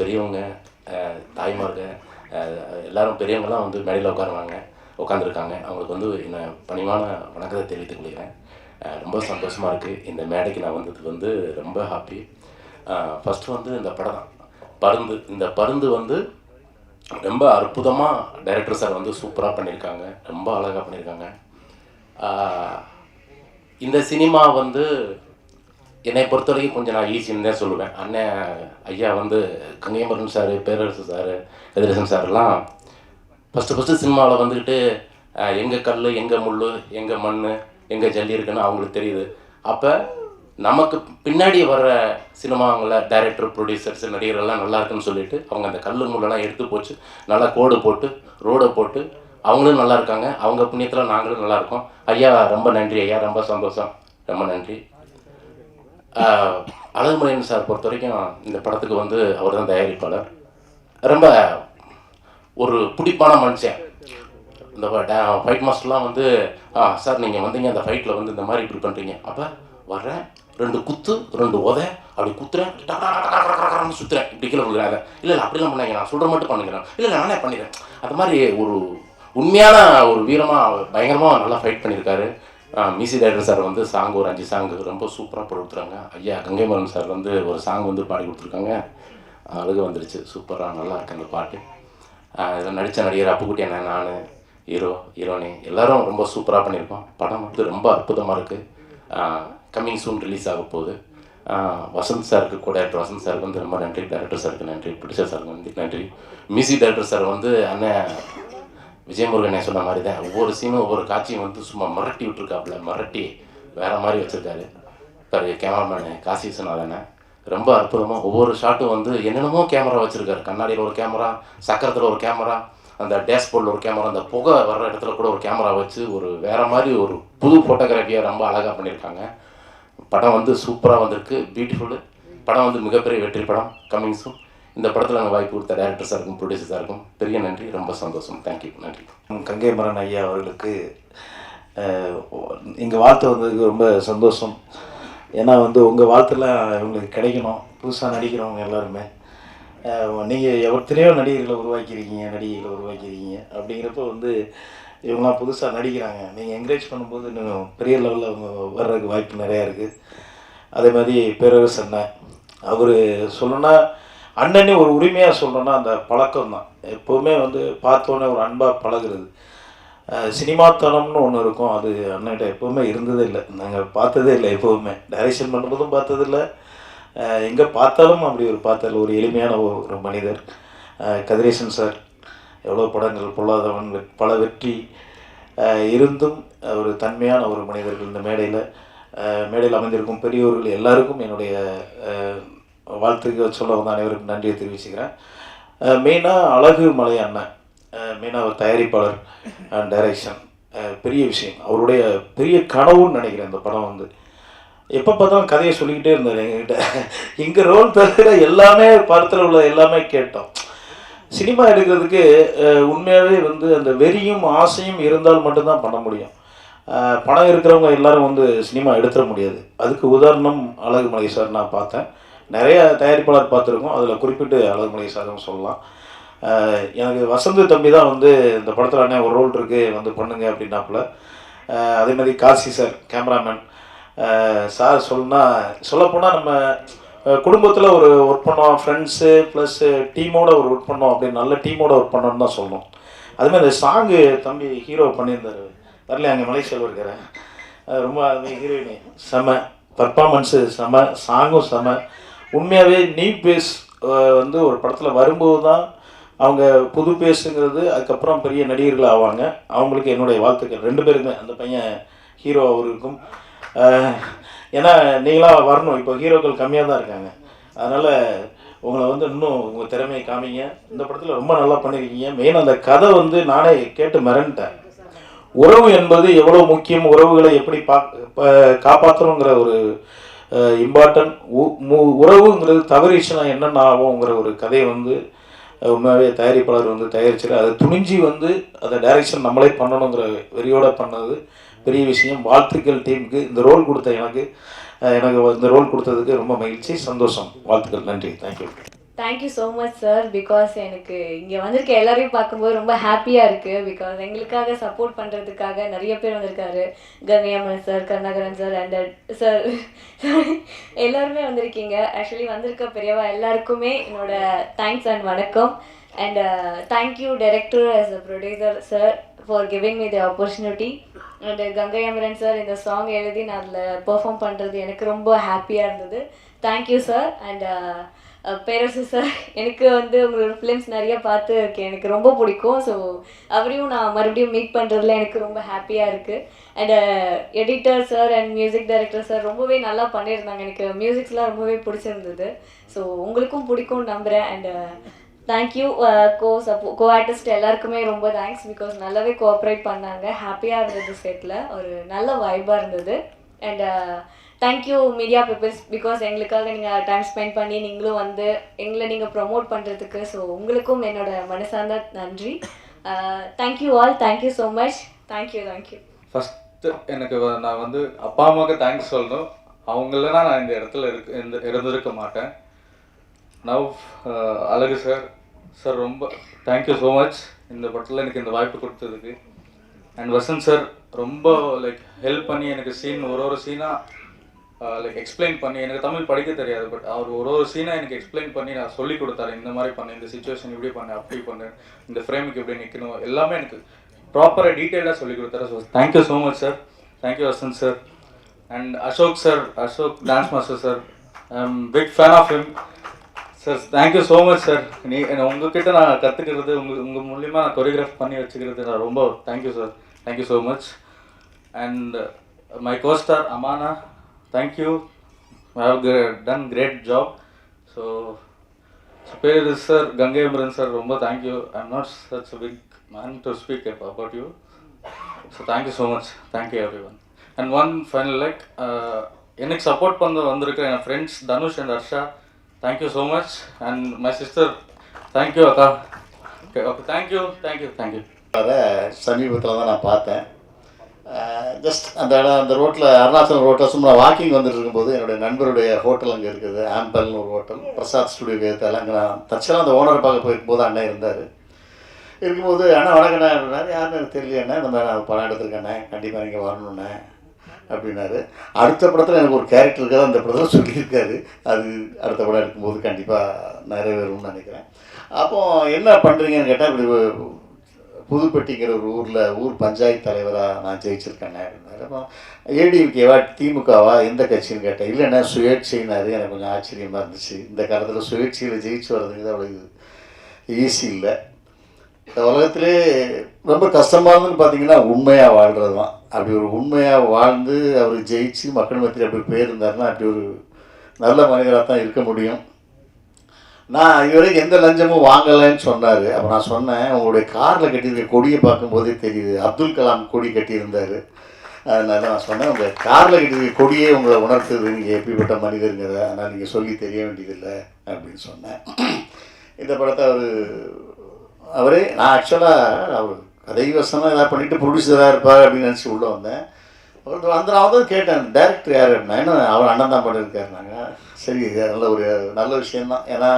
பெரியவங்க, தாய்மார்கள், எல்லோரும் பெரியவங்களாம் வந்து மேடையில் உட்காந்துருக்காங்க. அவங்களுக்கு வந்து என்ன பணிவான வணக்கத்தை தெரிவித்துக் கொள்கிறேன். ரொம்ப சந்தோஷமாக இருக்குது. இந்த மேடைக்கு நான் வந்ததுக்கு வந்து ரொம்ப ஹாப்பி. ஃபஸ்ட்டு வந்து இந்த படம் பருந்து. இந்த பருந்து வந்து ரொம்ப அற்புதமாக டைரக்டர் சார் வந்து சூப்பராக பண்ணியிருக்காங்க. ரொம்ப அழகாக பண்ணியிருக்காங்க. இந்த சினிமா வந்து என்னை பொறுத்த வரைக்கும் கொஞ்சம் நான் ஈஸின்னு தான் சொல்லுவேன். அண்ணன் ஐயா வந்து கங்கையமரன் சார், பேரரசு சார், கதிரேசன் சார்லாம் ஃபஸ்ட்டு சினிமாவில் வந்துக்கிட்டு எங்கே கல், எங்கே முள், எங்கே மண், எங்கே ஜல்லி இருக்குன்னு அவங்களுக்கு தெரியுது. அப்போ நமக்கு பின்னாடி வர்ற சினிமாவில் டைரக்டர், ப்ரொடியூசர்ஸ், நடிகர்கள்லாம் நல்லா இருக்குன்னு சொல்லிட்டு அவங்க அந்த கல் முள்ளெல்லாம் எடுத்து போச்சு, நல்லா கோடு போட்டு ரோடை போட்டு அவங்களும் நல்லா இருக்காங்க. அவங்க புண்ணியத்தில் நாங்களும் நல்லா இருக்கோம். ஐயா ரொம்ப நன்றி ஐயா, ரொம்ப சந்தோஷம், ரொம்ப நன்றி. அழகுமலையன் சார் பொறுத்த வரைக்கும் இந்த படத்துக்கு வந்து அவர் தான் தயாரிப்பாளர். ரொம்ப ஒரு பிடிப்பான மனுஷன். இந்த ஃபைட் மாஸ்டர்லாம் வந்து சார் நீங்கள் வந்தீங்க அந்த ஃபைட்டில் வந்து இந்த மாதிரி இப்படி பண்ணுறீங்க, அப்போ வர்றேன் 2 குத்து 2 உதை அப்படி குத்துறேன், சுற்றுறேன், இப்படி கீழே விழுகிறாங்க. இல்லை அப்படிலாம் பண்ணாங்க, நான் சொல்கிற மட்டும் பண்ணுங்கிறேன், இல்லை நானே பண்ணிடுறேன். அது மாதிரி ஒரு உண்மையான ஒரு வீரமாக பயங்கரமாக நல்லா ஃபைட் பண்ணியிருக்காரு. மியூசிக் டைரக்டர் சார் வந்து சாங் ஒரு 5 சாங்கு ரொம்ப சூப்பராக போட்டு கொடுத்துருக்காங்க. ஐயா கங்கைமரன் சார் வந்து ஒரு சாங் வந்து பாடி கொடுத்துருக்காங்க. அழகு வந்துடுச்சு, சூப்பராக நல்லா இருக்கு அந்த பாட்டு. இதில் நடித்த நடிகர் அப்புக்குட்டி அண்ணன், நான், ஹீரோனி எல்லோரும் ரொம்ப சூப்பராக பண்ணியிருக்கோம். படம் வந்து ரொம்ப அற்புதமாக இருக்குது. கம்மிங் சூன் ரிலீஸ் ஆக போகுது. வசந்த் சாருக்கு, டைரக்டர் வசந்த் சாருக்கு வந்து ரொம்ப நன்றி. டைரக்டர் சாருக்கு நன்றி, ப்ரொடியூசர் சாருக்கு வந்து நன்றி. மியூசிக் டைரக்டர் சார் வந்து அண்ணன் விஜயமுருகன் சொன்ன மாதிரி தான் ஒவ்வொரு சீனும் ஒவ்வொரு காட்சியும் வந்து சும்மா மிரட்டி விட்டுருக்காப்புல, மிரட்டி வேறு மாதிரி வச்சுருக்காரு. சார் கேமராமேனு காசி விஸ்வநாதனை ரொம்ப அற்புதமாக ஒவ்வொரு ஷாட்டும் வந்து என்னென்னமோ கேமரா வச்சுருக்காரு. கண்ணாடியில் ஒரு கேமரா, சக்கரத்தில் ஒரு கேமரா, அந்த டேஷ்போர்டில் ஒரு கேமரா, அந்த புகை வர்ற இடத்துல கூட ஒரு கேமரா வச்சு ஒரு வேறு மாதிரி ஒரு புது ஃபோட்டோகிராஃபியாக ரொம்ப அழகாக பண்ணியிருக்காங்க. படம் வந்து சூப்பராக வந்திருக்கு, பியூட்டிஃபுல்லு. படம் வந்து மிகப்பெரிய வெற்றி படம், கம்மிங் சூன். இந்த படத்தில் எனக்கு வாய்ப்பு கொடுத்த டைரக்டர் சாருக்கும் ப்ரொடியூசர் சாருக்கும் பெரிய நன்றி, ரொம்ப சந்தோஷம். தேங்க்யூ, நன்றி. கங்கைமரன் ஐயா அவர்களுக்கு இங்கே வாழ்த்து வந்ததுக்கு ரொம்ப சந்தோஷம். ஏன்னா வந்து உங்கள் வாழ்த்துலாம் இவங்களுக்கு கிடைக்கணும். புதுசாக நடிக்கிறவங்க எல்லாருமே நீங்கள் எத்தனையோ நடிகர்களை உருவாக்கியிருக்கீங்க, நடிகைகளை உருவாக்கியிருக்கீங்க. அப்படிங்கிறப்ப வந்து இவங்களாம் புதுசாக நடிக்கிறாங்க. நீங்கள் என்கரேஜ் பண்ணும்போது இன்னும் பெரிய லெவலில் அவங்க வர்றதுக்கு வாய்ப்பு நிறையா இருக்குது. அதே மாதிரி பேரரசு அண்ணன், அவர் சொல்லணுன்னா அண்ணனே ஒரு உரிமையாக சொல்லணுன்னா அந்த பழக்கம் தான். எப்போவுமே வந்து பார்த்தோன்னே ஒரு அன்பாக பழகுறது. சினிமாத்தனம்னு ஒன்று இருக்கும், அது அண்ணன்கிட்ட எப்போவுமே இருந்ததே இல்லை. நாங்கள் பார்த்ததே இல்லை. எப்போவுமே டைரக்ஷன் பண்ணும்போதும் பார்த்ததில்லை, எங்கே பார்த்தாலும் அப்படி ஒரு பார்த்ததில்லை. ஒரு எளிமையான ஒரு மனிதர். கதிரேசன் சார் எவ்வளோ படங்கள், பொல்லாதவன், பல வெற்றி இருந்தும் ஒரு தன்மையான ஒரு மனிதர்கள். இந்த மேடையில் அமைந்திருக்கும் பெரியோர்கள் எல்லாருக்கும் என்னுடைய வாழ்த்துக்கள் சொல்ல வந்த அனைவருக்கும் நன்றியை தெரிவிச்சுக்கிறேன். மெயினாக அழகுமலை அண்ணன், மெயினாக ஒரு தயாரிப்பாளர் அண்ட் டைரக்ஷன், பெரிய விஷயம். அவருடைய பெரிய கனவுன்னு நினைக்கிறேன். இந்த படம் வந்து எப்போ பார்த்தாலும் கதையை சொல்லிக்கிட்டே இருந்தார் எங்ககிட்ட. எங்கள் ரோல் தவிர எல்லாமே படத்தில் உள்ள எல்லாமே கேட்டோம். சினிமா எடுக்கிறதுக்கு உண்மையாகவே வந்து அந்த வெறியும் ஆசையும் இருந்தால் மட்டும்தான் பண்ண முடியும். பணம் இருக்கிறவங்க எல்லாரும் வந்து சினிமா எடுத்துட முடியாது. அதுக்கு உதாரணம் அழகுமலை சார். நான் பார்த்தேன், நிறைய தயாரிப்பாளர் பார்த்துருக்கோம், அதில் குறிப்பிட்டு அழகுமலை சாரும் சொல்லலாம். எனக்கு வசந்த் தம்பி தான் வந்து இந்த படத்தில் அண்ணே ஒரு ரோல் இருக்குது வந்து பண்ணுங்க அப்படின்னாப்புல. அதே மாதிரி காசி சார் கேமராமேன் சார் சொல்லப்போனால் நம்ம குடும்பத்தில் ஒரு ஒர்க் பண்ணோம், ஃப்ரெண்ட்ஸு ப்ளஸ் டீமோட ஒரு ஒர்க் பண்ணோம், அப்படின்னு நல்ல டீமோட ஒர்க் பண்ணோன்னு தான் சொல்லணும். அதுமாதிரி அந்த சாங்கு தம்பி ஹீரோ பண்ணியிருந்தார், வரல அங்கே மலேசியாவில் இருக்கிறேன். ரொம்ப அது ஹீரோயினி செம, பர்ஃபார்மன்ஸு செம, சாங்கும் செம. உண்மையாகவே நியூ பேஸ் வந்து ஒரு படத்தில் வரும்போது தான் அவங்க புது பேஸுங்கிறது, அதுக்கப்புறம் பெரிய நடிகர்கள் ஆவாங்க. அவங்களுக்கு என்னுடைய வாழ்த்துக்கள் 2 பேருக்குமே. அந்த பையன் ஹீரோ அவருக்கும், ஏன்னா நீங்களாம் வரணும். இப்போ ஹீரோக்கள் கம்மியாக தான் இருக்காங்க. அதனால் உங்களை வந்து இன்னும் உங்கள் திறமையை காமிங்க. இந்த படத்தில் ரொம்ப நல்லா பண்ணியிருக்கீங்க. மெயின் அந்த கதை வந்து நானே கேட்டு மிரண்டேன். உறவு என்பது எவ்வளோ முக்கியம், உறவுகளை எப்படி காப்பாற்றணுங்கிற ஒரு இம்பார்ட்டன்ட், உறவுங்கிறது தவறிச்சுன்னா என்னென்ன ஆகுங்கிற ஒரு கதையை வந்து உண்மையாகவே தயாரிப்பாளர் வந்து தயாரிச்சு அதை துணிஞ்சி வந்து அதை டைரக்ஷன் நம்மளே பண்ணணுங்கிற வெறியோடு பண்ணது பெரிய விஷயம். வாழ்த்துக்கள் டீமுக்கு. இந்த ரோல் கொடுத்த எனக்கு இந்த ரோல் கொடுத்ததுக்கு ரொம்ப மகிழ்ச்சி, சந்தோஷம். வாழ்த்துக்கள், நன்றி, thank you. Thank you so much sir. Because எனக்கு இங்கே வந்திருக்க எல்லாரையும் பார்க்கும்போது ரொம்ப ஹாப்பியாக இருக்குது. பிகாஸ் எங்களுக்காக சப்போர்ட் பண்ணுறதுக்காக நிறைய பேர் வந்திருக்காரு. Gangaiamman sir, Karunakaran sir and sir எல்லாருமே வந்திருக்கீங்க. ஆக்சுவலி வந்திருக்க பெரியவா எல்லாருக்குமே என்னோட தேங்க்ஸ் அண்ட் வணக்கம். And thank you director as a producer sir for giving me the opportunity. And Gangaiamaran sir இந்த சாங் எழுதி நான் அதில் பெர்ஃபார்ம் பண்ணுறது எனக்கு ரொம்ப ஹாப்பியாக இருந்தது. Thank you sir. And Perarasu sir, எனக்கு வந்து உங்களோட ஃபிலிம்ஸ் நிறைய பார்த்து இருக்கேன், எனக்கு ரொம்ப பிடிக்கும். ஸோ அவரையும் நான் மறுபடியும் மீட் பண்ணுறதுல எனக்கு ரொம்ப ஹாப்பியாக இருக்குது. And editor sir and music director sir ரொம்பவே நல்லா பண்ணியிருந்தாங்க. எனக்கு மியூசிக்ஸ்லாம் ரொம்பவே பிடிச்சிருந்தது. ஸோ உங்களுக்கும் பிடிக்கும்னு நம்புகிறேன். அண்ட் தேங்க்யூ கோ ஆர்டிஸ்ட் எல்லாருக்குமே ரொம்ப தேங்க்ஸ். பிகாஸ் நல்லாவே கோஆப்ரேட் பண்ணாங்க. ஹாப்பியாக இருந்தது, செட்டில் ஒரு நல்ல வைபாக இருந்தது. And thank you media peoples, because எங்களுக்காக நீங்கள் டைம் ஸ்பெண்ட் பண்ணி நீங்களும் வந்து எங்களை நீங்கள் ப்ரொமோட் பண்ணுறதுக்கு. ஸோ உங்களுக்கும் என்னோட மனசார்ந்த நன்றி. Thank you all. Thank you so much. Thank you. First எனக்கு நான் வந்து அப்பா அம்மாவுக்கு தேங்க்ஸ் சொல்லணும். அவங்களனா நான் இந்த இடத்துல இருந்திருக்க மாட்டேன். நவ் அழகு சார் ரொம்ப தேங்க்யூ ஸோ மச் இந்த படத்தில் எனக்கு இந்த வாய்ப்பு கொடுத்ததுக்கு. அண்ட் வசந்த் சார் ரொம்ப லைக் ஹெல்ப் பண்ணி எனக்கு சீன் ஒரு சீனாக லைக் எக்ஸ்பிளைன் பண்ணி, எனக்கு தமிழ் படிக்க தெரியாது, பட் அவர் ஒரு சீனாக எனக்கு எக்ஸ்பிளைன் பண்ணி நான் சொல்லி கொடுத்தாரு. இந்த மாதிரி பண்ணேன், இந்த சுச்சுவேஷன் இப்படி பண்ணேன், அப்படி பண்ணேன், இந்த ஃப்ரேமுக்கு எப்படி நிற்கணும், எல்லாமே எனக்கு ப்ராப்பராக டீட்டெயிலாக சொல்லி கொடுத்தாரு. So thank you so much sir. Thank you Vasanth sir. And Ashok dance master sir, I am big fan of him sir. Thank you so much sir. உங்ககிட்ட நான் கற்றுக்கிறது, உங்கள் மூலிமா நான் கொரியோகிராஃப் பண்ணி வச்சுக்கிறது நான் ரொம்ப thank you sir. Thank you so much. And my costar Amana, thank you. I have done great job. So பேர் சார், கங்கையம்மரன் சார் ரொம்ப thank you. I am not such a big man to speak about you. So thank you so much. Thank you every one. And one final like எனக்கு support பண்ண வந்திருக்க என் friends Dhanush and Harsha, thank you so much. And my sister, thank you அக்கா. Okay thank you. அதை சமீபத்தில் தான் நான் பார்த்தேன். ஜஸ்ட் அந்த ரோட்டில், அருணாச்சலம் ரோட்டில் சும்மா வாக்கிங் வந்துட்டு இருக்கும்போது என்னுடைய நண்பருடைய ஹோட்டல் அங்கே இருக்குது, ஆம்பல்னு ஒரு ஹோட்டல், பிரசாத் ஸ்டுடியோ எதிர்த்தால. அங்கே நான் தற்செயலாக அந்த ஓனரை பார்க்க போயிருக்கும்போது அண்ணன் இருந்தார். இருக்கும்போது அண்ணா வணக்கண்ணா அப்படின்னாரு. யாருன்னு எனக்கு தெரியலையண்ணே, இந்த மாதிரி நான் படம் எடுத்திருக்கேண்ணே, கண்டிப்பாக நீங்கள் வரணுண்ணே அப்படின்னாரு. அடுத்த படத்தில் எனக்கு ஒரு கேரக்டர் இருக்காது, அந்த படத்தில் சொல்லியிருக்காரு. அது அடுத்த படம் எடுக்கும்போது கண்டிப்பாக நிறைவேறும்னு நினைக்கிறேன். அப்போது என்ன பண்ணுறீங்கன்னு கேட்டால், இப்படி புதுப்பட்டிங்கிற ஒரு ஊர் பஞ்சாயத்து தலைவராக நான் ஜெயிச்சிருக்கேண்ணே அப்படின்னாரு. அப்போ ஏடிஎம்கேவா திமுகவா எந்த கட்சின்னு கேட்டேன். இல்லைண்ணா சுயேட்சைனாரு. எனக்கு கொஞ்சம் ஆச்சரியமாக இருந்துச்சு. இந்த காலத்தில் சுயேட்சையில் ஜெயிச்சு வர்றதுக்கு அவ்வளோ ஈஸி இல்லை. இந்த உலகத்திலே ரொம்ப கஷ்டமானதுன்னு பார்த்தீங்கன்னா உண்மையாக வாழ்கிறது தான். அப்படி ஒரு உண்மையாக வாழ்ந்து அவர் ஜெயிச்சு மக்கள் மத்தியில் அப்படி போயிருந்தாருன்னா அப்படி ஒரு நல்ல மனிதராக தான் இருக்க முடியும். நான் இதுவரைக்கும் எந்த லஞ்சமும் வாங்கலைன்னு சொன்னார். அப்போ நான் சொன்னேன், உங்களுடைய காரில் கட்டியிருக்க கொடியை பார்க்கும்போதே தெரியுது, அப்துல் கலாம் கொடி கட்டியிருந்தார். அதனால நான் சொன்னேன், உங்கள் காரில் கட்டியிருக்க கொடியே உங்களை உணர்த்துது நீங்கள் எப்படிப்பட்ட மனிதருங்கிறத, அதனால் நீங்கள் சொல்லி தெரிய வேண்டியதில்லை அப்படின்னு சொன்னேன். இந்த படத்தை அவரே, நான் ஆக்சுவலாக அவர் கதை வசனம் ஏதாவது பண்ணிவிட்டு ப்ரொடியூசராக இருப்பார் அப்படின்னு நினச்சி உள்ளே வந்தேன். நான் தான் கேட்டேன், டேரக்டர் யார் அப்படின்னா, ஏன்னா அவர் அண்ணன் தான் பண்ணியிருக்காரு. நாங்கள் சரி, நல்ல விஷயந்தான். ஏன்னா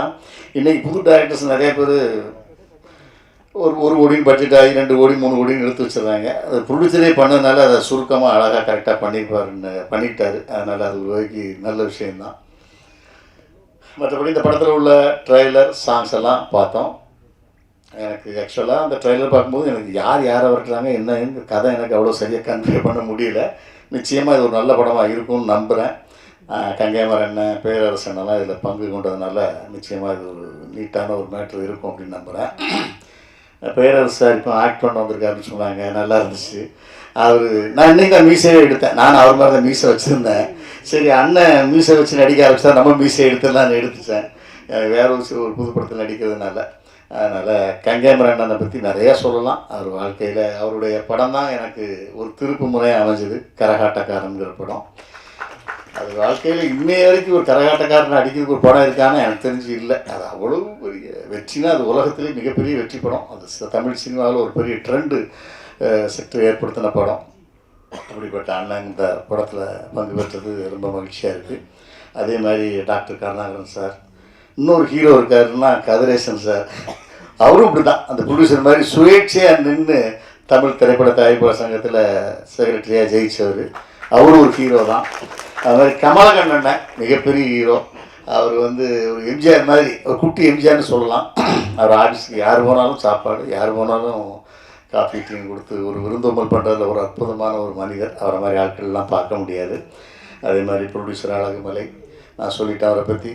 இன்றைக்கி புது டேரக்டர்ஸ் நிறைய பேர் ஒரு கோடின்னு பட்ஜெட் ஆகி 2 கோடி 3 கோடின்னு எடுத்து வச்சுருந்தாங்க. அது ப்ரொடியூசரே பண்ணதுனால அதை சுருக்கமாக அழகாக கரெக்டாக பண்ணிட்டாரு. அதனால் அது வரைக்கு நல்ல விஷயந்தான். மற்றபடி இந்த படத்தில் உள்ள ட்ரெய்லர் சாங்ஸ் எல்லாம் பார்த்தோம். எனக்கு ஆக்சுவலாக அந்த ட்ரெய்லர் பார்க்கும்போது எனக்கு யாரை வரட்டுறாங்க என்ன கதை எனக்கு அவ்வளோ சரியாக கன்வே பண்ண முடியல. நிச்சயமாக இது ஒரு நல்ல படமாக இருக்கும்னு நம்புகிறேன். கங்கையமரன், பேரரசனெல்லாம் இதில் பங்கு கொண்டதுனால நிச்சயமாக இது ஒரு நீட்டான ஒரு மேட்ரு இருக்கும் அப்படின்னு நம்புகிறேன். பேரரசு சார் இப்போ ஆக்ட் பண்ண வந்திருக்காருன்னு சொன்னாங்க, நல்லா இருந்துச்சு. நான் இன்றைக்கி தான் மீசையே எடுத்தேன். நான் அவர் மாதிரி தான் மீசை வச்சுருந்தேன். சரி, அண்ணன் மீசை வச்சு நடிக்க ஆரம்பிச்சா நம்ம மீசை எடுத்துடலான்னு எடுத்துட்டேன். வேற ஒரு புது படத்தில் நடிக்கிறதுனால. அதனால் கங்கையமரன் அண்ணனை பற்றி நிறையா சொல்லலாம். அவர் வாழ்க்கையில் அவருடைய படம் தான் எனக்கு ஒரு திருப்பு முறையாக அமைஞ்சது, கரகாட்டக்காரங்கிற படம். அது வாழ்க்கையில் இன்னைய வரைக்கும் ஒரு கரகாட்டக்காரன் அடிக்கிறதுக்கு ஒரு படம் இருக்கான்னு எனக்கு தெரிஞ்சு இல்லை. அது அவ்வளோ பெரிய வெற்றினா, அது உலகத்திலே மிகப்பெரிய வெற்றி படம். அது தமிழ் சினிமாவில் ஒரு பெரிய ட்ரெண்டு செக்டர் ஏற்படுத்தின படம். அப்படிப்பட்ட அண்ணன் இந்த படத்தில் பங்கு பெற்றது ரொம்ப மகிழ்ச்சியாக இருக்குது. அதே மாதிரி டாக்டர் கருணாகரன் சார், இன்னொரு ஹீரோ இருக்காருன்னா கதிரேசன் சார். அவரும் இப்படி தான் அந்த ப்ரொடியூசர் மாதிரி சுயேட்சையாக நின்று தமிழ் திரைப்பட தயாரிப்பாளர் சங்கத்தில் செக்ரட்டரியாக ஜெயிச்சவர். அவரும் ஒரு ஹீரோ தான். அது மாதிரி கமலக்கண்ணன் மிகப்பெரிய ஹீரோ. அவர் வந்து ஒரு எம்ஜிஆர் மாதிரி, ஒரு குட்டி எம்ஜிஆர்னு சொல்லலாம். அவர் ஆஃபீஸுக்கு யார் போனாலும் சாப்பாடு, யார் போனாலும் காஃபி டீ கொடுத்து ஒரு விருந்தோம்பல் பண்ணுறதுல ஒரு அற்புதமான ஒரு மனிதர். அவரை மாதிரி ஆட்கள்லாம் பார்க்க முடியாது. அதே மாதிரி ப்ரொடியூசர் அழகுமலை, நான் சொல்லிட்டேன் அவரை பற்றி.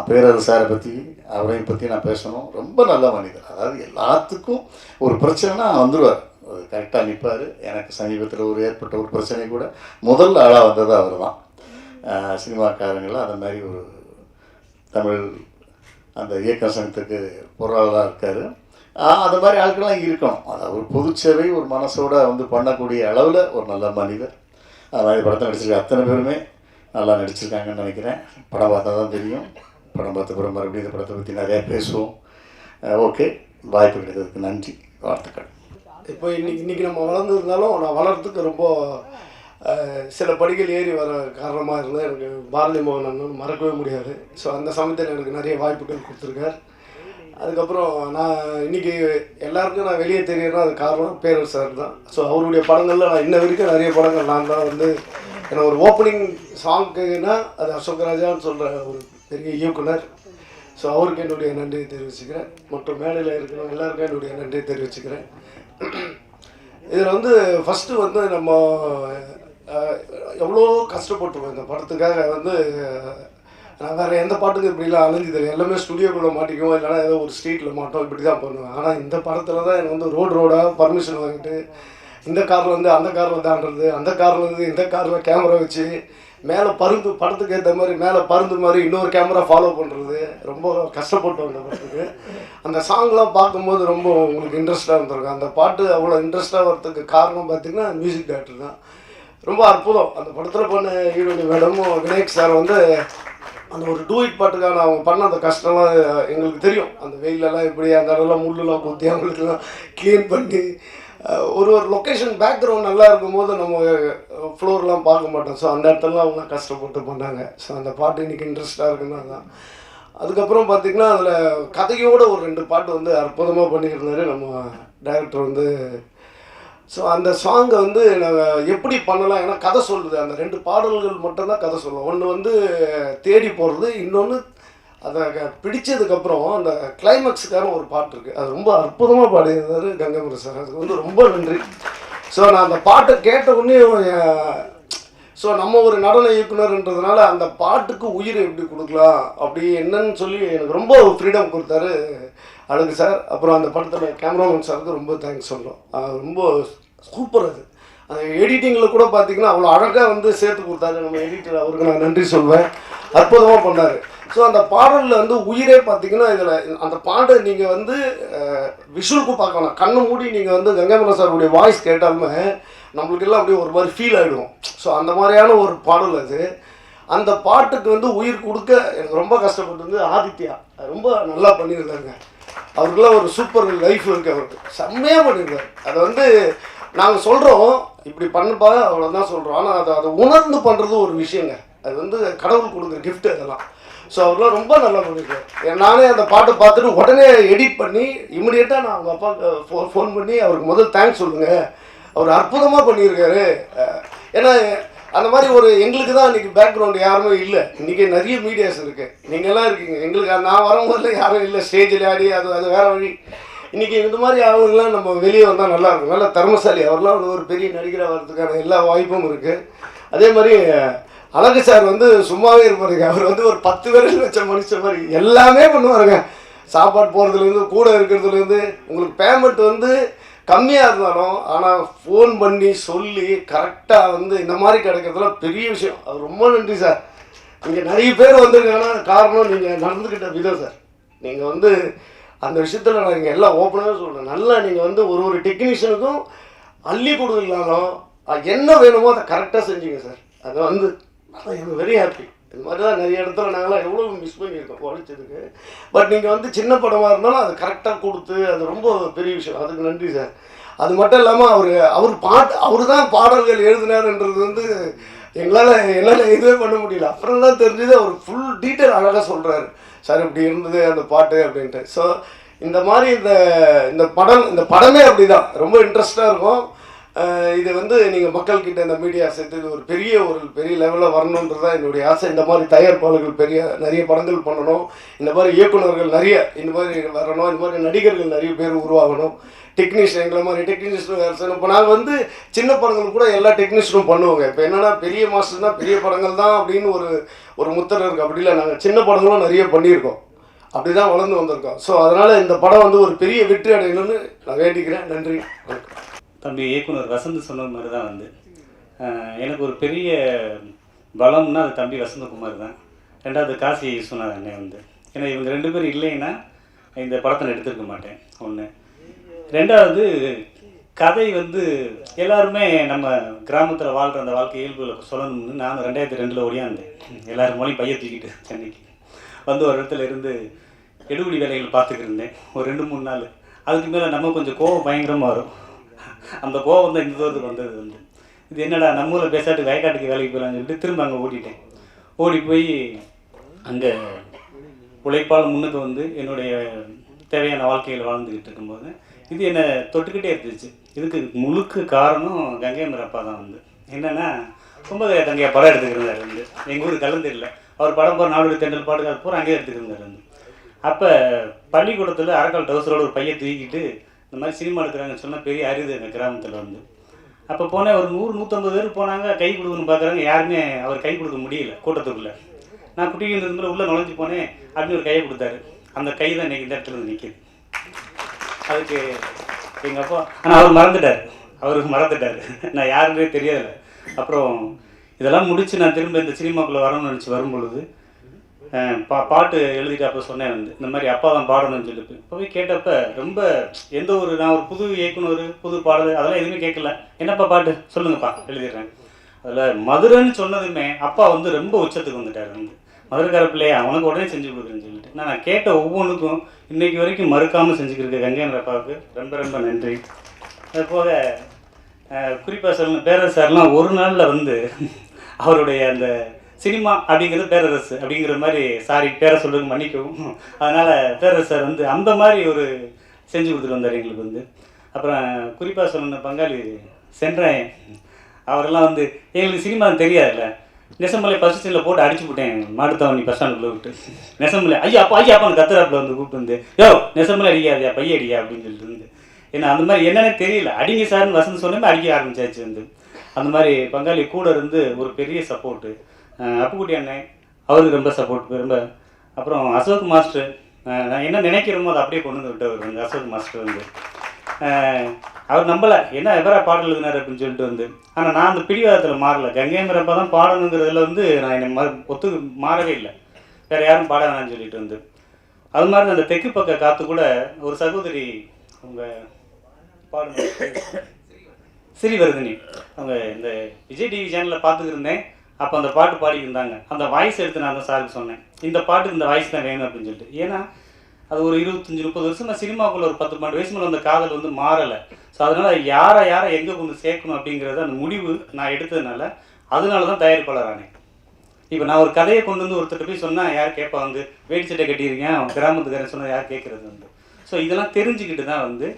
பேரரசு சாரை பற்றி, அவரையும் பற்றி நான் பேசணும். ரொம்ப நல்ல மனிதர். அதாவது எல்லாத்துக்கும் ஒரு பிரச்சனைனா வந்துடுவார், கரெக்டாக நிற்பார். எனக்கு சமீபத்தில் ஏற்பட்ட ஒரு பிரச்சனை கூட முதல் ஆளாக வந்தது அவர் தான். சினிமாக்காரங்களில் அந்த மாதிரி ஒரு தமிழ் அந்த இயக்க சங்கத்துக்கு பொருளாளராக இருக்கார். அந்த மாதிரி ஆட்கள்லாம் இருக்கணும். அதாவது ஒரு பொதுச்சேவை ஒரு மனசோட வந்து பண்ணக்கூடிய அளவில் ஒரு நல்ல மனிதர். அது மாதிரி படத்தை நடிச்சிருக்க அத்தனை பேருமே நல்லா நடிச்சிருக்காங்கன்னு நினைக்கிறேன். படம் பார்த்தா தான் தெரியும். படம் பார்த்த பிறகு மறுபடியும் இந்த படத்தை பற்றி நிறையா பேசுவோம். ஓகே, வாய்ப்பு கிடைத்ததுக்கு நன்றி, வாழ்த்துக்கள். இப்போ இன்றைக்கி நம்ம வளர்ந்துருந்தாலும் நான் வளர்கிறதுக்கு ரொம்ப சில படிகள் ஏறி வர காரணமாக இருந்தால் எனக்கு பாரதி மோகன் அண்ணன் மறக்கவே முடியாது. ஸோ அந்த சமயத்தில் எனக்கு நிறைய வாய்ப்புகள் கொடுத்துருக்கார். அதுக்கப்புறம் நான் இன்றைக்கி எல்லாருக்கும் நான் வெளியே தெரியறேன்னா அது காரணம் பேரரசு சார் தான். ஸோ அவருடைய படங்களில் நான் இன்ன வரைக்கும் நிறைய படங்கள் நான் தான் வந்து ஏன்னா ஒரு ஓப்பனிங் சாங்க்குன்னா அது அசோக் ராஜான்னு சொல்கிற ஒரு பெரிய இயக்குனர். ஸோ அவருக்கு என்னுடைய நன்றியை தெரிவிச்சுக்கிறேன். மற்றும் மேடையில் இருக்கிறவங்க எல்லாருக்கும் என்னுடைய நன்றியை தெரிவிச்சுக்கிறேன். இதில் வந்து ஃபஸ்ட்டு வந்து நம்ம எவ்வளோ கஷ்டப்பட்டுருவோம் இந்த படத்துக்காக. வந்து நான் வேறு எந்த பாட்டுக்கு இப்படிலாம் அலைஞ்சு தெரியும். எல்லாமே ஸ்டுடியோக்குள்ளே மாட்டிக்குவோம், இல்லைனா ஏதோ ஒரு ஸ்ட்ரீட்டில் மாட்டோம், இப்படி தான் பண்ணுவேன். ஆனால் இந்த படத்தில் தான் எனக்கு வந்து ரோடாக பர்மிஷன் வாங்கிட்டு இந்த காரில் வந்து அந்த காரில் தாண்டுறது, அந்த காரில் இருந்து இந்த காரில் கேமரா வச்சு மேலே பருந்து படத்துக்கு ஏற்ற மாதிரி மேலே பருந்து மாதிரி இன்னொரு கேமரா ஃபாலோ பண்ணுறது ரொம்ப கஷ்டப்பட்டோம் இந்த படத்துக்கு. அந்த சாங்லாம் பார்க்கும்போது ரொம்ப உங்களுக்கு இன்ட்ரெஸ்ட்டாக இருந்திருக்கும். அந்த பாட்டு அவ்வளோ இன்ட்ரெஸ்ட்டாக வரதுக்கு காரணம் பார்த்திங்கன்னா மியூசிக் டைரக்டர் தான். ரொம்ப அற்புதம். அந்த படத்தில் பண்ண ஈரோடு மேடமும் விநாயக் சார் வந்து அந்த ஒரு டூயிட் பாட்டுக்கான அவங்க பண்ண அந்த கஷ்டம்லாம் எங்களுக்கு தெரியும். அந்த வெயிலெல்லாம் எப்படி அந்த இடம்லாம் முள்ளெல்லாம் குத்தி அவங்களுக்குலாம் க்ளீன் பண்ணி ஒரு லொக்கேஷன் பேக்ரவுண்ட் நல்லா இருக்கும்போது நம்ம ஃப்ளோர்லாம் பார்க்க மாட்டோம். ஸோ அந்த இடத்துலலாம் அவங்க கஷ்டப்பட்டு பண்ணாங்க. ஸோ அந்த பாட்டு இன்றைக்கி இன்ட்ரெஸ்ட்டாக இருக்குன்னா தான். அதுக்கப்புறம் பார்த்திங்கன்னா அதில் கதையோடு ஒரு 2 பாட்டு வந்து அற்புதமாக பண்ணியிருந்தாரு நம்ம டைரக்டர் வந்து. ஸோ அந்த சாங்கை வந்து நாங்கள் எப்படி பண்ணலாம், ஏன்னா கதை சொல்லுது. அந்த 2 பாடல்கள் மட்டும்தான் கதை சொல்லுவோம். ஒன்று வந்து தேடி போகிறது, இன்னொன்று அதை பிடிச்சதுக்கப்புறம் அந்த கிளைமேக்ஸுக்கான ஒரு பாட்டு இருக்குது. அது ரொம்ப அற்புதமாக பாடியிருந்தார் கங்கைமரன் சார். அதுக்கு வந்து ரொம்ப நன்றி. ஸோ நான் அந்த பாட்டை கேட்ட உடனே ஸோ நம்ம ஒரு நடன இயக்குனர்ன்றதுனால அந்த பாட்டுக்கு உயிரை எப்படி கொடுக்கலாம் அப்படி என்னன்னு சொல்லி எனக்கு ரொம்ப ஃப்ரீடம் கொடுத்தாரு அழகு சார். அப்புறம் அந்த படத்தில் கேமராமேன் சாருக்கு ரொம்ப தேங்க்ஸ் சொல்கிறோம். ரொம்ப சூப்பர். அது அந்த எடிட்டிங்கில் கூட பார்த்திங்கன்னா அவ்வளோ அழகாக வந்து சேர்த்து கொடுத்தாரு நம்ம எடிட்டர். அவருக்கு நான் நன்றி சொல்வேன். அற்புதமாக பண்ணார். ஸோ அந்த பாடலில் வந்து உயிரே பார்த்திங்கன்னா இதில் அந்த பாட்டை நீங்கள் வந்து விஷுவலுக்கு பார்க்கலாம். கண்ணை மூடி நீங்கள் வந்து கங்கைமரன் சாருடைய வாய்ஸ் கேட்டாலுமே நம்மளுக்கெல்லாம் அப்படியே ஒரு மாதிரி ஃபீல் ஆகிடுவோம். ஸோ அந்த மாதிரியான ஒரு பாடல் அது. அந்த பாட்டுக்கு வந்து உயிர் கொடுக்க எனக்கு ரொம்ப கஷ்டப்பட்டு ஆதித்யா ரொம்ப நல்லா பண்ணியிருக்காங்க. அவருக்கெல்லாம் ஒரு சூப்பர் லைஃப் இருக்குது. அவருக்கு செம்மையாக பண்ணியிருக்காரு. அதை வந்து நாங்கள் சொல்கிறோம் இப்படி பண்ணுப்பா அவ்வளோதான் சொல்கிறோம். ஆனால் அதை உணர்ந்து பண்ணுறது ஒரு விஷயங்க. அது வந்து கடவுள் கொடுக்குற கிஃப்ட் அதெல்லாம். ஸோ அவர்லாம் ரொம்ப நல்லா பண்ணியிருக்காரு. நானே அந்த பாட்டை பார்த்துட்டு உடனே எடிட் பண்ணி இமிடியேட்டாக நான் அவங்க அப்பாவுக்கு ஃபோன் பண்ணி அவருக்கு முதல் தேங்க்ஸ் சொல்லுங்கள், அவர் அற்புதமாக பண்ணியிருக்காரு. ஏன்னா அந்த மாதிரி ஒரு எங்களுக்கு தான் இன்றைக்கி பேக்ரவுண்டு யாருமே இல்லை. இன்றைக்கி நிறைய மீடியாஸ் இருக்குது, நீங்கள்லாம் இருக்கீங்க. எங்களுக்கு நான் வரும்போதில் யாரும் இல்லை. ஸ்டேஜில் ஆடி அது வேறு வழி. இன்றைக்கி இந்த மாதிரி ஆளுங்கள்லாம் நம்ம வெளியே வந்தால் நல்லாயிருக்கும். நல்லா திறமசாலி. அவர்லாம் வந்து ஒரு பெரிய நடிகராக வர்றதுக்கான எல்லா வாய்ப்பும் இருக்குது. அதே மாதிரி அழகு சார் வந்து சும்மாவே இருப்பாருங்க. அவர் வந்து ஒரு 10 பேரில் வச்ச மனுஷன் மாதிரி எல்லாமே பண்ணுவாருங்க. சாப்பாடு போகிறதுலேருந்து கூட இருக்கிறதுலேருந்து உங்களுக்கு பேமெண்ட் வந்து கம்மியாக இருந்தாலும் ஆனால் ஃபோன் பண்ணி சொல்லி கரெக்டாக வந்து இந்த மாதிரி கிடைக்கிறதுலாம் பெரிய விஷயம். அது ரொம்ப நன்றி சார். இங்கே நிறைய பேர் வந்திருக்காங்கன்னா காரணம் நீங்கள் நடந்துக்கிட்ட விதம் சார். நீங்கள் வந்து அந்த விஷயத்தில் நான் இங்கே எல்லாம் ஓப்பனாகவே சொல்கிறேன். நல்லா நீங்கள் வந்து ஒரு டெக்னீஷியனுக்கும் அள்ளி கொடுக்கலாலும் என்ன வேணுமோ அதை கரெக்டாக செஞ்சீங்க சார். அதை வந்து எனக்கு வெரி ஹாப்பி. இது மாதிரி தான் நிறைய இடத்துல நாங்களாம் எவ்வளோ மிஸ் பண்ணியிருக்கோம் உழைச்சதுக்கு. பட் நீங்கள் வந்து சின்ன படமாக இருந்தாலும் அது கரெக்டாக கொடுத்து அது ரொம்ப பெரிய விஷயம். அதுக்கு நன்றி சார். அது மட்டும் இல்லாமல் அவர் தான் பாடல்கள் எழுதினாருன்றது வந்து என்னால் இதுவே பண்ண முடியல. அப்புறம் தான் தெரிஞ்சது அவர் ஃபுல் டீட்டெயில் அழகாக சொல்கிறாரு. சார் இப்படி இருந்தது அந்த பாட்டு அப்படின்ட்டு. ஸோ இந்த மாதிரி இந்த படமே அப்படி தான் ரொம்ப இன்ட்ரெஸ்டாக இருக்கும். இது வந்து நீங்கள் மக்கள்கிட்ட இந்த மீடியா சேர்த்து இது ஒரு பெரிய லெவலில் வரணுன்றது தான் என்னுடைய ஆசை. இந்த மாதிரி தயாரிப்பாளர்கள் நிறைய படங்கள் பண்ணணும், இந்த மாதிரி இயக்குநர்கள் நிறைய இந்த மாதிரி வரணும், இந்த மாதிரி நடிகர்கள் நிறைய பேர் உருவாகணும், டெக்னீஷியன் எங்களை மாதிரி டெக்னீஷியன் வேறு சார். இப்போ நாங்கள் வந்து சின்ன படங்கள் கூட எல்லா டெக்னீஷியனும் பண்ணுவோங்க. இப்போ என்னென்னா பெரிய மாஸ்டர் தான் பெரிய படங்கள் தான் அப்படின்னு ஒரு முத்திரை இருக்குது. அப்படி இல்லை, நாங்கள் சின்ன படங்களும் நிறைய பண்ணியிருக்கோம், அப்படி தான் வளர்ந்து வந்திருக்கோம். ஸோ அதனால் இந்த படம் வந்து ஒரு பெரிய வெற்றி அடையணும்னு நான் வேண்டிக்கிறேன். நன்றி, வணக்கம். தம்பி இயக்குனர் வசந்த் சொன்ன மாதிரி தான் வந்து எனக்கு ஒரு பெரிய பலம்னா அது தம்பி வசந்தகுமார் தான். ரெண்டாவது காசி சொன்னார் அண்ணே வந்து. ஏன்னா இவங்க 2 பேரும் இல்லைன்னா இந்த படத்தை நான் எடுத்துருக்க மாட்டேன். ஒன்று. ரெண்டாவது கதை வந்து எல்லாருமே நம்ம கிராமத்தில் வாழ்கிற அந்த வாழ்க்கை இயல்புகளை சொல்லணும்னு நான் 2002 ஓடியாந்தேன். எல்லோரும் மொழி பைய தூக்கிட்டு சென்னைக்கு வந்து ஒரு இடத்துல இருந்து எடுபடி வேலைகள் பார்த்துக்கிருந்தேன் ஒரு 2-3 நாள். அதுக்கு மேலே நம்ம கொஞ்சம் கோவம் பயங்கரமாக வரும். அந்த கோவம் தான் இந்த தூரத்துக்கு வந்தது வந்து. இது என்னடா நம்ம ஊரில் பேசாட்டு வயக்காட்டுக்கு வேலைக்கு போகலான்னு சொல்லிட்டு திரும்ப அங்கே ஓடிட்டேன். ஓடி போய் அங்கே உழைப்பால் முன்னுக்கு வந்து என்னுடைய தேவையான வாழ்க்கையில் வாழ்ந்துக்கிட்டு இருக்கும்போது இது என்னை தொட்டுக்கிட்டே இருந்துச்சு. இதுக்கு முழுக்க காரணம் கங்கை மரப்பா தான் வந்து. என்னென்னா கும்பகரை தங்கையா படம் எடுத்துக்கிருந்தார் வந்து. எங்கள் ஊர் கலந்துரில் அவர் படம் போகிற 4 தெண்டல் பாட்டுக்காக போகிற அங்கேயே எடுத்துக்கிருந்தார் வந்து. அப்போ பள்ளிக்கூடத்தில் அரக்கால் டவுசரோட ஒரு பையன் தூக்கிட்டு இந்த மாதிரி சினிமா எடுக்கிறாங்கன்னு சொன்னால் பெரிய அரிது எங்கள் கிராமத்தில் வந்து. அப்போ போனேன், ஒரு 100-150 பேர் போனாங்க, கை கொடுக்கணும்னு பார்க்குறாங்க. யாருமே அவர் கை கொடுக்க முடியல கூட்டத்துக்குள்ளே. நான் குட்டிகிட்டு இருக்கும்போது உள்ளே நுழைஞ்சி போனேன், அப்படின்னு ஒரு கையை கொடுத்தாரு. அந்த கை தான் இன்றைக்கி இந்த இடத்துல வந்து நிற்கிது. அதுக்கு எங்கள் அப்பா ஆனால் அவருக்கு மறந்துட்டார். நான் யாருன்னே தெரியாதில்ல. அப்புறம் இதெல்லாம் முடித்து நான் திரும்ப இந்த சினிமாக்குள்ளே வரணும்னு நினச்சி வரும்பொழுது பாட்டு எழுதிட்டு அப்போ சொன்னேன் வந்து இந்த மாதிரி அப்பா தான் பாடணும்னு சொல்லிட்டு. இப்போ போய் கேட்டப்போ ரொம்ப நான் ஒரு புது இயக்குனர், புது பாடல் அதெல்லாம் எதுவுமே கேட்கல. என்னப்பா பாட்டு சொல்லுங்கப்பா எழுதிடுறேன். அதில் மதுரைன்னு சொன்னதுமே அப்பா வந்து ரொம்ப உச்சத்துக்கு வந்துட்டார் வந்து. மதுரைக்கார பிள்ளையா அவனுக்கு உடனே செஞ்சு கொடுக்குறேன்னு சொல்லிட்டு நான் கேட்ட ஒவ்வொன்றுக்கும் இன்றைக்கி வரைக்கும் மறுக்காமல் செஞ்சுக்கிருக்க கங்கையன் அப்பாவுக்கு ரொம்ப ரொம்ப நன்றி. அது போக குறிப்பாக சொல்லணும், பேரரசு சார்லாம் ஒரு நாளில் வந்து அவருடைய அந்த சினிமா அப்படிங்கிறது பேரரசு அப்படிங்கிற மாதிரி, சாரி பேரை சொல்லுங்க மன்னிக்கவும், அதனால் பேரரசு சார் வந்து அந்த மாதிரி ஒரு செஞ்சு கொடுத்துட்டு வந்தார் எங்களுக்கு வந்து. அப்புறம் குறிப்பாக சொல்லணும் பங்காளி சென்றேன், அவரெல்லாம் வந்து எங்களுக்கு சினிமா தெரியாதுல்ல. நெசமலை ஃபஸ்ட் சீனில் போட்டு அடிச்சு விட்டேன் மாட்டுத்தாவணி பஸ் ஸ்டாண்டுக்குள்ளே விட்டு. நெசமலை ஐயாப்பான்னு கத்துறாப்புல வந்து கூப்பிட்டு வந்து யோ நெசமலை அடிக்காதியா பைய அடியா அப்படின்னு சொல்லிட்டு வந்து. ஏன்னா அந்த மாதிரி என்னென்ன தெரியல, அடிங்க சார்னு வசந்து சொன்னமே அடிக்க ஆரம்பிச்சாச்சு வந்து. அந்த மாதிரி பங்காளி கூட இருந்து ஒரு பெரிய சப்போர்ட்டு. அப்புக்குட்டி அண்ணன் அவருக்கு ரொம்ப சப்போர்ட் ரொம்ப. அப்புறம் அசோக் மாஸ்டர், நான் என்ன நினைக்கிறோமோ அதை அப்படியே கொண்டு வந்து விட்டவர் வந்து அசோக் மாஸ்டர் வந்து. அவர் நம்பலை, என்ன எவரா பாடல் எழுதினார் அப்படின்னு சொல்லிட்டு வந்து. ஆனால் நான் அந்த பிடிவாதத்தில் மாறலை. கங்கை மரப்பா தான் பாடணுங்கிறதுல வந்து நான் என்னை மாறவே இல்லை. வேறு யாரும் பாட வேணான்னு சொல்லிட்டு வந்து. அது மாதிரி அந்த தெற்கு பக்க காற்று கூட ஒரு சகோதரி அவங்க பாடுங்க ஸ்ரீவர்தினி, அவங்க இந்த விஜய் டிவி சேனலில் பார்த்துக்கிருந்தேன். அப்போ அந்த பாட்டு பாடிக்கிருந்தாங்க. அந்த வாய்ஸ் எடுத்து நான் தான் சாருக்கு சொன்னேன், இந்த பாட்டுக்கு இந்த வாய்ஸ் தான் வேணும் அப்படின்னு சொல்லிட்டு. ஏன்னா அது ஒரு 25-30 வருஷம் நான் சினிமாக்குள்ளே ஒரு 10-12 வயசு மேலே அந்த காதல் வந்து மாறலை. ஸோ அதனால் யாரை எங்கே கொண்டு சேர்க்கணும் அப்படிங்கிறது அந்த முடிவு நான் எடுத்ததுனால அதனால தான் தயாரிப்பாளர் ஆனேன். இப்போ நான் ஒரு கதையை கொண்டு வந்து ஒருத்தர் போய் சொன்னால் யார் கேட்பா வந்து வேட்டி சட்டை கட்டியிருக்கேன் கிராமத்துக்காரன் சொன்னால் யார் கேட்குறது வந்து. ஸோ இதெல்லாம் தெரிஞ்சுக்கிட்டு தான் வந்து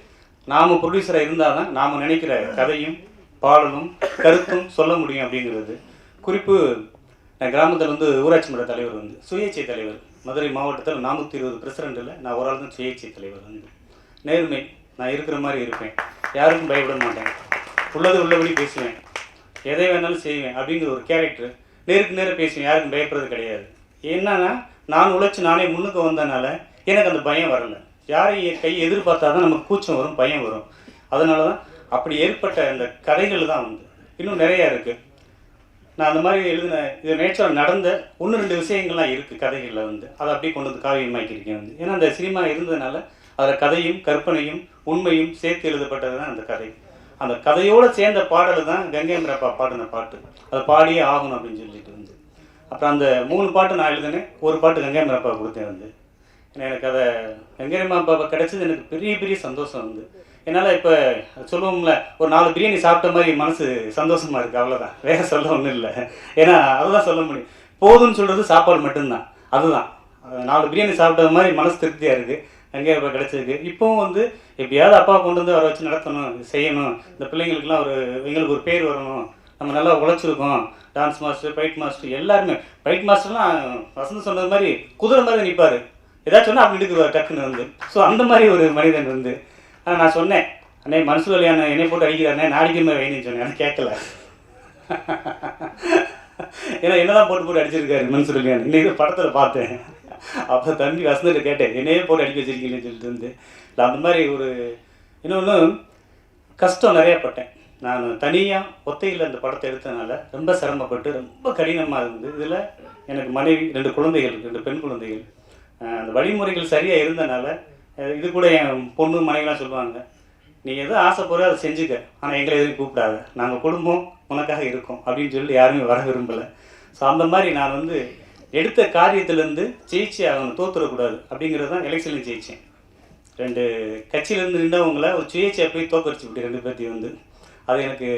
நாம் ப்ரொடியூசராக இருந்தால் தான் நாம் நினைக்கிற கதையும் பாடலும் கருத்தும் சொல்ல முடியும் அப்படிங்கிறது. குறிப்பு, நான் கிராமத்தில் வந்து ஊராட்சி மன்ற தலைவர் வந்து சுயேட்சை தலைவர். மதுரை மாவட்டத்தில் 420 பிரசிடெண்ட்டில் நான் ஒரு ஆள் தான் சுயேட்சை தலைவர் வந்து. நேர்மை, நான் இருக்கிற மாதிரி இருப்பேன், யாருக்கும் பயப்பட மாட்டேன், உள்ளபடி பேசுவேன், எதை வேணாலும் செய்வேன் அப்படிங்கிற ஒரு கேரக்டர். நேருக்கு நேராக பேசுவேன், யாருக்கும் பயப்படுறது கிடையாது. என்னன்னா நான் உழைச்சி நானே முன்னுக்கு வந்தனால எனக்கு அந்த பயம் வரலை. யாரையும் கையை எதிர்பார்த்தா தான் நமக்கு கூச்சம் வரும், பயம் வரும். அதனால தான் அப்படி ஏற்பட்ட அந்த கதைகள் தான் வந்து இன்னும் நிறையா இருக்குது. நான் அந்த மாதிரி எழுதின இது நேச்சுரல் நடந்த 1-2 விஷயங்கள்லாம் இருக்குது கதைகளில் வந்து. அதை அப்படியே கொண்டு வந்து காவியமாக்கியிருக்கேன் வந்து. ஏன்னா அந்த சினிமா இருந்ததுனால அதில் கதையும் கற்பனையும் உண்மையும் சேர்த்து எழுதப்பட்டது தான் அந்த கதை. அந்த கதையோடு சேர்ந்த பாடல் தான் கங்கை மரப்பா பாடின பாட்டு. அதை பாடியே ஆகணும் அப்படின்னு சொல்லிட்டு வந்து. அப்புறம் அந்த 3 பாட்டு நான் எழுதினேன், ஒரு பாட்டு கங்கை மரப்பா கொடுத்தேன் வந்து. ஏன்னா எனக்கு அதை கங்கை மரப்பாவை கிடச்சது எனக்கு பெரிய பெரிய சந்தோஷம் வந்து. என்னால் இப்போ சொல்லுவோம்ல, ஒரு 4 பிரியாணி சாப்பிட்ட மாதிரி மனசு சந்தோஷமாக இருக்குது, அவ்வளோதான், வேறு சொல்ல ஒன்றும் இல்லை. ஏன்னா அதுதான் சொல்ல முடியும். போதும்னு சொல்கிறது சாப்பாடு மட்டும்தான், அதுதான். 4 பிரியாணி சாப்பிட்டது மாதிரி மனசு திருப்தியாக இருக்குது. அங்கே இப்போ கிடச்சிருக்கு. இப்போவும் வந்து எப்படியாவது அப்பா கொண்டு வந்து வர வச்சு நடத்தணும், செய்யணும், இந்த பிள்ளைங்களுக்குலாம் எங்களுக்கு ஒரு பேர் வரணும், நம்ம நல்லா உழைச்சிருக்கோம். டான்ஸ் மாஸ்டர், ஃபைட் மாஸ்டர் எல்லாருமே. ஃபைட் மாஸ்டர்லாம் வசந்த் சொன்னது மாதிரி குதிரை மாதிரி நிற்பார், ஏதாச்சும் சொன்னால் அப்படி எடுக்குவார் டக்குன்னு வந்து. ஸோ அந்த மாதிரி ஒரு மனிதன் வந்து நான் சொன்னேன், அண்ணே மனசு வழியான என்னை போட்டு அடிக்கிறானே, நான் அடிக்கிற மாதிரி வைன்னு சொன்னேன். எனக்கு கேட்கல. ஏன்னா என்னதான் போட்டு அடிச்சிருக்காரு மனசு வழியான. இன்னைக்கு படத்தில் பார்த்தேன். அப்போ தம்பி வசந்தில் கேட்டேன், என்னையே போட்டு அடிக்க வச்சிருக்கீங்கன்னு சொல்லிட்டு வந்து. இல்லை அந்த மாதிரி ஒரு இன்னொன்று கஷ்டம் நிறையா பட்டேன். நான் தனியாக ஒத்தையில் அந்த படத்தை எடுத்ததுனால ரொம்ப சிரமப்பட்டு ரொம்ப கடினமாக இருந்தது. இதில் எனக்கு மனைவி 2 குழந்தைகள், 2 பெண் குழந்தைகள். அந்த வழிமுறைகள் சரியாக இருந்தனால இது கூட என் பொண்ணு மனைவிலாம் சொல்லுவாங்க, நீ எதோ ஆசைப்படுற அதை செஞ்சுக்க, ஆனால் எங்களை எதுவும் கூப்பிடாத, நாங்கள் குடும்பம் உனக்காக இருக்கோம் அப்படின்னு சொல்லி யாருமே வர விரும்பலை. ஸோ அந்த மாதிரி நான் வந்து எடுத்த காரியத்திலேருந்து ஜெயிச்சு அவங்க தோற்றுடக்கூடாது அப்படிங்கிறது தான் எலெக்ஷனில் ஜெயித்தேன். 2 கட்சியிலேருந்து நின்றவங்கள ஒரு சுயேட்சையை போய் தோக்கடிச்சு விட்டு 2 பேர்த்தையும் வந்து. அது எனக்கு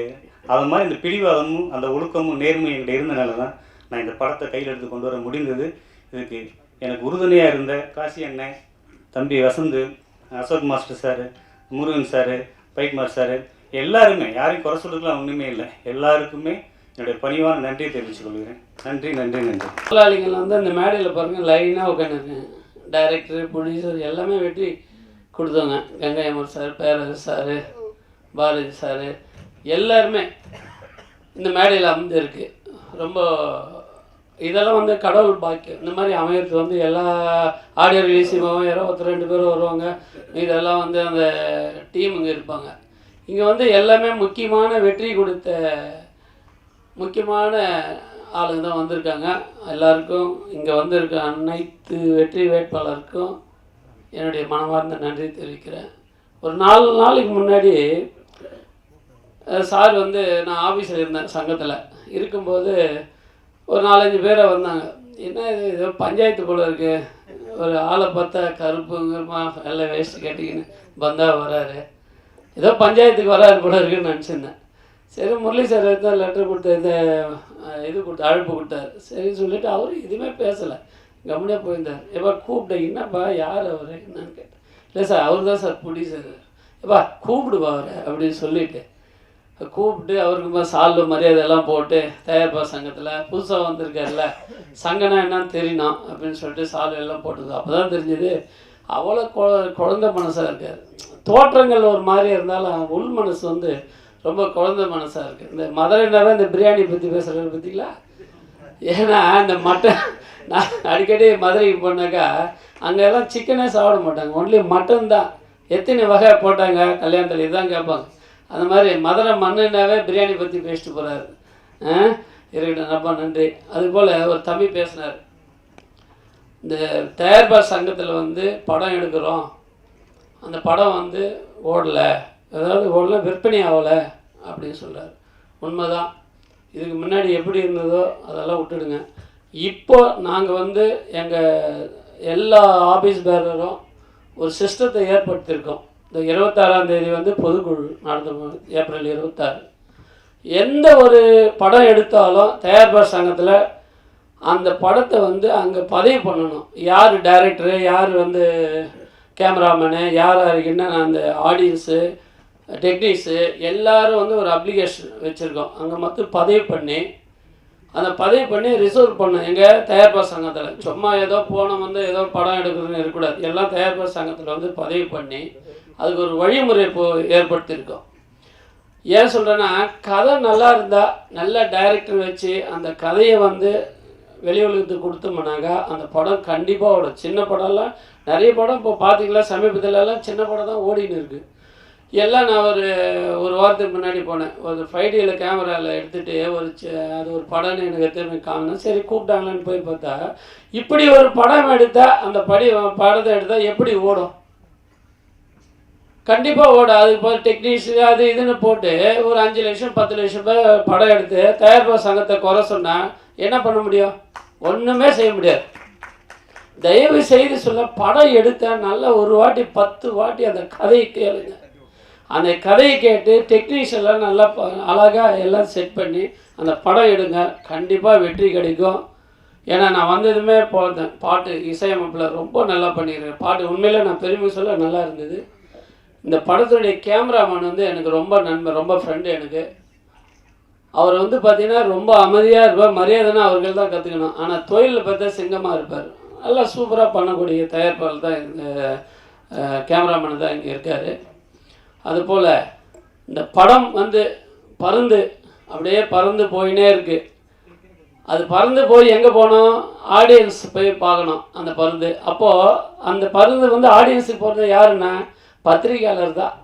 அது மாதிரி இந்த பிடிவாதமும் அந்த ஒழுக்கமும் நேர்மையும் என்கிட்ட இருந்தனால தான் நான் இந்த படத்தை கையில் எடுத்து கொண்டு வர முடிந்தது. இதுக்கு எனக்கு உறுதுணையாக இருந்த காசி அண்ணன், தம்பி Vasanth, Ashok master sir, Murugan sir, fight master sir, எல்லாருமே, யாரையும் குறை சொல்றதுக்குலாம் ஒன்றுமே இல்லை, எல்லாருக்குமே என்னுடைய பணிவான நன்றியை தெரிவித்துக் கொள்கிறேன். நன்றி நன்றி நன்றி. முதலாளிகள் வந்து அந்த மேடையில் பாருங்கள் லைனாக உட்காந்துருக்கேன். டைரக்டர், ப்ரொடியூசர் எல்லாமே வெற்றி கொடுத்தவங்க. கங்கை அமர் சார், பேரரசு சார், பாரதி சார், எல்லாருமே இந்த மேடையில் அமைஞ்சிருக்கு. ரொம்ப இதெல்லாம் வந்து கடவுள் பாக்கியம். இந்த மாதிரி அமையறது வந்து எல்லா ஆடியோ ரிலீஸும் 22 பேர் வருவாங்க, இதெல்லாம் வந்து அந்த டீமுங்க இருப்பாங்க. இங்கே வந்து எல்லாமே முக்கியமான வெற்றி கொடுத்த முக்கியமான ஆளுங்க தான் வந்திருக்காங்க. எல்லாருக்கும் இங்கே வந்திருக்க அனைத்து வெற்றி வேட்பாளருக்கும் என்னுடைய மனமார்ந்த நன்றி தெரிவிக்கிறேன். ஒரு 4 நாளைக்கு முன்னாடி சார் வந்து நான் ஆஃபீஸில் இருந்தேன், சங்கத்தில் இருக்கும்போது ஒரு 4-5 பேரை வந்தாங்க. என்ன இது ஏதோ பஞ்சாயத்து போல் இருக்குது, ஒரு ஆளை பார்த்தா கருப்புங்கம்மா எல்லாம் வேஸ்ட்டு கேட்டிங்கன்னு பந்தா வராரு, ஏதோ பஞ்சாயத்துக்கு வராரு போல இருக்குன்னு நினச்சிருந்தேன். சரி முரளி சார் தான் லெட்டர் கொடுத்த இது கொடுத்து அழைப்பு கொடுத்தாரு. சரின்னு சொல்லிவிட்டு அவரும் எதுவுமே பேசலை, கம்முனே போயிருந்தார். எப்பா கூப்பிட்டேன், என்னப்பா யார் அவர் என்னன்னு கேட்டேன். இல்லை சார் அவர் தான் சார் ப்ரொடியூசர். எப்பா கூப்பிடுப்பா அவரை அப்படின்னு சொல்லிவிட்டு கூப்பிட்டு அவருக்கு சால்வு மரியாதை எல்லாம் போட்டு, தயாரிப்பாளர் சங்கத்தில் புதுசாக வந்திருக்காருல்ல, சங்கனா என்னன்னு தெரியணும் அப்படின்னு சொல்லிட்டு சால்வு எல்லாம் போட்டது. அப்போ தான் தெரிஞ்சது அவ்வளோ குழந்தை மனசாக இருக்கார். தோற்றங்கள் ஒரு மாதிரி இருந்தாலும் உள் மனசு வந்து ரொம்ப குழந்தை மனசாக இருக்குது. இந்த மதுரைனாவே இந்த பிரியாணி பற்றி பேசுகிறது பார்த்தீங்களா? ஏன்னா இந்த மட்டன், நான் அடிக்கடி மதுரைக்கு போனாக்கா அங்கெல்லாம் சிக்கனே சாப்பிட மாட்டாங்க, ஒன்லி மட்டன் தான். எத்தனை வகை போட்டாங்க கல்யாணத்தில் இதுதான் கேட்பாங்க. அந்த மாதிரி மதுரை மண்ணுனாவே பிரியாணி பற்றி பேசிட்டு போகிறாரு. இருக்கட்டும், ரொம்ப நன்றி. அதுபோல் ஒரு தம்பி பேசினார், இந்த தயாரிப்பாளர் சங்கத்தில் வந்து படம் எடுக்கிறோம், அந்த படம் வந்து ஓடலை, அதாவது ஓடலை விற்பனை ஆகலை அப்படின்னு சொல்கிறார். உண்மைதான். இதுக்கு முன்னாடி எப்படி இருந்ததோ அதெல்லாம் விட்டுடுங்க. இப்போ நாங்கள் வந்து எங்கள் எல்லா ஆஃபீஸ் பேரரும் ஒரு சிஸ்டத்தை ஏற்படுத்தியிருக்கோம். இந்த 26ஆம் தேதி வந்து பொதுக்குழு நடந்து, ஏப்ரல் 26. எந்த ஒரு படம் எடுத்தாலும் தயாரிப்பாளர் சங்கத்தில் அந்த படத்தை வந்து அங்கே பதிவு பண்ணணும். யார் டைரக்டரு, யார் வந்து கேமராமேனு, யார் யாருக்குன்னா அந்த ஆடியன்ஸு, டெக்னீஷியன்ஸு எல்லாரும் வந்து ஒரு அப்ளிகேஷன் வச்சுருக்கோம். அங்கே மட்டும் பதிவு பண்ணி, அந்த பதிவு பண்ணி ரிசர்வ் பண்ணணும் எங்கள் தயாரிப்பாளர் சங்கத்தில். சும்மா ஏதோ போனோம் வந்து ஏதோ படம் எடுக்கிறதுன்னு இருக்கக்கூடாது. எல்லாம் தயாரிப்பாளர் சங்கத்தில் வந்து பதிவு பண்ணி அதுக்கு ஒரு வழிமுறை ஏற்படுத்தியிருக்கோம். ஏன் சொல்கிறேன்னா, கதை நல்லா இருந்தால் நல்ல டைரக்டர் வச்சு அந்த கதையை வந்து வெளி உலகத்துக்கு கொடுத்தோம்னாக்கா அந்த படம் கண்டிப்பாக ஓடும். சின்ன படம்லாம் நிறைய படம் இப்போ பார்த்தீங்களா, சமீபத்துலலாம் சின்ன படம் தான் ஓடின்னு இருக்குது. எல்லாம் நான் ஒரு வாரத்துக்கு முன்னாடி போனேன், ஒரு 5Dயில் கேமராவில் எடுத்துகிட்டு அது ஒரு படம்னு எனக்கு எத்தனை காணணும். சரி கூப்பிட்டாங்களான்னு போய் பார்த்தா, இப்படி ஒரு படம் எடுத்தால் அந்த படத்தை எடுத்தால் எப்படி ஓடும்? கண்டிப்பாக ஓடும். அதுக்கு போய் டெக்னீஷியன் அது இதுன்னு போட்டு ஒரு 5 லட்சம் 10 லட்சம் ரூபாய் படம் எடுத்து தயாரிப்பாளர் சங்கத்தை குறை சொன்னால் என்ன பண்ண முடியும்? ஒன்றுமே செய்ய முடியாது. தயவு செய்து சொல்ல, படம் எடுத்தால் நல்லா ஒரு வாட்டி 10 வாட்டி அந்த கதையை கேளுங்க. அந்த கதையை கேட்டு டெக்னீஷியன்லாம் நல்லா அழகாக எல்லாம் செட் பண்ணி அந்த படம் எடுங்க, கண்டிப்பாக வெற்றி கிடைக்கும். ஏன்னா நான் வந்ததுமே போனேன் பாட்டு இசையமைப்பில் ரொம்ப நல்லா பண்ணியிருக்கேன். பாட்டு உண்மையிலே நான் பெருமை சொல்ல நல்லா இருந்தது. இந்த படத்துடைய கேமராமேன் வந்து எனக்கு ரொம்ப நண்பர், ரொம்ப ஃப்ரெண்டு எனக்கு. அவர் வந்து பார்த்திங்கன்னா ரொம்ப அமைதியாக இருப்பார், மரியாதைனா அவர்கள் தான் கற்றுக்கணும். ஆனால் தொழிலில் பார்த்தா சிங்கமாக இருப்பார். நல்லா சூப்பராக பண்ணக்கூடிய தயாரிப்பாளர் தான் இந்த கேமராமேன் தான் இங்கே இருக்கார். அதுபோல் இந்த படம் வந்து பறந்து அப்படியே பறந்து போயினே இருக்குது. அது பறந்து போய் எங்கே போனோம், ஆடியன்ஸ் போய் பார்க்கணும் அந்த பருந்து. அப்போது அந்த பருந்து வந்து ஆடியன்ஸுக்கு போகிறது யாருன்னா பத்திரிகையாளர் தான்.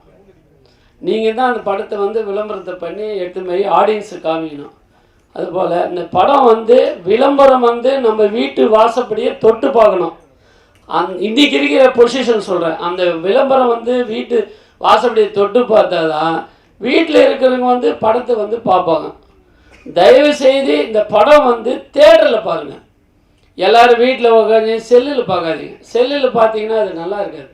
நீங்கள் தான் அந்த படத்தை வந்து விளம்பரத்தை பண்ணி எடுத்து போய் ஆடியன்ஸுக்கு காமிக்கணும். அதுபோல் இந்த படம் வந்து விளம்பரம் வந்து நம்ம வீட்டு வாசப்படியே தொட்டு பார்க்கணும். இன்றைக்கி இருக்கிற பொசிஷன் சொல்கிறேன், அந்த விளம்பரம் வந்து வீட்டு வாசப்படியை தொட்டு பார்த்தா தான் வீட்டில் இருக்கிறவங்க வந்து படத்தை வந்து பார்ப்பாங்க. தயவு செய்து இந்த படம் வந்து தேட்டரில் பாருங்கள். எல்லோரும் வீட்டில் உட்காந்து செல்லில் பார்க்காதீங்க. செல்லில் பார்த்தீங்கன்னா அது நல்லா இருக்காது.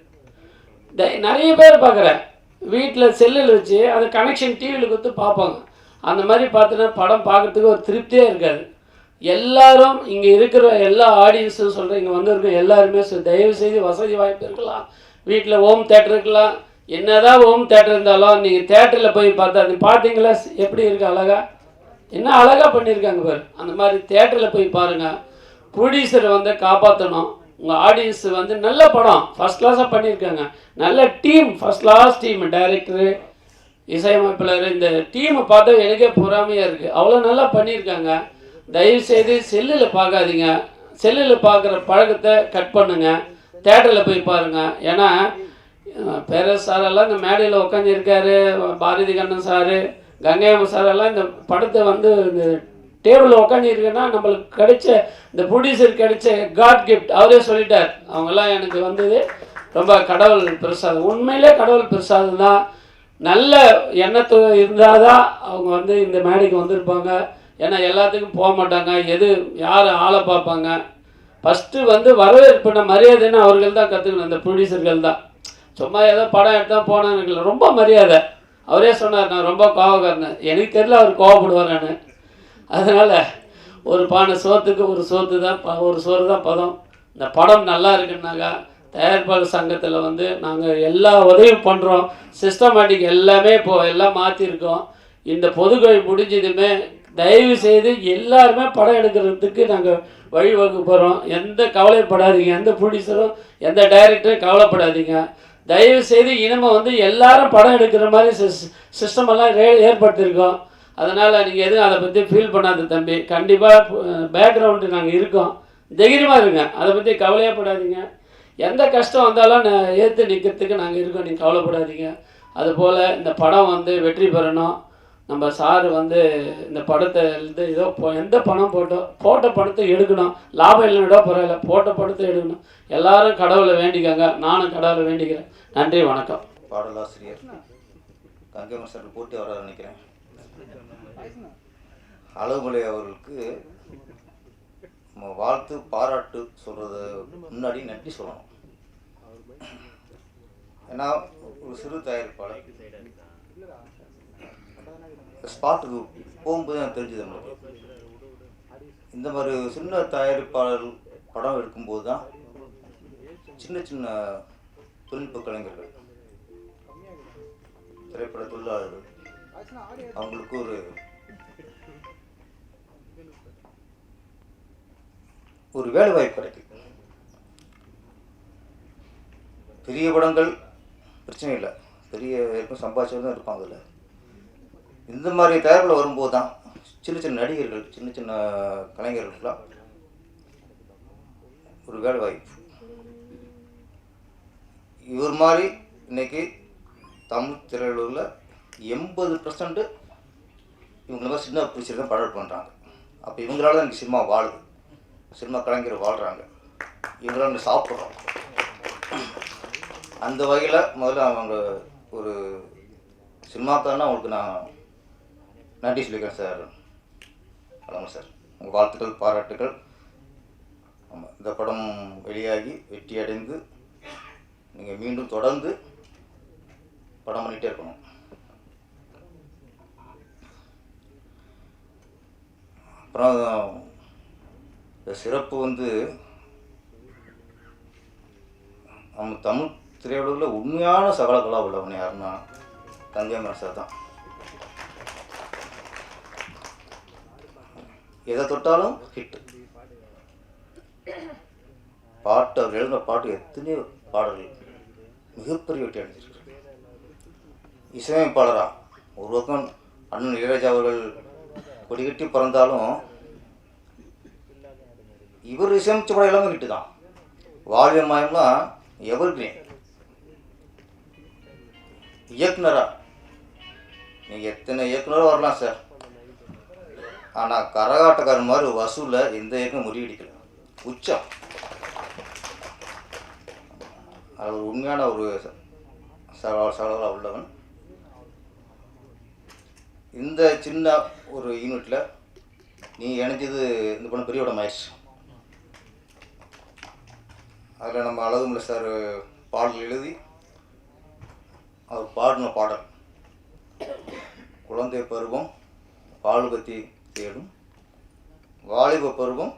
நிறைய பேர் பார்க்குறேன் வீட்டில் செல்லில் வச்சு அது கனெக்ஷன் டிவியில் கொடுத்து பார்ப்பாங்க. அந்த மாதிரி பார்த்தோன்னா படம் பார்க்குறதுக்கு ஒரு திருப்தியே இருக்காது. எல்லாரும் இங்கே இருக்கிற எல்லா ஆடியன்ஸும் சொல்கிறேன், இங்கே வந்திருக்க எல்லாருமே தயவு செய்து வசதி வாய்ப்பு இருக்கலாம், வீட்டில் ஹோம் தேட்டர் இருக்கலாம், என்னதான் ஹோம் தேட்டர் இருந்தாலும் நீங்கள் தேட்டரில் போய் பார்த்தா அது பார்த்தீங்களா எப்படி இருக்குது அழகா, என்ன அழகாக பண்ணியிருக்காங்க பாரு. அந்த மாதிரி தேட்டரில் போய் பாருங்கள். ப்ரொடியூசரை வந்து காப்பாற்றணும். உங்கள் ஆடியன்ஸ் வந்து நல்ல படம் ஃபஸ்ட் கிளாஸாக பண்ணியிருக்காங்க. நல்ல team, first class team, director, இசையமைப்பாளர், இந்த டீமை பார்த்தா எனக்கே பொறாமையாக இருக்குது. அவ்வளோ நல்லா பண்ணியிருக்காங்க. தயவுசெய்து செல்லில் பார்க்காதீங்க. செல்லில் பார்க்குற பழக்கத்தை கட் பண்ணுங்கள், தேட்டரில் போய் பாருங்கள். ஏன்னா பேரஸ் சாரெல்லாம் இந்த மேடையில் உட்காந்துருக்காரு, பாரதி கண்ணன் சாரு, கங்கையம்மன் சாரெல்லாம் இந்த படத்தை வந்து இந்த டேபிளில் உட்காந்துருக்குன்னா நம்மளுக்கு கிடைச்ச இந்த ப்ரொடியூசர் கிடைச்ச காட் கிஃப்ட். அவரே சொல்லிட்டார், அவங்கெல்லாம் எனக்கு வந்தது ரொம்ப கடவுள் பிரசாதம். உண்மையிலே கடவுள் பிரசாதம் தான். நல்ல எண்ணத்து இருந்தால் தான் அவங்க வந்து இந்த மேடைக்கு வந்திருப்பாங்க. ஏன்னா எல்லாத்துக்கும் போக மாட்டாங்க, எது யார் ஆளை பார்ப்பாங்க. ஃபஸ்ட்டு வந்து வரவேற்பு மரியாதைன்னு அவர்கள் தான் கற்றுக்கணும், இந்த ப்ரொடியூசர்கள் தான். சும்மா ஏதோ படம் எடுத்தால் போனேன்னு ரொம்ப மரியாதை. அவரே சொன்னார், நான் ரொம்ப கோவக்காரன், எனக்கு தெரியல அவர் கோவப்படுவாரான்னு. அதனால் ஒரு பானை சோத்துக்கு ஒரு சோத்து தான், ஒரு சோறு தான் பதம். இந்த படம் நல்லா இருக்குன்னாக்கா தயாரிப்பாளர் சங்கத்தில் வந்து நாங்கள் எல்லா உதவியும் பண்ணுறோம். சிஸ்டமேட்டிக் எல்லாமே இப்போது எல்லாம் மாற்றிருக்கோம். இந்த பொதுக்கொழி முடிஞ்சதுமே தயவு செய்து எல்லாருமே படம் எடுக்கிறதுக்கு நாங்கள் வழிவகுக்க போகிறோம். எந்த கவலைப்படாதீங்க, எந்த ப்ரொடியூசரும் எந்த டைரக்டரும் கவலைப்படாதீங்க. தயவு செய்து இனிமேல் வந்து எல்லாரும் படம் எடுக்கிற மாதிரி சிஸ்டமெல்லாம் ஏற்படுத்தியிருக்கோம். அதனால் நீங்கள் எதுவும் அதை பற்றி ஃபீல் பண்ணாத தம்பி. கண்டிப்பாக பேக்ரவுண்டு நாங்கள் இருக்கோம், தைரியமாக இருங்க, அதை பற்றி கவலையப்படாதீங்க. எந்த கஷ்டம் வந்தாலும் ஏற்று நிற்கிறதுக்கு நாங்கள் இருக்கோம், நீங்கள் கவலைப்படாதீங்க. அதுபோல் இந்த படம் வந்து வெற்றி பெறணும். நம்ம சார் வந்து இந்த படத்தை ஏதோ எந்த பணம் போட்ட படத்தை எடுக்கணும். லாபம் இல்லைன்னா பரவாயில்ல, போட்ட படத்தை எடுக்கணும். எல்லாரும் கடவுளை வேண்டிக்காங்க, நானும் கடவுளை வேண்டிக்கிறேன். நன்றி, வணக்கம். பாடலாசிரியர் கங்கையம்மன் சார் போட்டி வர நினைக்கிறேன். அழகுமலை அவர்களுக்கு நம்ம வாழ்த்து பாராட்டு சொல்கிறது முன்னாடி நன்றி சொல்லணும். ஏன்னா ஒரு சிறு தயாரிப்பாளர் ஸ்பாட்டுக்கு போகும்போது எனக்கு தெரிஞ்சது, நம்மளுக்கு இந்த மாதிரி சின்ன தயாரிப்பாளர் படம் எடுக்கும்போது தான் சின்ன சின்ன தொழில்நுட்ப கலைஞர்கள், திரைப்பட தொழிலாளர்கள், அவங்களுக்கு ஒரு வேலை வாய்ப்பு கிடைக்குது. பெரிய படங்கள் பிரச்சனை இல்லை, பெரிய இருக்கும் சம்பாதிச்சவங்க தான் இருப்பாங்க. அதில் இந்த மாதிரி தயாரிப்பில் வரும்போது தான் சின்ன சின்ன நடிகர்கள், சின்ன சின்ன கலைஞர்களுக்கெல்லாம் ஒரு வேலை வாய்ப்பு. இவர் மாதிரி இன்னைக்கு தமிழ் திரையுலகில் 80% இவங்கள மாதிரி சின்ன பிடிச்சிட்டு தான் படம் பண்ணுறாங்க. அப்போ இவங்களால தான் இன்றைக்கி சினிமா வாழுது, சினிமா கலைஞர் வாழ்கிறாங்க, இவங்களால இங்கே சாப்பிட்றோம். அந்த வகையில் முதல்ல அவங்க ஒரு சினிமாக்காரனா அவங்களுக்கு நான் நன்றி சொல்லிக்கிறேன் சார். வணக்கம் சார், உங்கள் வாழ்த்துக்கள், பாராட்டுகள். ஆமாம், இந்த படம் வெளியாகி வெற்றி அடைந்து நீங்கள் மீண்டும் தொடர்ந்து படம் பண்ணிகிட்டே இருக்கணும். அப்புறம் இந்த சிறப்பு வந்து நம்ம தமிழ் திரையுலகில் உண்மையான சகலகலா உள்ளவன் யாருன்னா கங்கைமரன் சார் தான். எதை தொட்டாலும் ஹிட். பாட்டு அவர் எழுதின பாட்டு எத்தனையோ பாடல்கள் மிகப்பெரிய வெற்றி அடைஞ்சிருக்கு. இசையமைப்பாளரா ஒரு பக்கம் அண்ணன் இளையராஜா அவர்கள் கொடிகட்டி பிறந்தாலும் இவர் இசையமைச்ச படம் எல்லாமே ஹிட்டு தான். வாழ்வியல் மாயம்லாம் எவர் கிரீன். இயக்குனரா நீங்கள் எத்தனை இயக்குனரும் வரலாம் சார், ஆனால் கரகாட்டக்காரன் மாதிரி வசூலில் எந்த இயக்கம் முறியடிக்கல. உச்சம். அது ஒரு உண்மையான ஒரு சகலகலா உள்ளவன். இந்த சின்ன ஒரு யூனிட்டில் நீ இணைஞ்சது இந்த படம் பெரிய படம் ஆயிடுச்சு. அதில் நம்ம அழகுமலை சார் பாடல் எழுதி அவர் பாடின பாடல் குழந்தை பருவம் பாலுபத்தி தேடும், வாலிப பருவம்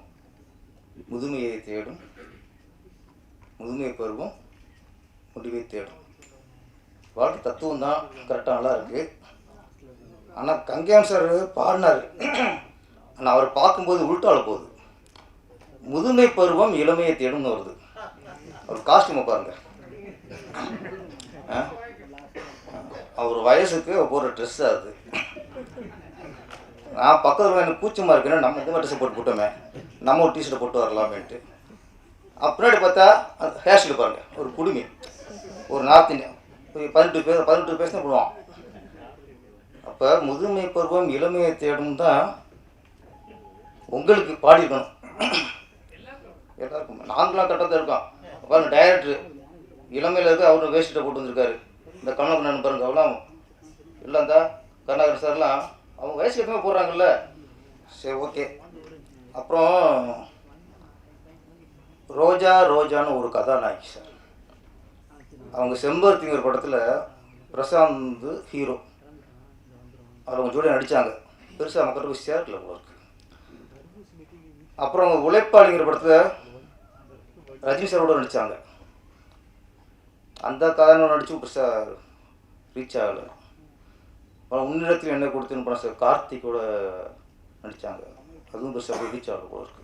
முதுமையை தேடும், முதுமை பருவம் முடிவை தேடும். வாழ்க்கை தத்துவம் தான் கரெக்டாக நல்லா இருக்குது. ஆனால் கங்கையான் சார் பாடினார், ஆனால் அவர் பார்க்கும்போது உள்டால போகுது. முதுமை பருவம் இளமையை தேடும்னு வருது. அவர் காஸ்டியூமை பாருங்க, அவர் வயசுக்கு போடுற ட்ரெஸ் அது. நான் பக்கத்தில் எனக்கு கூச்சமாக இருக்குன்னா நம்ம இந்த மாதிரி ட்ரெஸ்ஸை போட்டு போட்டோமே, நம்ம ஒரு டிஷர்ட்டை போட்டு வரலாமேன்ட்டு. பின்னாடி பார்த்தா ஹேர் ஸ்டைல் பாருங்கள், ஒரு குடுமி, ஒரு நார்த் இந்தியன் 18 பேர் தான் போடுவான். அப்போ முதுமை பருவம் இளமையை தேடும் தான் உங்களுக்கு பாடியிருக்கணும் எல்லாருக்கும். நாங்களாம் கட்டத்தில் இருக்கோம். பாருங்க, டைரக்டர் இளமையில் இருக்க அவரு வேஸ்ட்டை போட்டு வந்திருக்காரு. இந்த கண்ணன் பாருங்க, அவெல்லாம் இல்லை இந்த கருணாகரன் சார்லாம் அவங்க வயசுக்கு எதுவுமே போடுறாங்கல்ல. சரி, ஓகே. அப்புறம் ரோஜா ரோஜான்னு ஒரு கதாநாயகி சார், அவங்க செம்பருத்திங்கிற படத்தில் பிரசாந்த் ஹீரோ, அவங்க ஜோடியாக நடித்தாங்க. பெருசாக மக்களுக்கு போய் சேரல போல இருக்கு. அப்புறம் அவங்க உழைப்பாளிங்கிற படத்தில் ரஜினி சாரோட நடித்தாங்க. அந்த கதாநாயகன் நடித்து பெருசாக ரீச் ஆகலை. அப்புறம் உன்னிடத்தில் என்ன கொடுத்துன்னு படம் சார் கார்த்திகோட நடித்தாங்க, அதுவும் பெருசாக ரீச் ஆகலை போல இருக்கு.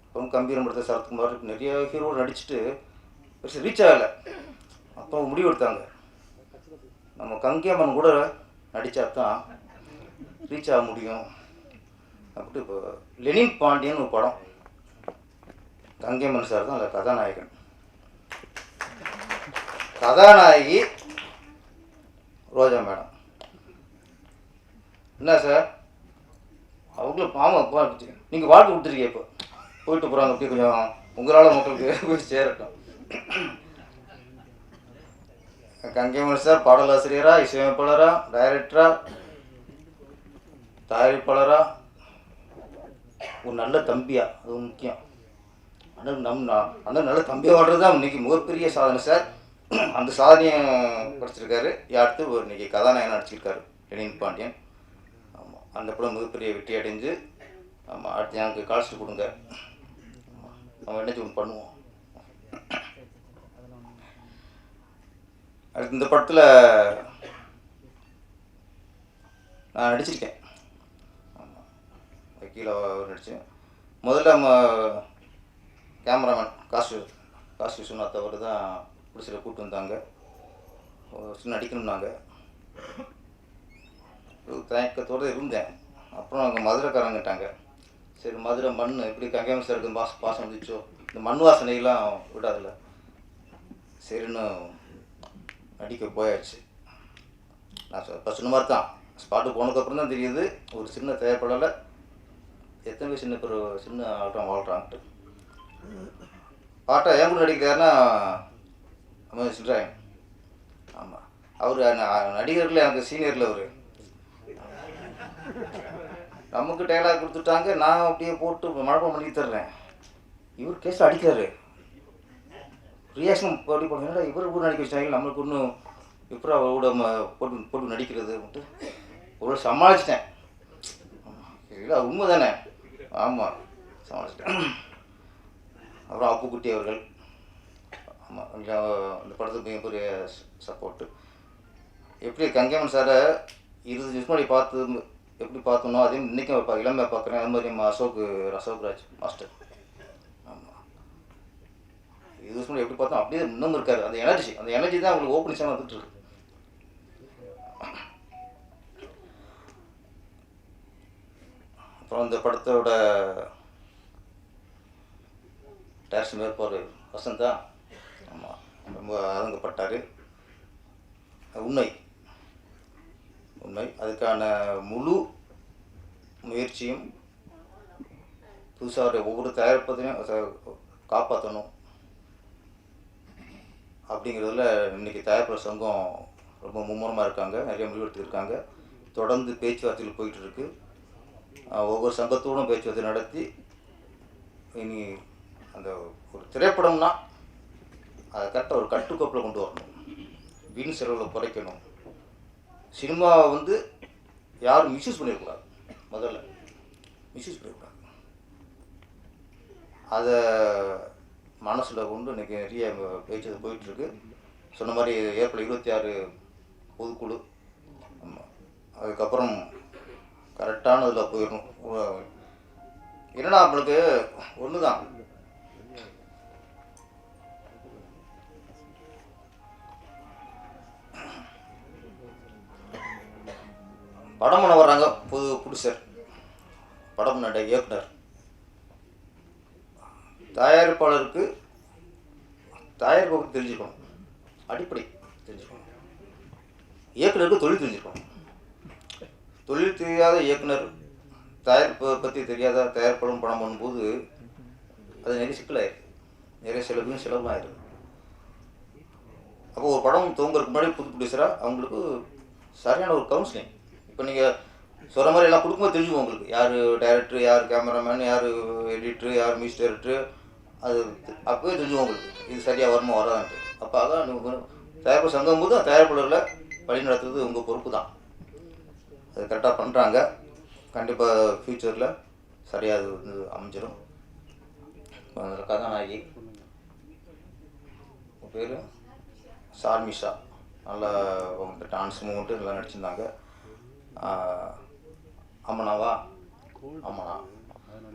அப்புறம் கம்பீரம் படத்தில் சரத்குமார் நிறைய ஹீரோடு நடிச்சுட்டு பெருசாக ரீச் ஆகலை. அப்போ முடிவு எடுத்தாங்க, நம்ம கங்கையம்மன் கூட நடித்தா தான் ரீச் ஆக முடியும் அப்படி. இப்போ லெனின் பாண்டியன் ஒரு படம், கங்கையம்மன் சார் தான் அதில் கதாநாயகன். கதாநாயகி ரோஜா மேடம். என்ன சார் அவங்களும் பாவம் நீங்கள் வாழ்க்கை விட்டுருக்கீங்க, இப்போ போயிட்டு போகிறாங்க. அப்படி கொஞ்சம் உங்களால் மக்களுக்கு போய் சேரட்டும். கங்கைமணி சார் பாடலாசிரியரா, இசையமைப்பாளரா, டைரக்டரா, தயாரிப்பாளரா, ஒரு நல்ல தம்பியா, அது முக்கியம். நல்ல தம்பியாக வாழ்றது தான் இன்னைக்கு மிகப்பெரிய சாதனை சார். அந்த சாதனையை படிச்சிருக்காரு. அடுத்து ஒரு இன்னைக்கு கதாநாயகன் நடிச்சிருக்காரு லெனின் பாண்டியன். ஆமாம், அந்த படம் மிகப்பெரிய வெற்றி அடைஞ்சு. ஆமாம், அடுத்து எனக்கு கால்ஸ்ட்டு கொடுங்க, நம்ம என்ன ஒன்று பண்ணுவோம். அடுத்து இந்த படத்தில் நான் நடிச்சிருக்கேன். ஆமாம், வக்கீல நடித்தேன். முதல்ல நம்ம கேமராமேன் காசி விஸ்வநாத் அவர் தான் பிடிச்சிட கூப்பிட்டு வந்தாங்க. சின்ன நடிக்கணும்னாங்க. தயக்கத்தோடு இருந்தேன். அப்புறம் அங்கே மதுரைக்காரங்கிட்டாங்க, சரி மதுரை மண் எப்படி கங்கைமன் சார் இருக்கு பாசம் வந்துச்சோ, இந்த மண் வாசனையெல்லாம் விடாதில்ல, சரின்னு நடிக்க போயாச்சு. நான் இப்போ சொன்ன மாதிரி தான் ஸ்பாட்டுக்கு போனதுக்கப்புறம் தான் தெரியுது ஒரு சின்ன தேவைப்படலை எத்தனை பேர் சின்ன ஆள்றான் வாழ்கிறான்ட்டு. பாட்டை ஏன் கூட நடிக்கிறாருன்னா நம்ம சொல்கிறாங்க. ஆமாம், அவர் நடிகரில் எனக்கு சீனியரில் அவர். நமக்கு டைலாக் கொடுத்துட்டாங்க, நான் அப்படியே போட்டு மழப்பம் பண்ணி தர்றேன். இவர் கேஸ் அடிக்கிறாரு, ரியாக்ஷன் அப்படி போடுங்க, இவர் கூட நடிக்க வச்சாங்க, நம்மளுக்கு ஒன்றும் இப்போ அவரோட போட்டு போட்டு நடிக்கிறது அப்படின்ட்டு ஒரு சமாளிச்சிட்டேன். இல்லை உண்மை தானே. ஆமாம், சமாளிச்சிட்டேன். அப்புறம் அப்புக்குட்டி அவர்கள், ஆமாம், கொஞ்சம் இந்த படத்துக்கு மிகப்பெரிய சப்போர்ட்டு. எப்படி கங்கைமன் சாரை 20 நிமிஷம் முன்னாடி எப்படி பார்த்தோனோ அதே இன்றைக்கும் இளமையாக பார்க்குறேன். அது மாதிரி நம்ம அசோக்ராஜ் மாஸ்டர், ஆமாம், 20 நிமிஷம் முன்னாடி எப்படி பார்த்தோம் அப்படியே இன்னும் இருக்காரு. அந்த எனர்ஜி தான் அவங்களுக்கு ஓப்பனிங்ஸாக வந்துட்டுருக்கு. அப்புறம் இந்த படத்தோட டேரக்ஷன் மேற்பார் வசந்தா, ஆமாம், ரொம்ப ஆதங்கப்பட்டார். உண்மை அதுக்கான முழு முயற்சியும் புதுசாக ஒவ்வொரு தயாரிப்பதையும் காப்பாற்றணும் அப்படிங்கிறதுல இன்றைக்கி தயாரிப்பாளர் சங்கம் ரொம்ப மும்முரமாக இருக்காங்க. நிறைய முடிவெடுத்துருக்காங்க. தொடர்ந்து பேச்சுவார்த்தைகள் போயிட்டுருக்கு. ஒவ்வொரு சங்கத்தோடும் பேச்சுவார்த்தை நடத்தி இனி அந்த ஒரு திரைப்படம்னா அதை கரெக்டாக ஒரு கட்டுக்கோப்பில் கொண்டு வரணும். வீண் செலவில் குறைக்கணும். சினிமாவை வந்து யாரும் மிஸ்யூஸ் பண்ணிடக்கூடாது. முதல்ல மிஸ்யூஸ் பண்ணிடக்கூடாது. அதை மனசில் கொண்டு இன்றைக்கி நிறைய பேச்சு போயிட்டுருக்கு. சொன்ன மாதிரி ஏப்ரல் 26 பொதுக்குழு, அதுக்கப்புறம் கரெக்டான இதில் போயிடணும். என்னன்னா நம்மளுக்கு ஒன்று தான், படம் பண்ண வர்றாங்க புதுசர், படம் பண்ண இயக்குனர், தயாரிப்பாளருக்கு தயாரிப்பு தெரிஞ்சுக்கணும், அடிப்படை தெரிஞ்சுக்கணும். இயக்குனருக்கு தொழில் தெரிஞ்சுக்கணும். தொழில் தெரியாத இயக்குனர் தயாரிப்பை பற்றி தெரியாத தயாரிப்பாளரும் படம் பண்ணும்போது அது நிறைய சிக்கலாயிருக்கு, நிறைய செலவும் ஆயிருக்கு. அப்போ ஒரு படம் துவங்குறதுக்கு முன்னாடி புது ப்ரொடியூசராக அவங்களுக்கு சரியான ஒரு கவுன்சிலிங். இப்போ நீங்கள் சொல்கிற மாதிரி எல்லாம் கொடுக்கும்போது தெரிஞ்சுக்கோங்க உங்களுக்கு யார் டைரக்டர், யார் கேமராமேன், யார் எடிட்ரு, யார் மியூசிக் டைரக்டரு, அது அப்போவே தெரிஞ்சுக்கோங்க உங்களுக்கு இது சரியாக வருமா வராதான்ட்டு. அப்போ அதான் நீங்கள் தயாரிப்பு சங்கம் போது தயாரிப்பாளர்களை வழி நடத்துறது உங்கள் பொறுப்பு தான். அது கரெக்டாக பண்ணுறாங்க. கண்டிப்பாக ஃப்யூச்சரில் சரியாக அது வந்து அமைஞ்சிடும். அதில் கதாநாயகி பேர் சார்மிஷா, நல்லா அவங்க டான்ஸ் மூமெண்ட்டு நல்லா நடிச்சிருந்தாங்க. அம்மனா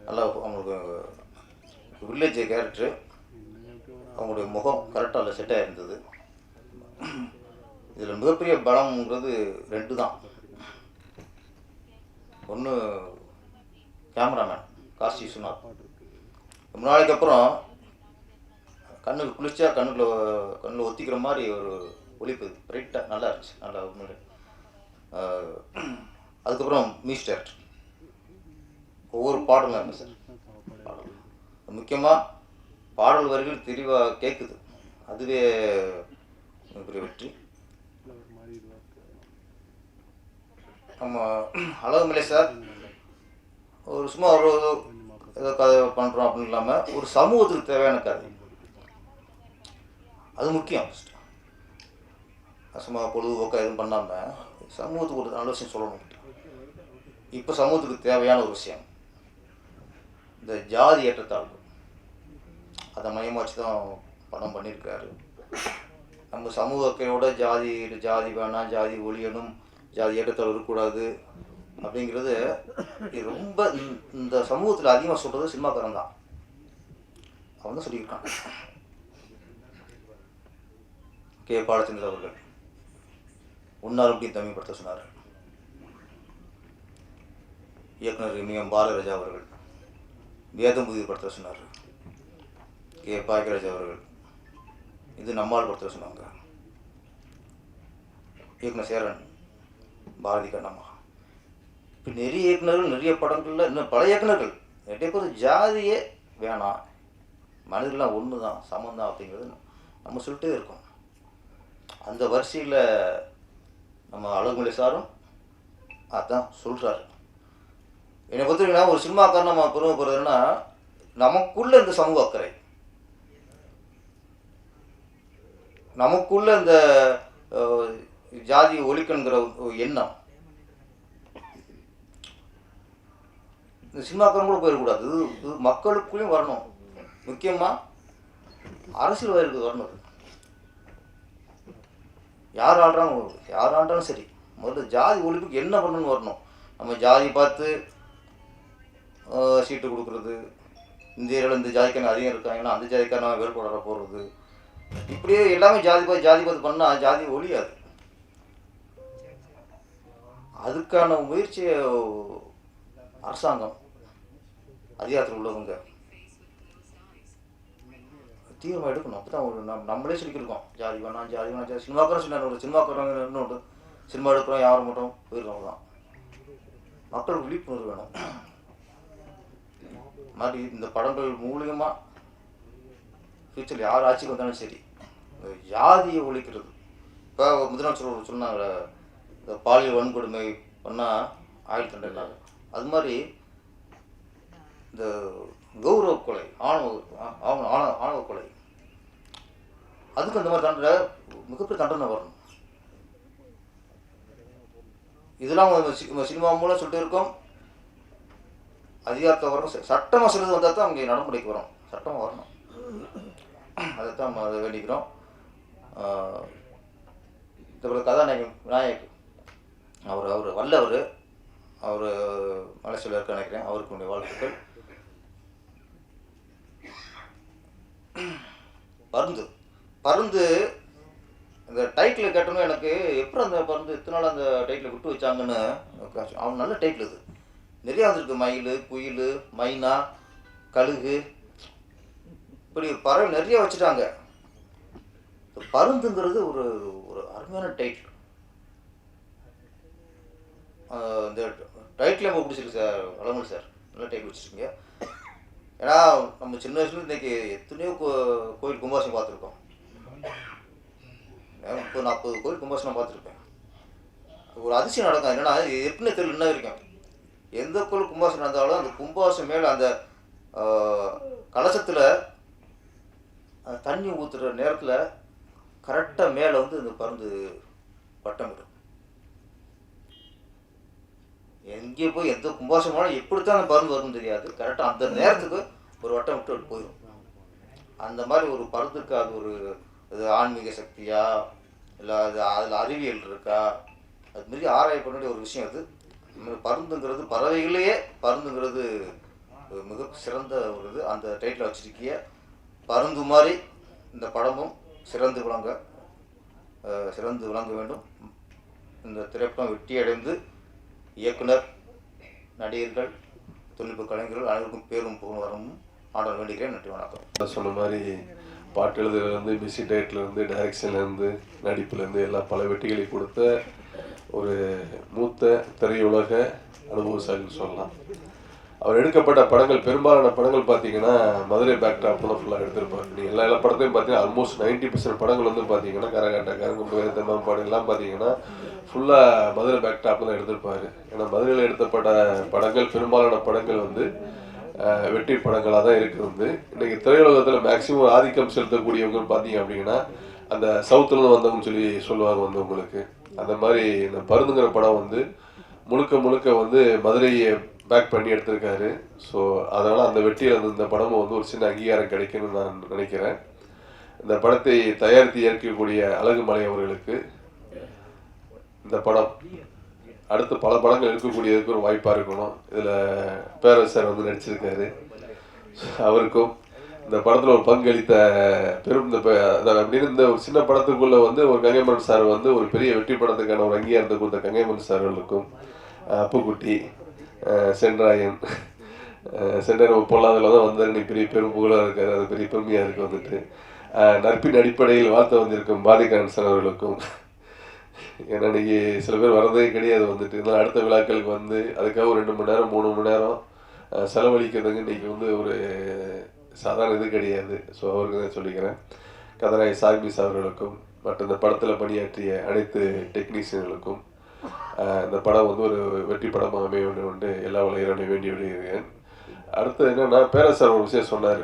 நல்லா அவங்களுக்கு வில்லேஜ் கேரக்டரு, அவங்களுடைய முகம் கரெக்டாக அதில் செட்டாக இருந்தது. இதில் மிகப்பெரிய பலம்ங்கிறது 2 தான். ஒன்று கேமராமேன் காசி விஸ்வநாத், ரொம்ப நாளைக்கு அப்புறம் கண்ணுக்கு குளிச்சா கண்ணில் ஒத்திக்கிற மாதிரி ஒரு ஒளிப்பு பிரைட்டாக நல்லா இருந்துச்சு, நல்லா உண்மையிலே. அதுக்கப்புறம் மியூசிக் டைரக்டர், ஒவ்வொரு பாடலும் இருந்தது சார். பாடல் முக்கியமாக பாடல் வரிகள் தெளிவாக கேட்குது, அதுவே பெரிய வெற்றி. நம்ம அழகுமலை சார் ஒரு சும்மா ஒரு ஏதோ கதை பண்ணுறோம் அப்படின்னு இல்லாமல் ஒரு சமூகத்துக்கு தேவையான கதை, அது முக்கியம். சும்மா பொழுதுபோக்காக எதுவும் பண்ணாமல் சமூகத்துக்கு ஒரு நல்ல விஷயம் சொல்லணும். இப்போ சமூகத்துக்கு தேவையான ஒரு விஷயம் இந்த ஜாதி ஏற்றத்தாழ்வு, அதை மையமாக வச்சு தான் படம் பண்ணியிருக்காரு. நம்ம சமூகத்தையோட ஜாதி வேணாம், ஜாதி ஒழியணும், ஜாதி ஏற்றத்தாழ்வு இருக்கக்கூடாது அப்படிங்கிறது ரொம்ப இந்த சமூகத்தில் அதிகமாக சொல்கிறது சினிமாக்காரன் தான். அவன் தான் சொல்லியிருக்கான். கே பாலச்சந்திரன் அவர்கள் உன்னாரும் தமிழ் படத்தை சொன்னார். இயக்குனர் இமயம் பாரதிராஜா அவர்கள் வேதம் புதிய படத்தை சொன்னார். கே பாக்கியராஜ் அவர்கள் இது நம்மால் படத்தை சொன்னாங்க. இயக்குனர் சேரன், பாரதி கண்ணம்மா, இப்போ நிறைய இயக்குநர்கள் நிறைய படங்களில் இன்னும் பல இயக்குநர்கள் நிறைய பேர் ஜாதியே வேணாம், மனிதர்கள்லாம் ஒன்று தான், சமந்தான் அப்படிங்கிறது நம்ம சொல்லிட்டே இருக்கோம். அந்த வரிசையில் நம்ம அழகுமலை சாரும் அதான் சொல்கிறாரு. என்னை பொறுத்தவரைக்கும் ஒரு சினிமாக்காரன் நம்ம பெருமைப்படுறதுன்னா நமக்குள்ள இந்த சமூக அக்கறை, நமக்குள்ள இந்த ஜாதி ஒழிக்கணுங்கிற எண்ணம் இந்த சினிமாக்காரங்க கூட போயிடக்கூடாது. இது மக்களுக்குள்ளேயும் வரணும். முக்கியமாக அரசியல்வாதிகளுக்கு வரணும். யார் ஆள்றாலும் சரி, முதல்ல ஜாதி ஒழிப்புக்கு என்ன பண்ணணும்னு வரணும். நம்ம ஜாதி பார்த்து சீட்டு கொடுக்குறது, இந்த ஏரியாவில் இந்த ஜாதிக்காரங்க அதிகம் இருக்காங்கன்னா அந்த ஜாதிக்காரன் வேறுபாடாக போடுறது, இப்படியே எல்லாமே ஜாதி பார்த்து பண்ணால் ஜாதி ஒழியாது. அதுக்கான முயற்சியை அரசாங்கம், அதிகாரத்தில் உள்ளவங்க தீவிரமாக எடுக்கணும். அப்போ தான் நம்மளே சொல்லிக்கிருக்கோம் ஜாதி வேணாம். சினிமாக்காரன் சொன்னார், ஒரு சினிமாக்காரங்க இன்னொன்று சினிமா எடுக்கிறோம் யாரும் மட்டும் போயிடுறவங்க தான். மக்களுக்கு விழிப்புணர்வு வேணும். மாதிரி இந்த படங்கள் மூலியமாக ஃபியூச்சரில் யார் ஆட்சிக்கு வந்தாலும் சரி ஜாதியை ஒழிக்கிறது. இப்போ முதலமைச்சர் சொன்னாங்க, இந்த பாலியல் வன்கொடுமை பண்ணால் ஆயுள் தண்டனை. அது மாதிரி இந்த கௌரவ கொலை, ஆணவ கொலை, அதுக்கு அந்த மாதிரி தண்டனை, மிகப்பெரிய தண்டனை வரணும். இதெல்லாம் சினிமா மூலம் சொல்லிட்டு இருக்கோம். அதிகாரத்தை வரணும், சட்ட மசோதா வந்தால் தான் அவங்க நடைமுறைக்கு வரும். சட்டமாக வரணும். அதைத்தான் அதை வேண்டிக்கிறோம். இந்த கதாநாயகன் விநாயக் அவர் வல்லவர், அவர் மலேசியாவில் இருக்க நினைக்கிறேன். அவருக்கு உடைய வாழ்த்துக்கள். பருந்து இந்த டைட்டில் கேட்டோன்னு எனக்கு எப்படி அந்த பருந்து இத்தனை நாள் அந்த டைட்டில் விட்டு வச்சாங்கன்னு. அவன் நல்ல டைட்டில். இது நிறையா வந்துருக்கு. மயில், குயில், மைனா, கழுகு, இப்படி பறவை நிறைய வச்சுட்டாங்க. பருந்துங்கிறது ஒரு ஒரு அருமையான டைட்டில். இந்த டைட்டில் எனக்கு பிடிச்சிருக்கு சார். அழகன் சார் நல்ல டைட்டில் வச்சுருக்கீங்க. ஏன்னா நம்ம சின்ன வயசுல இன்றைக்கி எத்தனையோ கோயில் கும்பாசனம் பார்த்துருக்கோம். 30-40 கோயில் கும்பாசனம் பார்த்துருப்பேன். ஒரு அதிசயம் நடக்கும். என்னென்னா எப்படின்னு தெரியல இன்ன வரைக்கும். எந்த கோயில் கும்பாசனம் நடந்தாலும் அந்த கும்பாசம் மேலே அந்த கலசத்தில் தண்ணி ஊற்றுற நேரத்தில் கரெக்டாக மேலே வந்து இந்த பருந்து வட்டமிடும். எங்கே போய் எந்த கும்பாசமானாலும் எப்படித்தான் அந்த பருந்து வரும்னு தெரியாது. கரெக்டாக அந்த நேரத்துக்கு ஒரு வட்டம் விட்டு போயிடும். அந்த மாதிரி ஒரு பருந்துக்கு அது ஒரு அது ஆன்மீக சக்தியா இல்லை அதில் அறிவியல் இருக்கா, அது மாரி ஆராய பண்ண வேண்டிய ஒரு விஷயம். அது பருந்துங்கிறது பறவைகளையே பருந்துங்கிறது மிக சிறந்த ஒரு இது. அந்த டைட்டில் வச்சிருக்கிய பருந்து மாதிரி இந்த படமும் சிறந்து விளங்க வேண்டும். இந்த திரைப்படம் வெற்றியடைந்து இயக்குனர், நடிகர்கள், தொழில்நுட்ப கலைஞர்கள் அனைவருக்கும் பேரும் புகழும் வரணும் ஆண்டவன் வேண்டிக்கிறேன். நன்றி, வணக்கம். சொன்ன மாதிரி பாட்டு எழுதுலேருந்து, மியூசிக் டைரக்டர்லேருந்து, டைரக்ஷன்லேருந்து, நடிப்புலேருந்து எல்லாம் பல வெற்றிகளை கொடுத்த ஒரு மூத்த திரையுலக அனுபவசாலின்னு சொல்லலாம். அவர் எடுக்கப்பட்ட படங்கள், பெரும்பாலான படங்கள் பார்த்தீங்கன்னா மதுரை பேக்ட்ராப் தான் ஃபுல்லாக எடுத்திருப்பார். நீங்கள் எல்லா படத்தையும் பார்த்தீங்கன்னா ஆல்மோஸ்ட் 90% படங்கள் வந்து பார்த்தீங்கன்னா கரகாட்ட, கரங்கும்பு, தென்னம்பாடு எல்லாம் பார்த்தீங்கன்னா ஃபுல்லாக மதுரை பேக்ட்ராப் தான் எடுத்திருப்பார். ஏன்னா மதுரையில் எடுத்தப்பட்ட படங்கள், பெரும்பாலான படங்கள் வந்து வெற்றி படங்களாக தான் இருக்குது. இன்றைக்கி திரையுலகத்தில் மேக்சிமம் ஆதிக்கம் செலுத்தக்கூடியவங்க பார்த்தீங்க அப்படின்னா அந்த சவுத்துலேருந்து வந்தவங்கன்னு சொல்லுவாங்க வந்து உங்களுக்கு. அந்த மாதிரி இந்த பருந்துங்கிற படம் வந்து முழுக்க வந்து மதுரையை பேக் பண்ணி எடுத்திருக்காரு. ஸோ அதனால் அந்த வெற்றியில் வந்து இந்த படமும் வந்து ஒரு சின்ன அங்கீகாரம் கிடைக்கும்னு நான் நினைக்கிறேன். இந்த படத்தை தயாரித்து இயக்கக்கூடிய அழகுமலை அவர்களுக்கு இந்த படம் அடுத்து பல படங்கள் இருக்கக்கூடியதுக்கு ஒரு வாய்ப்பாக இருக்கணும். இதில் பேரரசர் வந்து நடிச்சிருக்காரு. அவருக்கும் இந்த படத்தில் ஒரு பங்களித்த பெரும் அப்படின்னு இந்த ஒரு சின்ன படத்துக்குள்ளே வந்து ஒரு கங்கைமரன் சார் வந்து ஒரு பெரிய வெற்றி படத்துக்கான ஒரு அங்கீகாரத்தை கொடுத்த கங்கைமரன் சார்களுக்கும், அப்புக்குட்டி, சென்றாயன் பொல்லாதில் தான் வந்தார். இன்னைக்கு பெரிய பெரும் புகழாக இருக்கார். அது பெரிய பெருமையாக இருக்குது. வந்துட்டு நட்பின் அடிப்படையில் வாழ்த்து வந்திருக்கும் பாதிகாரன் சார் அவர்களுக்கும். ஏன்னா இன்றைக்கி சில பேர் வரதே கிடையாது. வந்துட்டு இருந்தாலும் அடுத்த விழாக்களுக்கு வந்து அதுக்காக ஒரு 2 மணி நேரம் 3 மணி நேரம் செலவழிக்கிறதுங்க இன்றைக்கி வந்து ஒரு சாதாரண இது கிடையாது. ஸோ அவருக்கு தான் சொல்லிக்கிறேன். கதாநாயகி சார்மிஸ் அவர்களுக்கும் மற்றும் இந்த படத்தில் பணியாற்றிய அனைத்து டெக்னீஷியன்களுக்கும் இந்த படம் வந்து ஒரு வெற்றி படமாக அமைய வேண்டும் என்று எல்லா இறைவனை வேண்டி விடுகிறேன். அடுத்து என்னன்னா பேரரசர் ஒரு விஷயம் சொன்னார்.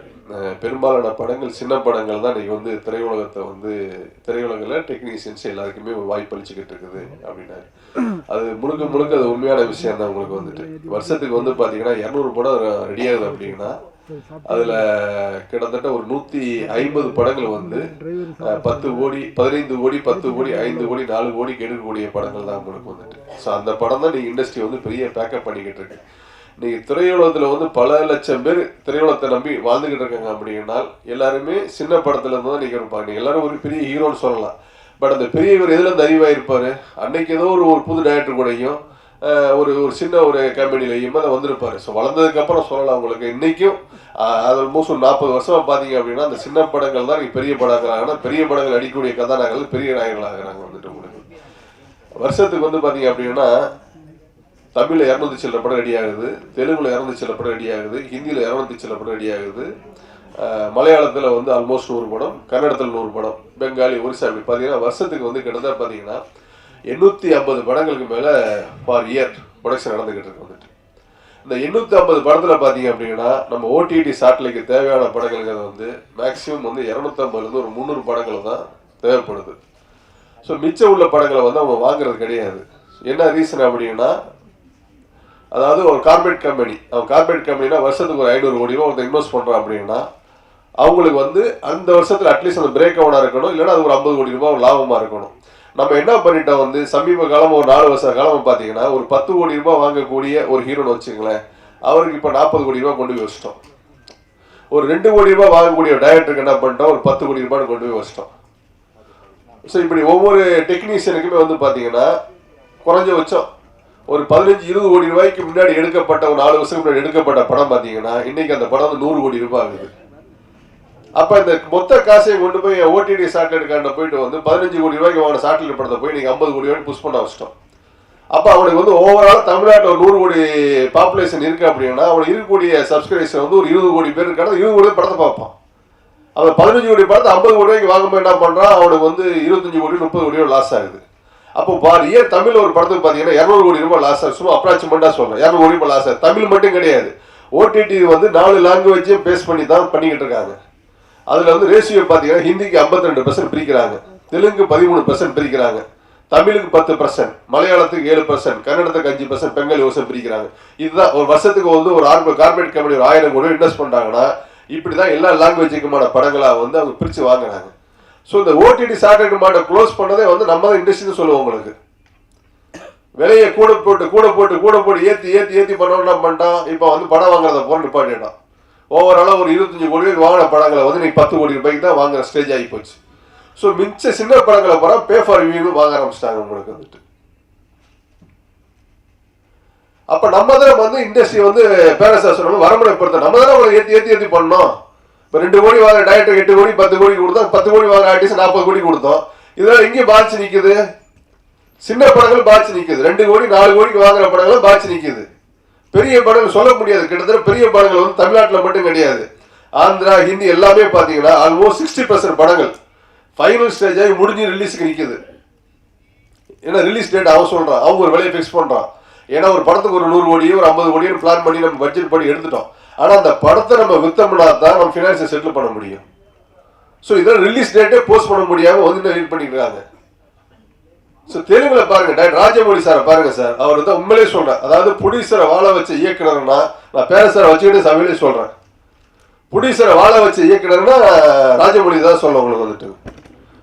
பெரும்பாலான படங்கள் சின்ன படங்கள் தான் இன்னைக்கு வந்து திரையுலகத்தை வந்து திரையுலகில் டெக்னீஷியன்ஸ் எல்லாருக்குமே ஒரு வாய்ப்பு அளிச்சுக்கிட்டு இருக்குது அப்படின்னாரு. அது முழுக்க முழுக்க அது உண்மையான விஷயம் தான். உங்களுக்கு வந்துட்டு வருஷத்துக்கு வந்து பார்த்தீங்கன்னா 200 படம் ரெடி ஆகுது அப்படின்னா அதில் கிட்டத்தட்ட ஒரு 150 படங்கள் வந்து 10 கோடி 15 கோடி 10 கோடி 5 கோடி 4 கோடிக்கு எடுக்கக்கூடிய படங்கள் தான் உங்களுக்கு வந்துட்டு. ஸோ அந்த படம் தான் நீங்கள் இண்டஸ்ட்ரி வந்து பெரிய பேக்கப் பண்ணிக்கிட்டு இருக்கு. நீங்கள் திரையுலகத்தில் வந்து பல லட்சம் பேர் திரையுலகத்தை நம்பி வாழ்ந்துக்கிட்டு இருக்காங்க அப்படின்னா எல்லாருமே சின்ன படத்துல இருந்து தான் நீங்கள் இருப்பாங்க. நீங்கள் எல்லாரும் ஒரு பெரிய ஹீரோன்னு சொல்லலாம். பட் அந்த பெரியவர் எதுலேருந்து அறிவாயிருப்பார்? அன்னைக்கு ஏதோ ஒரு புது டைரக்டர் கூடயும் ஒரு சின்ன ஒரு கம்பெனிலையும் அதை வந்திருப்பார். ஸோ வளர்ந்ததுக்கப்புறம் சொல்லலாம் உங்களுக்கு. இன்றைக்கும் அது ஆல்மோஸ்ட் ஒரு 40 வருஷமாக பார்த்தீங்க அப்படின்னா அந்த சின்ன படங்கள் தான் நீங்கள் பெரிய படங்கள் ஆகினா பெரிய படங்கள் அடிக்கக்கூடிய கதாநாயகர்கள் பெரிய நாயகர்கள் ஆகிறாங்க வந்துட்டு உங்களுக்கு. வருஷத்துக்கு வந்து பார்த்தீங்க அப்படின்னா தமிழில் 200 சில்லற படம் ரெடி ஆகுது, தெலுங்குல 200 சில்லற படம் ரெடி ஆகுது, ஹிந்தியில் 200 சில்லற படம் ரெடி ஆகுது, மலையாளத்தில் வந்து ஆல்மோஸ்ட் 100 படம், கன்னடத்தில் 100 படம், பெங்காலி, ஒரிசா இப்படி பார்த்தீங்கன்னா வருஷத்துக்கு வந்து கிட்டத்தட்ட பார்த்தீங்கன்னா 850 படங்களுக்கு மேலே ஃபார் இயர் ப்ரொடக்ஷன் நடந்துக்கிட்டு இருக்கு வந்துட்டு. இந்த 850 படத்தில் பார்த்தீங்க அப்படின்னா நம்ம ஓடிடி சாட்டிலைக்கு தேவையான படங்களுக்கு வந்து மேக்ஸிமம் வந்து 250லேருந்து ஒரு 300 படங்கள் தான் தேவைப்படுது. ஸோ மிச்சம் உள்ள படங்களை வந்து அவங்க வாங்குறது கிடையாது. என்ன ரீசன் அப்படின்னா அதாவது ஒரு கார்பரேட் கம்பெனி, அவன் கார்பரேட் கம்பெனினா வருஷத்துக்கு ஒரு 500 கோடி ரூபா ஒருத்தர் இன்வெஸ்ட் பண்ணுறான் அப்படின்னா அவங்களுக்கு வந்து அந்த வருஷத்தில் அட்லீஸ்ட் அந்த பிரேக் அவுனாக இருக்கணும், இல்லைன்னா அது ஒரு 50 கோடி ரூபாய் லாபமாக இருக்கணும். நம்ம என்ன பண்ணிட்டோம் வந்து சமீப காலம் ஒரு 4 வருஷ காலம் பார்த்தீங்கன்னா ஒரு 10 கோடி ரூபாய் வாங்கக்கூடிய ஒரு ஹீரோன்னு வச்சுங்களேன், அவருக்கு இப்போ 40 கோடி ரூபாய் கொண்டு போய் வச்சிட்டோம். ஒரு 2 கோடி ரூபாய் வாங்கக்கூடிய டைரக்டருக்கு என்ன பண்ணிட்டோம், ஒரு 10 கோடி ரூபாய் கொண்டு போய் வச்சிட்டோம். ஸோ இப்படி ஒவ்வொரு டெக்னீஷியனுக்குமே வந்து பார்த்தீங்கன்னா குறைஞ்சபட்சம் ஒரு 15-20 கோடி ரூபாய்க்கு முன்னாடி எடுக்கப்பட்ட ஒரு 4 வருஷத்துக்கு முன்னாடி எடுக்கப்பட்ட படம் பார்த்தீங்கன்னா இன்னைக்கு அந்த படம் வந்து 100 கோடி ரூபாய் ஆகுது. அப்போ இந்த மொத்த காசையை கொண்டு போய் ஓடிடி சாட்டிலைட் போயிட்டு வந்து 15 கோடி ரூபாய்க்கு வாங்கின சாட்டிலைட் படத்தை போய் நீங்கள் 50 கோடி ரூபாய்க்கு புஷ் பண்ண வச்சிட்டோம். அப்போ அவனுக்கு வந்து ஓவரால் தமிழ்நாட்டில் ஒரு 100 கோடி பாப்புலேஷன் இருக்குது அப்படின்னா அவனுக்கு இருக்கக்கூடிய சப்ஸ்கிரைபர் வந்து ஒரு 20 கோடி பேர் இருக்காங்க. 20 கோடி படத்தை பார்ப்பான். அவன் 15 கோடி படத்தை 50 கோடி ரூபாய்க்கு வாங்கும்போது என்ன பண்ணுறான், அவனுக்கு வந்து 25 கோடி 30 கோடி ரூபாய் லாஸ் ஆகுது. அப்போ பார் இயர் தமிழ் ஒரு படத்துக்கு பார்த்தீங்கன்னா 200 கோடி ரூபாய் லாஸ் ஆகுது. சும்மா அப்ராக்சிமெண்ட்டாக சொல்கிறேன், 200 கோடி ரூபாய் லாஸ் ஆகுது. தமிழ் மட்டும் கிடையாது, ஓடிடி வந்து 4 லாங்குவேஜையும் பேஸ் பண்ணி தான் பண்ணிக்கிட்டு இருக்காங்க. அதில் வந்து ரேஷியோ பார்த்தீங்கன்னா ஹிந்திக்கு 52% பிரிக்கிறாங்க, தெலுங்கு 13% பிரிக்கிறாங்க, தமிழுக்கு 10%, மலையாளத்துக்கு 7%, கன்னடத்துக்கு 5%, பெங்காலி 1% பிரிக்கிறாங்க. இதுதான் ஒரு வருஷத்துக்கு வந்து ஒரு கார்பரேட் கம்பெனி ஒரு 1000 கோடி இன்வெஸ்ட் பண்ணுறாங்கன்னா இப்படி தான் எல்லா லாங்குவேஜுக்குமான படங்களாக வந்து அவங்க பிரித்து வாங்கினாங்க. ஸோ இந்த ஓடிடி சாட்டிலைட் மாட்டை க்ளோஸ் பண்ணதே வந்து நம்ம தான் இண்டஸ்ட்ரின்னு சொல்லுவோம். உங்களுக்கு விலையை கூட போட்டு ஏற்றி பண்ணோம்னா பண்ணிட்டான். இப்போ வந்து படம் வாங்குறத போகிற நிப்பாட்டிட்டான். ஓவராலாக ஒரு 25 கோடி ரூபாய்க்கு வாங்கின படங்களை வந்து நீ 10 கோடி ரூபாய்க்கு தான் வாங்குற ஸ்டேஜ் ஆகி போச்சு. ஸோ மிச்ச சின்ன படங்களை போகிற பே ஃபார் ரிவ்யூ வாங்க ஆரம்பிச்சிட்டாங்க உங்களுக்கு வந்துட்டு. அப்போ நம்ம தான் வந்து இண்டஸ்ட்ரி வந்து பேரரசா சொன்ன வரமுறைப்படுத்த நம்ம தானே அவங்களை ஏற்றி பண்ணோம். இப்போ 2 கோடி வாங்குற டைரக்டர் 8 கோடி 10 கோடி கொடுத்தோம், 10 கோடி வாங்குற ஆர்டிஸ்ட் 40 கோடி கொடுத்தோம். இதெல்லாம் எங்கேயும் பாதிச்சு நிற்குது. சின்ன படங்கள் பாதிச்சு நிற்குது. 2 கோடி 4 கோடிக்கு வாங்குற படங்கள் பாதிச்சு நிற்குது. பெரிய படங்கள் சொல்ல முடியாது. கிட்டத்தட்ட பெரிய படங்கள் வந்து தமிழ்நாட்டில் மட்டும் கிடையாது, ஆந்திரா ஹிந்தி எல்லாமே பார்த்தீங்கன்னா ஆல்மோஸ்ட் 60% படங்கள் ஃபைனல் ஸ்டேஜ் ஆகி முடிஞ்சு ரிலீஸுக்கு நிற்குது. ஏன்னா ரிலீஸ் டேட் அவன் சொல்கிறான், அவங்க ஒரு விலையை ஃபிக்ஸ் பண்ணுறான். ஏன்னா ஒரு படத்துக்கு ஒரு 100 கோடியோ ஒரு 50 கோடியோ பிளான் பண்ணி நம்ம பட்ஜெட் பண்ணி எடுத்துட்டோம். ஆனால் அந்த படத்தை நம்ம வித்தோம்னா தான் நம்ம ஃபினான்ஸை செட்டில் பண்ண முடியும். ஸோ இதெல்லாம் ரிலீஸ் டேட்டே போஸ்ட் பண்ண முடியாமல் வந்து வெயிட் பண்ணிக்கிறாங்க. ஸோ தெலுங்குல பாருங்க, டாக்டர் ராஜமௌழி சாரை பாருங்க சார், அவர் தான் உண்மையிலே சொல்கிறேன். அதாவது ப்ரொடியூசரை வாழ வச்ச இயக்குனர்னா, நான் பேரரசரை வச்சுக்கிட்டு சமையலே சொல்கிறேன், ப்ரொடியூசரை வாழ வச்ச இயக்குனர்னா ராஜமௌழி தான் சொல்ல. உங்களுக்கு வந்துட்டு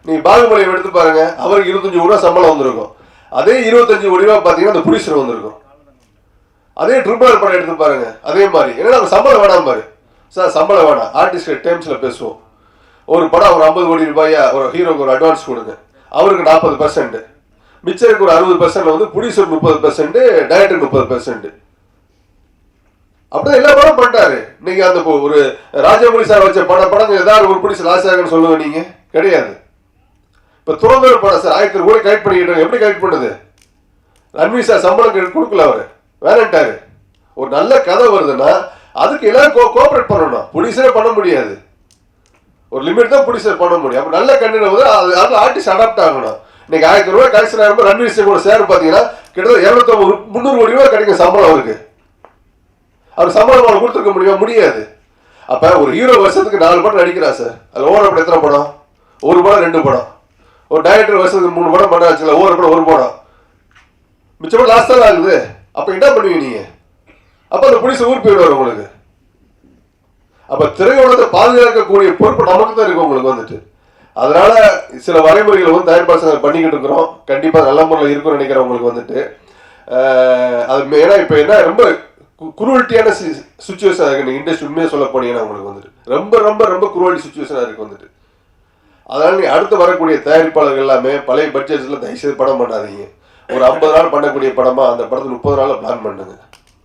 நீங்கள் பாகுபலியை எடுத்து பாருங்க, அவருக்கு 25 கோடி ரூபா சம்பளம் வந்திருக்கும். அதே 25 கோடி ரூபா பார்த்தீங்கன்னா அந்த ப்ரொடியூசர் வந்திருக்கும். அதே ட்ரிபிள் படம் எடுத்து பாருங்க, அதே மாதிரி. ஏன்னா நம்ம சம்பளம் வேணாம் பாரு சார், சம்பளம் வேணாம், ஆர்டிஸ்ட் டேர்ம்ஸில் பேசுவோம். ஒரு படம் ஒரு 50 கோடி ரூபாயா ஒரு ஹீரோக்கு ஒரு அட்வான்ஸ் கொடுங்க, அவருக்கு 40%, மிச்சருக்கு ஒரு 60% வந்து ப்ரொடியூசர் 30%, டைரக்டர் 30%. அப்படிதான் எல்லா படம் பண்ணிட்டாரு. நீங்க அந்த ஒரு ராஜமௌழி சார் வச்ச படம் ஏதாவது ஒரு ப்ரொடியூசர் லாஸ் ஆகுன்னு சொல்லுங்க, நீங்க கிடையாது. இப்போ துறந்தூர் படம் சார் 1000 கோடி கலெக்ட் பண்ணிக்கிட்டு, எப்படி கலெக்ட் பண்ணுது? ரன்வீர் சார் சம்பளம் கொடுக்கல, அவர் வேறட்டாரு. ஒரு நல்ல கதை வருதுன்னா அதுக்கு எல்லாரும் கோஆபரேட் பண்ணணும். ப்ரொடியூசரே பண்ண முடியாது, ஒரு லிமிட் தான் ப்ரொடியூசர் பண்ண முடியும். அப்போ நல்ல கண்டென்ட் வந்து அது ஆர்டிஸ்ட் அடாப்ட் ஆகணும். இன்னைக்கு 1000 ரூபாய் கலெக்ஷன் ஆகும்போது ரன்வீர் சிங் கூட சேர் பார்த்தீங்கன்னா கிட்டத்தட்ட 250-300 கோடி ரூபாய் கிடைக்கும் சம்பளம் அவருக்கு. அவர் சம்பளம் அவரை கொடுத்துருக்க முடியுமா? முடியாது. அப்போ ஒரு ஹீரோ வருஷத்துக்கு 4 படம் நடிக்கிறார் சார். அதில் ஓவர படம் எத்தனை படம்? 1 படம் 2 படம். ஒரு டைரக்டர் வருஷத்துக்கு 3 படம் பண்ண வச்சுல ஓவர படம் 1 படம், மிச்சப்படம் லாஸ்ட் தான் ஆகுது. அப்போ என்ன பண்ணுவீங்க நீங்கள்? அப்போ அந்த புலிஸ் ஊர் போயிடுவார் உங்களுக்கு. அப்போ திரையுலகத்தை பாதுகாக்கக்கூடிய பொறுப்பு நமக்கு தான் இருக்கு உங்களுக்கு வந்துட்டு. அதனால சில வரைமுறைகளை வந்து தயாரிப்பாளர் பண்ணிக்கிட்டு இருக்கிறோம். கண்டிப்பாக நல்ல முறையில் இருக்கும்னு நினைக்கிறவங்களுக்கு வந்துட்டு அது ஏன்னா இப்போ என்ன ரொம்ப குரூவல்ட்டியான சுச்சுவேஷன் இருக்குது. நீங்கள் இண்டஸ்ட்ரி உண்மையாக சொல்ல போனீங்கன்னா உங்களுக்கு வந்துட்டு ரொம்ப ரொம்ப ரொம்ப குரூவல்ட்டி சுச்சுவேஷனாக இருக்குது வந்துட்டு. அதனால் நீங்கள் அடுத்து வரக்கூடிய தயாரிப்பாளர்கள் எல்லாமே பழைய பட்ஜெட்ஸில் தயவுசெய்து படம் பண்ணாதீங்க. ஒரு 50 நாள் பண்ணக்கூடிய படமாக அந்த படத்தை 30 நாளில் பிளான் பண்ணுங்க.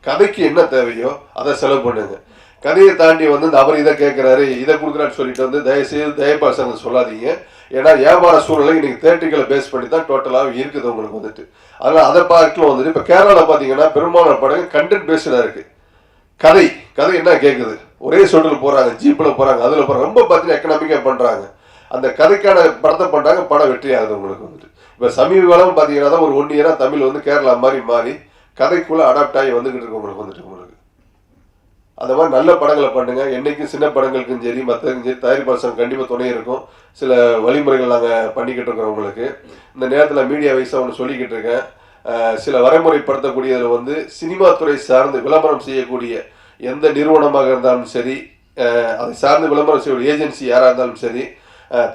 கதைக்கு என்ன தேவையோ அதை செலவு பண்ணுங்க. கதையை தாண்டி வந்து இந்த அவர் இதை கேட்குறாரு இதை கொடுக்குறான்னு சொல்லிட்டு வந்து தயவுசெய்து தயாரிப்பாளர் சொல்லாதீங்க. ஏன்னா வியாபார சூழ்நிலை இன்னைக்கு தேட்டர்களை பேஸ் பண்ணி தான் டோட்டலாக இருக்குது உங்களுக்கு வந்துட்டு. அதனால் அதை பார்க்கலாம் வந்துட்டு இப்போ கேரளாவில் பார்த்தீங்கன்னா பெரும்பாலான படங்கள் கண்டென்ட் பேஸ்டாக இருக்குது. கதை என்ன கேட்குது, ஒரே சொல்லில் போகிறாங்க, ஜீப்பில் போகிறாங்க, அதில் போகிறாங்க, ரொம்ப பார்த்தீங்கன்னா எக்கனாமிக்காக பண்ணுறாங்க. அந்த கதைக்கான படத்தை பண்ணுறாங்க, படம் வெற்றி ஆகுது உங்களுக்கு வந்துட்டு. இப்போ சமீப காலம் பார்த்தீங்கன்னா தான் ஒரு 1 இயராக தமிழ் வந்து கேரளா மாறி கதைக்குள்ளே அடாப்ட் ஆகி வந்துக்கிட்டு இருக்கு உங்களுக்கு வந்துட்டு. உங்களுக்கு அந்த மாதிரி நல்ல படங்களை பண்ணுங்க. என்றைக்கும் சின்ன படங்களுக்கும் சரி மற்றதுக்கும் சரி தயாரிப்பாளர் கண்டிப்பாக துணை இருக்கும். சில வழிமுறைகள் நாங்கள் பண்ணிக்கிட்டு இருக்கிறோம் உங்களுக்கு. இந்த நேரத்தில் மீடியா வைஸாக ஒன்று சொல்லிக்கிட்டு இருக்கேன். சில வரைமுறைப்படுத்தக்கூடியதில் வந்து சினிமா துறை சார்ந்து விளம்பரம் செய்யக்கூடிய எந்த நிறுவனமாக இருந்தாலும் சரி, அதை சார்ந்து விளம்பரம் செய்யக்கூடிய ஏஜென்சி யாராக இருந்தாலும் சரி,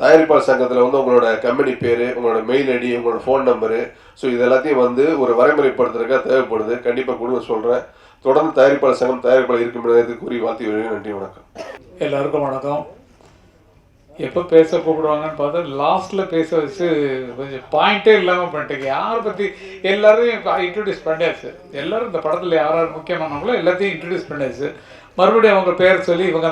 தயாரிப்பாளர் சங்கத்தில் வந்து உங்களோட கம்பெனி பேர், உங்களோட மெயில் ஐடி, உங்களோட ஃபோன் நம்பரு, ஸோ இது எல்லாத்தையும் வந்து ஒரு வரைமுறைப்படுத்துறதுக்காக தேவைப்படுது. கண்டிப்பாக கொடுங்க சொல்கிறேன். தொடர்ந்து தயாரிப்பாளர் சங்கம் தயாரிப்பாளர் இருக்கும் கூறி வாழ்த்தி வருகிறேன். நன்றி, வணக்கம். எல்லாருக்கும் வணக்கம். எப்போ பேச கூப்பிடுவாங்கன்னு பார்த்தா லாஸ்ட்டில் பேச வச்சு கொஞ்சம் பாயிண்ட்டே இல்லாமல் பண்ணிட்டீங்க. யாரை பற்றி எல்லாரையும் இன்ட்ரடியூஸ் பண்ணியாச்சு. எல்லோரும் இந்த படத்தில் யார் யார் முக்கியமானவங்களோ எல்லாத்தையும் இன்ட்ரடியூஸ் பண்ணியாச்சு. மறுபடியும் அவங்க பேர் சொல்லி இவங்க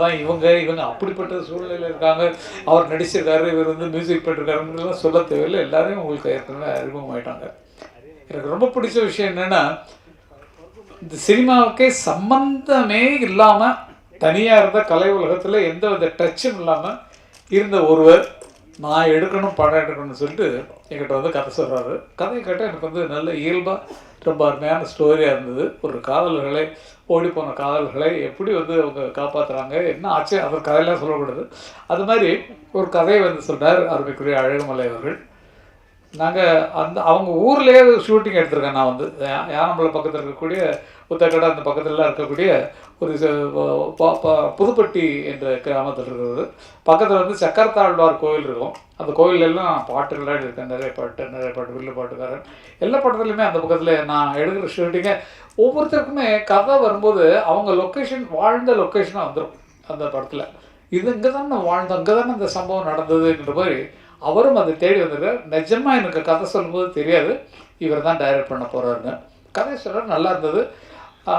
தான் இவங்க அப்படிப்பட்ட சூழ்நிலையில் இருக்காங்க, அவர் நடிச்சிருக்காரு, இவர் வந்து மியூசிக் பண்ணிருக்காருன்றதுலாம் சொல்ல தேவையில்லை. எல்லாரையும் உங்களுக்கு ஏற்கனவே அறிமுகமாயிட்டாங்க. எனக்கு ரொம்ப பிடிச்ச விஷயம் என்னென்னா, இந்த சினிமாவுக்கே சம்பந்தமே இல்லாமல் தனியாக இருந்த கலை உலகத்தில் எந்த வித டச்சும் இல்லாமல் இருந்த ஒருவர் நான் படம் எடுக்கணும்னு சொல்லிட்டு என்கிட்ட வந்து கதை சொல்கிறாரு. கதையை கேட்டால் எனக்கு வந்து நல்ல இயல்பாக ரொம்ப அருமையான ஸ்டோரியாக இருந்தது. ஒரு காதல்களை ஓடிப்போன காதல்களை எப்படி வந்து அவங்க காப்பாற்றுறாங்க, என்ன ஆச்சு, அவர் கதையெல்லாம் சொல்லக்கூடாது. அது மாதிரி ஒரு கதையை வந்து சொன்னார் அருமைக்குரிய அழகுமலை அவர்கள். நாங்கள் அவங்க ஊர்லேயே ஷூட்டிங் எடுத்திருக்கேன். நான் வந்து யானம்பலம் பக்கத்தில் இருக்கக்கூடிய புத்தக்கடை அந்த பக்கத்துலலாம் இருக்கக்கூடிய ஒரு புதுப்பட்டி என்ற கிராமத்தில் இருக்கிறது. பக்கத்தில் வந்து சக்கரத்தாழ்வார் கோயில் இருக்கும். அந்த கோயிலெல்லாம் பாட்டுகளாக இருக்கேன். நிறைய பாட்டு வில்லு பாட்டுக்காரன் எல்லா படத்துலையுமே அந்த பக்கத்தில் நான் எடுக்கிற ஷூட்டிங்கை ஒவ்வொருத்தருக்குமே கதை வரும்போது அவங்க லொக்கேஷன் வாழ்ந்த லொக்கேஷனாக வந்துடும் அந்த படத்தில். இது இங்கே தானே நான் வாழ்ந்தோம், அங்கே தானே இந்த சம்பவம் நடந்ததுங்கிற மாதிரி அவரும் அதை தேடி வந்திருக்கார். நிஜமாக எனக்கு கதை சொல்லும்போது தெரியாது இவர் தான் டைரக்ட் பண்ண போகிறாருன்னு. கதை சொல்கிறார், நல்லா இருந்தது.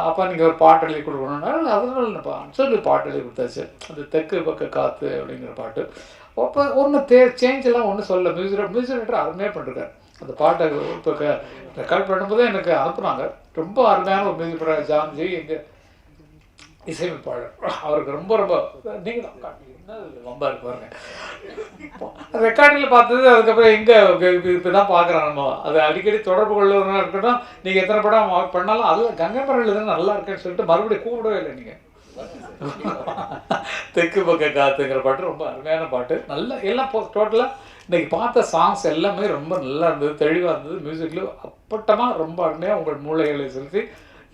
அப்போ நீங்கள் ஒரு பாட்டு எழுதி கொடுக்கணுன்னாலும் அதனால சொல்லி பாட்டு எழுதி கொடுத்தாச்சு. அந்த தெற்கு பக்க காற்று அப்படிங்கிற பாட்டு. அப்போ ஒன்றும் சேஞ்ச் எல்லாம் ஒன்றும் சொல்ல. மியூசிக் அருமையாக பண்ணிருக்காரு. அந்த பாட்டை இப்போ ரெக்கார்ட் பண்ணும்போதே எனக்கு அனுப்புனாங்க. ரொம்ப அருமையான ஒரு மியூசிக் ஜான்ஜி எங்கள் இசையமைப்பாளர். அவருக்கு ரொம்ப ரொம்ப நீங்கள் தான் ரொம்ப இருப்பாருங்க. ரெக்கார்டிங்கில் பார்த்தது அதுக்கப்புறம் எங்கே இப்போ தான் பார்க்குறோம் நம்ம. அது அடிக்கடி தொடர்பு கொள்ளவராக இருக்கட்டும். நீங்கள் எத்தனை படம் பண்ணாலும் அதில் கங்கை பரவல் தான் நல்லா இருக்குன்னு சொல்லிட்டு மறுபடியும் கூப்பிடவே இல்லை. நீங்கள் தெற்கு பக்க காத்துங்கிற பாட்டு ரொம்ப அருமையான பாட்டு. நல்ல எல்லாம் டோட்டலாக இன்றைக்கி பார்த்த சாங்ஸ் எல்லாமே ரொம்ப நல்லா இருந்தது, தெளிவாக இருந்தது. மியூசிக்கில் அப்பட்டமாக ரொம்ப அருமையாக உங்கள் மூளைகளை செலுத்தி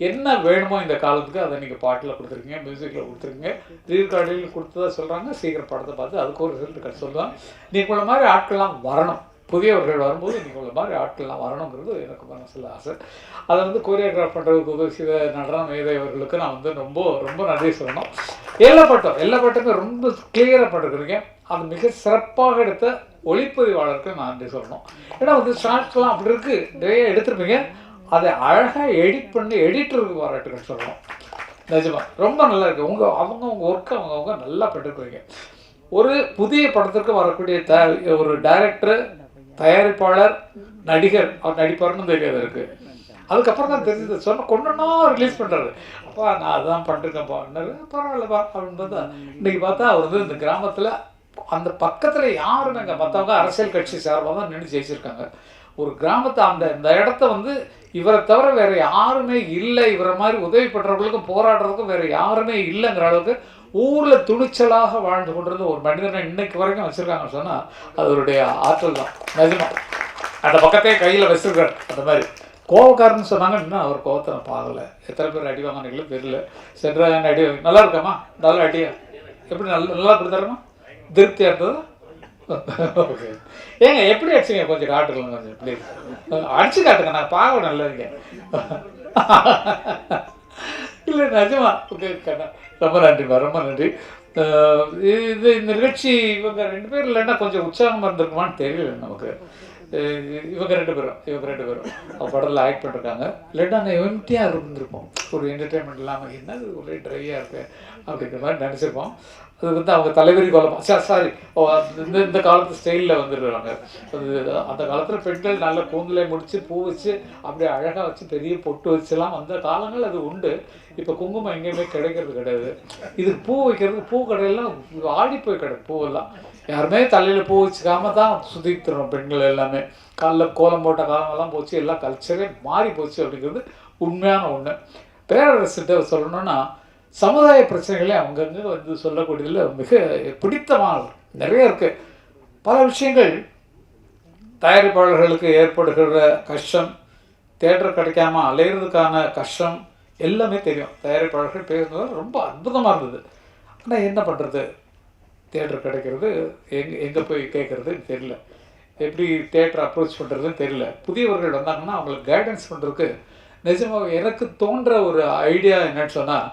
என்ன வேணுமோ இந்த காலத்துக்கு அதை நீங்கள் பாட்டில் கொடுத்துருக்கீங்க, மியூசிக்கில் கொடுத்துருக்கீங்க, ரீகார்டில் கொடுத்ததா சொல்கிறாங்க. சீக்கிரம் படத்தை பார்த்து அதுக்கு ஒரு ரிசல்ட் சொல்லுவாங்க. நீங்கள் உள்ள மாதிரி ஆட்கள்லாம் வரணும். புதியவர்கள் வரும்போது நீங்கள் உள்ள மாதிரி ஆட்கள்லாம் வரணுங்கிறது எனக்கு மனசில் ஆசை. அதை வந்து கோரியோகிராஃப் பண்ணுறதுக்கு உதவி செய்த நடன மேதையவர்களுக்கு நான் வந்து ரொம்ப ரொம்ப நன்றி சொல்லணும். எல்லா பாட்டுமே ரொம்ப கிளியராக பண்ணிருக்கிறீங்க. அது மிக சிறப்பாக எடுத்த ஒளிப்பதிவாளருக்கு நான் நன்றி சொல்லணும். ஏன்னா வந்து ஷார்ட்ஸ்லாம் அப்படி இருக்குது, நிறைய எடுத்துருப்பீங்க. அதை அழகாக எடிட் பண்ணி எடிட்டருக்கு பாராட்டுகள் சொல்லணும். நிஜமாக ரொம்ப நல்லா இருக்குது. அவங்க ஒர்க்கு அவங்க நல்லா பண்ணிருக்கிறீங்க. ஒரு புதிய படத்திற்கு வரக்கூடிய ஒரு டைரக்டர், தயாரிப்பாளர், நடிகர், அவர் நடிப்பாருன்னு தெரியாது இருக்குது. அதுக்கப்புறம் தான் தெரிஞ்சது. கொண்டுனா ரிலீஸ் பண்ணுறாரு. அப்பா நான் அதுதான் பண்ணிருக்கேன்ப்பா, பரவாயில்லப்பா அப்படின்னு பார்த்தா இன்றைக்கி பார்த்தா அவர் வந்து இந்த கிராமத்தில் அந்த பக்கத்தில் யாருமே மற்றவங்க அரசியல் கட்சி சார்பாக தான் நின்று ஜெயிச்சிருக்காங்க. ஒரு கிராமத்தை இந்த இடத்த வந்து இவரை தவிர வேறு யாருமே இல்லை, இவரை மாதிரி உதவி பண்ணுறவங்களுக்கும் போராடுறதுக்கும் வேறு யாருமே இல்லைங்கிற அளவுக்கு ஊரில் துணிச்சலாக வாழ்ந்து கொண்டிருந்த ஒரு மனிதனை இன்னைக்கு வரைக்கும் வச்சுருக்காங்கன்னு சொன்னால் அது அவருடைய ஆற்றல் தான். நிஜமா அந்த பக்கத்தையே கையில் வச்சுருக்காரு. அந்த மாதிரி கோவக்காரன்னு சொன்னாங்க, இன்னும் அவர் கோவத்தை நான் பார்க்கல. எத்தனை பேர் அடி வாங்கினீங்களும் தெரியல. சென்றாங்க அடி நல்லா இருக்காமா, நல்லா அடியா, எப்படி நல்லா கொடுத்தாருமா, திருப்தியாக இருந்தது. ஓகே ஏங்க எப்படி அடிச்சுங்க கொஞ்சம் காட்டுக்கலாம், கொஞ்சம் ப்ளீஸ் அடிச்சு காட்டுங்க, நான் பார்க்க நல்லதுங்க. இல்லை நிஜமா ஓகே கண்ணா, ரொம்ப நன்றிம்மா, ரொம்ப நன்றி. இந்த நிகழ்ச்சி இவங்க 2 பேர் இல்லைன்னா கொஞ்சம் உற்சாகமாக இருந்திருக்குமான்னு தெரியல நமக்கு. இவங்க ரெண்டு பேரும் அவங்க படத்தில் ஆக்ட் பண்ணிருக்காங்க. இல்லைன்னா அந்த எம்டியாக இருந்திருப்போம், ஒரு என்டர்டெயின்மெண்ட் இல்லாமல் என்னது ஒரே ட்ரையாக இருக்கு அப்படிங்கிற மாதிரி நினச்சிருப்போம். அது வந்து அவங்க தலைவரி கோலமாக சாரி இந்த காலத்து ஸ்டைலில் வந்துடுறாங்க. அது அந்த காலத்தில் பெண்கள் நல்ல கூந்தலை முடித்து பூ வச்சு அப்படியே அழகாக வச்சு பெரிய பொட்டு வச்சுலாம் வந்த காலங்கள் அது உண்டு. இப்போ குங்குமம் எங்கேயுமே கிடைக்கிறது கிடையாது. இதுக்கு பூ வைக்கிறதுக்கு பூ கடையெல்லாம் ஆடி போய் கிடக்கு. பூவெல்லாம் யாருமே தலையில் பூ வச்சுக்காம தான் சுற்றிட்டுறோம் பெண்கள் எல்லாமே. காலில் கோலம் போட்ட காலமெல்லாம் போச்சு, எல்லாம் கல்ச்சரே மாறி போச்சு அப்படிங்கிறது உண்மையான ஒன்று. பேரரசுகிட்ட சொல்லணுன்னா சமுதாய பிரச்சனைகளே அங்கங்கே வந்து சொல்லக்கூடியதில் மிக பிடித்தமானது நிறைய இருக்குது. பல விஷயங்கள் தயாரிப்பாளர்களுக்கு ஏற்படுகிற கஷ்டம், தேட்டர் கிடைக்காம அலையிறதுக்கான கஷ்டம் எல்லாமே தெரியும். தயாரிப்பாளர்கள் பேசுனது ரொம்ப அற்புதமாக இருந்தது. ஆனால் என்ன பண்ணுறது, தேட்டர் கிடைக்கிறது எங்கே போய் கேட்குறதுன்னு தெரியல, எப்படி தேட்டர் அப்ரோச் பண்ணுறதுன்னு தெரியல. புதியவர்கள் வந்தாங்கன்னா அவங்களுக்கு கைடன்ஸ் பண்ணுறதுக்கு நிஜமாக எனக்கு தோன்ற ஒரு ஐடியா என்னன்னு சொன்னால்,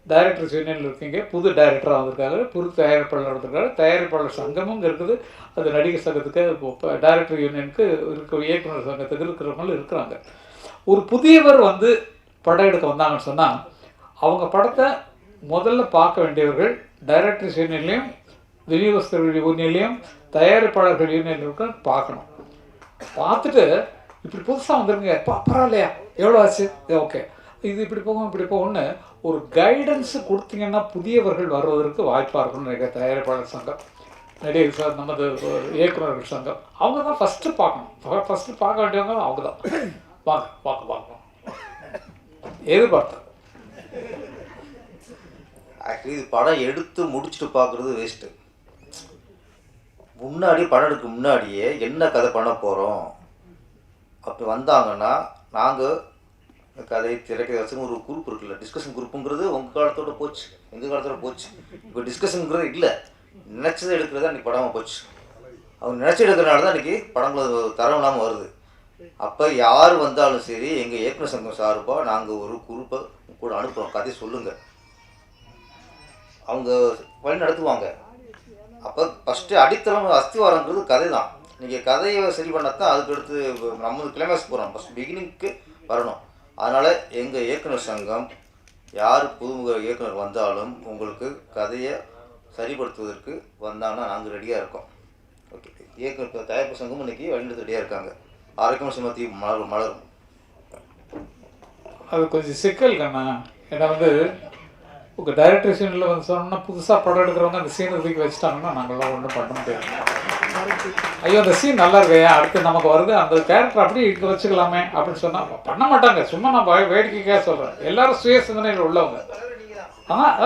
டைரக்டர்ஸ் யூனியனில் இருக்கீங்க, புது டைரக்டராக வந்திருக்காரு, புது தயாரிப்பாளர் வந்திருக்காரு, தயாரிப்பாளர் சங்கமும் இருக்குது, அது நடிகர் சங்கத்துக்கு, இப்போ டைரக்டர் யூனியனுக்கு இருக்க, இயக்குனர் சங்கத்துக்கு இருக்கிறவங்களும் இருக்கிறாங்க. ஒரு புதியவர் வந்து படம் எடுக்க வந்தாங்கன்னு சொன்னால் அவங்க படத்தை முதல்ல பார்க்க வேண்டியவர்கள் டைரக்டர்ஸ் யூனியன்லேயும் விநியோகஸ்தர்கள் யூனியன்லேயும் தயாரிப்பாளர்கள் யூனியன் பார்க்கணும். பார்த்துட்டு இப்படி புதுசாக வந்துருங்க, பரவாயில்லையா, எவ்வளோ ஆச்சு, ஓகே இது இப்படி போகும் இப்படி போகும்னு ஒரு கைடன்ஸு கொடுத்தீங்கன்னா புதியவர்கள் வருவதற்கு வாய்ப்பாக இருக்கும்னு நினைக்கிறேன். தயாரிப்பாளர் சங்கம், நடிகர் சார், நமது இயக்குநர்கள் சங்கம், அவங்க தான் ஃபஸ்ட்டு பார்க்கணும். ஃபஸ்ட்டு பார்க்க வேண்டியவங்க அவங்க தான். பார்க்கணும் எதிர்பார்த்தேன். ஆக்சுவலி இது படம் எடுத்து முடிச்சுட்டு பார்க்குறது வேஸ்ட்டு. முன்னாடி படம் எடுக்க முன்னாடியே என்ன கதை பண்ண போகிறோம் அப்படி வந்தாங்கன்னா நாங்கள் கதை திரைக்கதை வச்சு ஒரு குரூப் இருக்குல்ல, டிஸ்கஷன் குரூப்புங்கிறது உங்கள் காலத்தோடு போச்சு, எங்கள் காலத்தோட போச்சு. இப்போ டிஸ்கஷனுங்கிறது இல்லை, நினச்சதை எடுக்கிறது தான் இன்றைக்கி படமாக போச்சு. அவங்க நினச்சி எடுக்கிறனால தான் இன்றைக்கி படங்கள் தரம் இல்லாமல் வருது. அப்போ யார் வந்தாலும் சரி, எங்கள் இயக்குனர் சங்கம் சார்பாக நாங்கள் ஒரு குரூப்பை கூட அனுப்புகிறோம், கதையை சொல்லுங்கள், அவங்க வழி நடத்துவாங்க. அப்போ ஃபஸ்ட்டு அடித்தளம் அஸ்திவாரங்கிறது கதை தான். நீங்கள் கதையை சரி பண்ணால் தான் அதுக்கடுத்து நம்ம கிளைமேக்ஸ் போகிறோம், ஃபஸ்ட் பிகினிங்க்கு வரணும். அதனால் எங்கள் இயக்குனர் சங்கம் யார் புதுமுக இயக்குனர் வந்தாலும் உங்களுக்கு கதையை சரிப்படுத்துவதற்கு வந்தாங்கன்னா நாங்கள் ரெடியாக இருக்கோம். ஓகே, இயக்குனர் தயாரிப்பு சங்கம் இன்றைக்கி வழிநடத்த ரெடியாக இருக்காங்க. ஆரோக்கியமாக சுமத்தி மலரும். அது கொஞ்சம் சிக்கல் கண்ணா. ஏன்னா வந்து உங்கள் டைரக்டர் சீனில் வந்து சொன்னோம்னா புதுசாக படம் எடுக்கிறவங்க அந்த சீனை தூக்கி வச்சுட்டாங்கன்னா நாங்கள்லாம் ஒன்றும் பண்ண முடியாது. ஐயோ அந்த சீன் நல்லா இருக்கே, அடுத்து நமக்கு வருது, அந்த கேரக்டர் அப்படியே இங்கே வச்சுக்கலாமே அப்படின்னு சொன்னால் பண்ண மாட்டாங்க. சும்மா நான் வேடிக்கைக்காக சொல்கிறேன். எல்லாரும் சுய சிந்தனையில் உள்ளவங்க.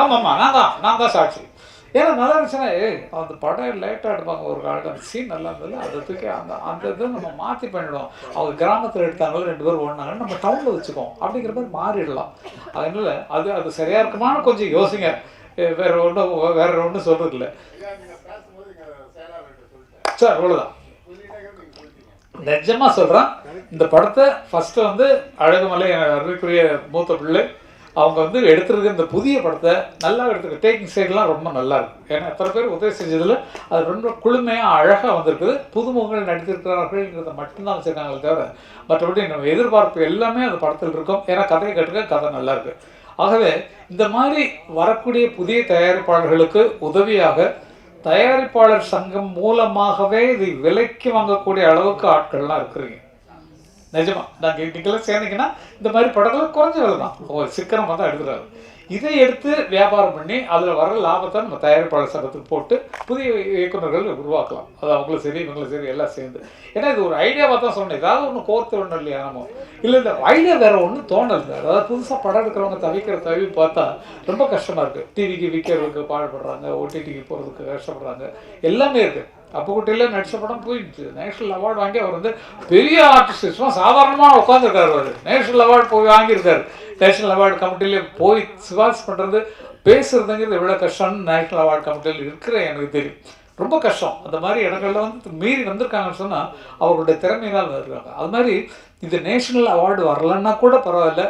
ஆமாம்மா நான் தான் சாட்சி. ஏன்னா நல்லா இருந்துச்சுன்னா அந்த படம் லேட்டாக எடுப்பாங்க. ஒரு காலத்தில் அந்த சீன் நல்லா இருந்தது, அதை தூக்கி அந்த இதை நம்ம மாற்றி பண்ணிவிடுவோம். அவங்க கிராமத்தில் எடுத்தாங்களும் 2 பேரும் ஓடினாங்கன்னு நம்ம டவுனில் வச்சுக்கோம் அப்படிங்கிற மாதிரி மாறிடலாம். அதனால அது சரியாக இருக்குமான்னு கொஞ்சம் யோசிங்க. வேறு ஒன்றும் சொல்கிறது இல்லை சார், அவ்வளோதான். நிஜமாக சொல்கிறேன், இந்த படத்தை ஃபஸ்ட்டு வந்து அழகுமலை அருமைக்குரிய மூத்த பிள்ளை அவங்க வந்து எடுத்துருக்க இந்த புதிய படத்தை நல்லா எடுத்துருக்கு. டேக்கிங் சைடெலாம் ரொம்ப நல்லா இருக்குது. ஏன்னா எத்தனை பேர் உதவி செஞ்சதில் அது ரொம்ப குளுமையாக அழகாக வந்திருக்குது. புதுமுகங்கள் நடித்திருக்கிறார்கள்ங்கிறத மட்டும்தான் வச்சுருக்காங்களே தவிர மற்றபடி நம்ம எதிர்பார்ப்பு எல்லாமே அந்த படத்தில் இருக்கும். ஏன்னா கதையை கட்டுக்க கதை நல்லாயிருக்கு. ஆகவே இந்த மாதிரி வரக்கூடிய புதிய தயாரிப்பாளர்களுக்கு உதவியாக தயாரிப்பாளர் சங்கம் மூலமாகவே இது விலைக்கு வாங்கக்கூடிய அளவுக்கு ஆட்கள்லாம் இருக்கிறீங்க. நிஜமா நாங்கள் நீங்களாம் சேர்ந்தீங்கன்னா இந்த மாதிரி படங்கள் குறைஞ்ச விலை தான், சிக்கனமாக தான் எடுக்கிறாரு. இதை எடுத்து வியாபாரம் பண்ணி அதில் வர லாபத்தை நம்ம தயாரிப்பாளர் சங்கத்துக்கு போட்டு புதிய இயக்குநர்கள் உருவாக்கலாம். அது அவங்களும் சரி இவங்களும் சரி எல்லாம் சேர்ந்து. ஏன்னா இது ஒரு ஐடியாவாக தான் சொன்னேன், ஏதாவது ஒன்று கோர்த்து ஒன்றும் இல்லையா நம்ம இல்லை இந்த ஐடியா வேறு ஒன்றும் தோணலை. அதாவது புதுசாக படம் எடுக்கிறவங்க தவி பார்த்தா ரொம்ப கஷ்டமாக இருக்குது. டிவிக்கு விற்கிறதுக்கு பாடுபடுறாங்க, ஓடிடிக்கு போகிறதுக்கு கஷ்டப்படுறாங்க, எல்லாமே இருக்குது. அப்போ குட்டியில் நடித்த படம் போயிடுச்சு, நேஷனல் அவார்டு வாங்கி அவர் வந்து பெரிய ஆர்டிஸ்ட், சாதாரணமாக உட்காந்துருக்காரு. அவர் நேஷனல் அவார்டு போய் வாங்கியிருக்காரு. நேஷனல் அவார்டு கமிட்டியிலே போய் சிபாரிசு பண்ணுறது பேசுறதுங்கிறது எவ்வளோ கஷ்டம்னு நேஷனல் அவார்டு கமிட்டியில் இருக்கிற எனக்கு தெரியும். ரொம்ப கஷ்டம். அந்த மாதிரி இடங்கள்ல வந்து மீறி வந்திருக்காங்கன்னு சொன்னால் அவருடைய திறமையினால் வந்திருக்காங்க. அது மாதிரி இது நேஷனல் அவார்டு வரலன்னா கூட பரவாயில்ல,